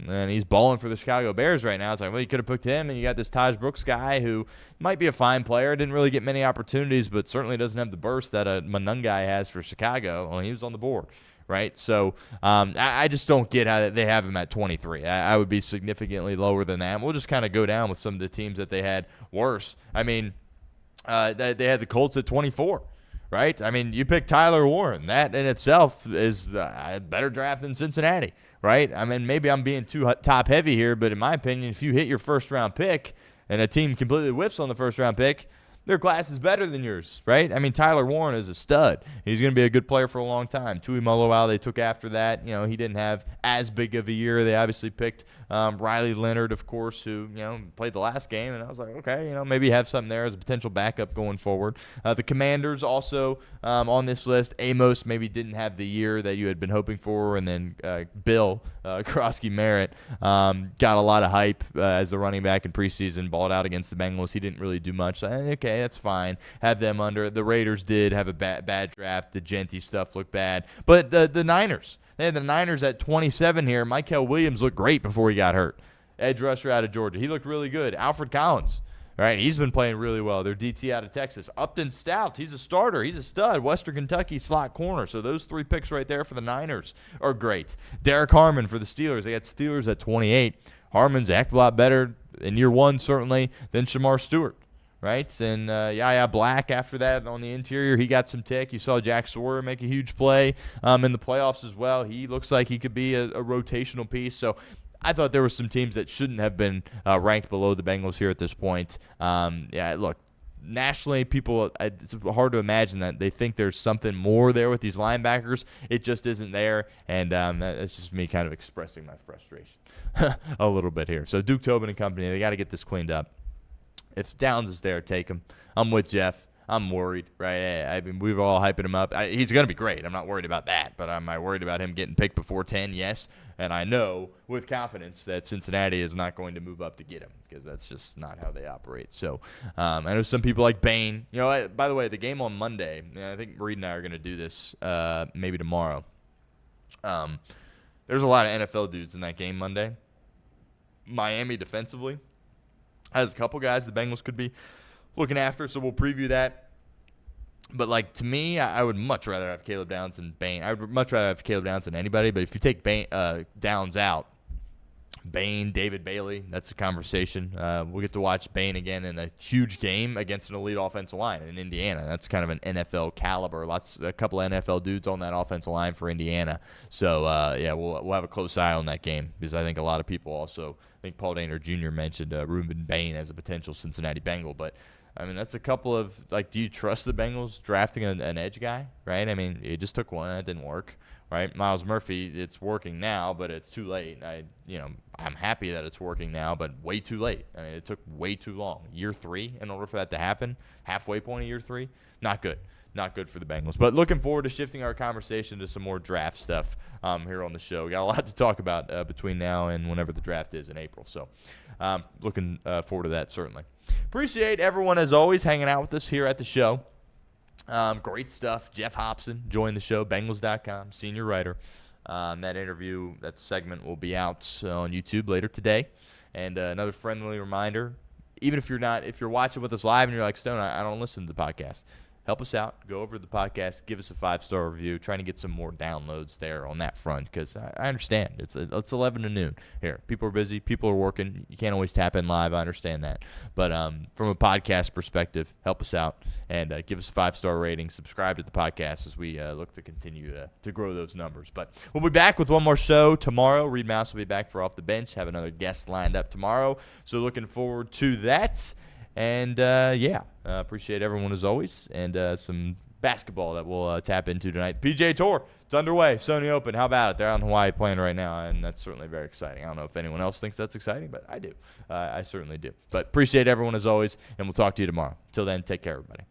Speaker 2: and he's balling for the Chicago Bears right now. It's like, well, you could have picked him, and you got this Taj Brooks guy who might be a fine player. Didn't really get many opportunities, but certainly doesn't have the burst that a Monungai has for Chicago. Well, he was on the board, right? So I just don't get how they have him at 23. I would be significantly lower than that. We'll just kind of go down with some of the teams that they had worse. They had the Colts at 24. Right? I mean, you pick Tyler Warren. That in itself is a better draft than Cincinnati, right? I mean, maybe I'm being too top-heavy here, but in my opinion, if you hit your first-round pick and a team completely whiffs on the first-round pick, their class is better than yours, right? I mean, Tyler Warren is a stud. He's going to be a good player for a long time. Tui Moloau, they took after that. You know, he didn't have as big of a year. They obviously picked Riley Leonard, of course, who, you know, played the last game. And I was like, okay, you know, maybe have something there as a potential backup going forward. The Commanders also on this list. Amos maybe didn't have the year that you had been hoping for. And then Bill Krosky-Merritt got a lot of hype as the running back in preseason, balled out against the Bengals. He didn't really do much. Okay, that's fine. Have them under. The Raiders did have a bad draft. The Genty stuff looked bad. But the Niners, they had the Niners at 27 here. Mykel Williams looked great before he got hurt. Edge rusher out of Georgia. He looked really good. Alfred Collins, right? He's been playing really well. Their DT out of Texas. Upton Stout, he's a starter. He's a stud. Western Kentucky slot corner. So those 3 picks right there for the Niners are great. Derek Harmon for the Steelers. They got Steelers at 28. Harmon's a heck of a lot better in year 1, certainly, than Shamar Stewart. Right? And Yaya Black after that on the interior, he got some tick. You saw Jack Sawyer make a huge play in the playoffs as well. He looks like he could be a rotational piece. So I thought there were some teams that shouldn't have been ranked below the Bengals here at this point. Look, nationally, people, it's hard to imagine that they think there's something more there with these linebackers. It just isn't there, and that's just me kind of expressing my frustration a little bit here. So Duke Tobin and company, they got to get this cleaned up. If Downs is there, take him. I'm with Jeff. I'm worried, right? I mean, we were all hyping him up. He's going to be great. I'm not worried about that. But am I worried about him getting picked before 10? Yes. And I know with confidence that Cincinnati is not going to move up to get him because that's just not how they operate. So I know some people like Bain. You know, by the way, the game on Monday, I think Reed and I are going to do this maybe tomorrow. There's a lot of NFL dudes in that game Monday. Miami defensively has a couple guys the Bengals could be looking after, so we'll preview that. But, like, to me, I would much rather have Caleb Downs than Bain. I would much rather have Caleb Downs than anybody. But if you take Downs out, Bain, David Bailey, that's a conversation. We'll get to watch Bain again in a huge game against an elite offensive line in Indiana. That's kind of an NFL caliber. A couple of NFL dudes on that offensive line for Indiana. So, we'll have a close eye on that game because I think a lot of people also – I think Paul Dehner Jr. mentioned Reuben Bain as a potential Cincinnati Bengal. But, I mean, that's a couple of – like, do you trust the Bengals drafting an edge guy, right? I mean, it just took one and it didn't work. Right, Miles Murphy, it's working now, but it's too late. I'm happy that it's working now, but way too late. I mean, it took way too long. Year 3 in order for that to happen. Halfway point of year 3, not good. Not good for the Bengals. But looking forward to shifting our conversation to some more draft stuff here on the show. We got a lot to talk about between now and whenever the draft is in April. So looking forward to that, certainly. Appreciate everyone, as always, hanging out with us here at the show. Great stuff. Jeff Hobson joined the show, Bengals.com, senior writer. That interview, that segment will be out on YouTube later today. And another friendly reminder, even if you're watching with us live and you're like, Stone, I don't listen to the podcast, help us out. Go over to the podcast. Give us a 5-star review. Trying to get some more downloads there on that front because I understand. It's 11 to noon here. People are busy. People are working. You can't always tap in live. I understand that. But from a podcast perspective, help us out and give us a 5-star rating. Subscribe to the podcast as we look to continue to grow those numbers. But we'll be back with one more show tomorrow. Reed Mouse will be back for Off the Bench. Have another guest lined up tomorrow. So looking forward to that. And, appreciate everyone as always. And some basketball that we'll tap into tonight. PGA Tour, it's underway. Sony Open, how about it? They're out in Hawaii playing right now, and that's certainly very exciting. I don't know if anyone else thinks that's exciting, but I do. I certainly do. But appreciate everyone as always, and we'll talk to you tomorrow. Until then, take care, everybody.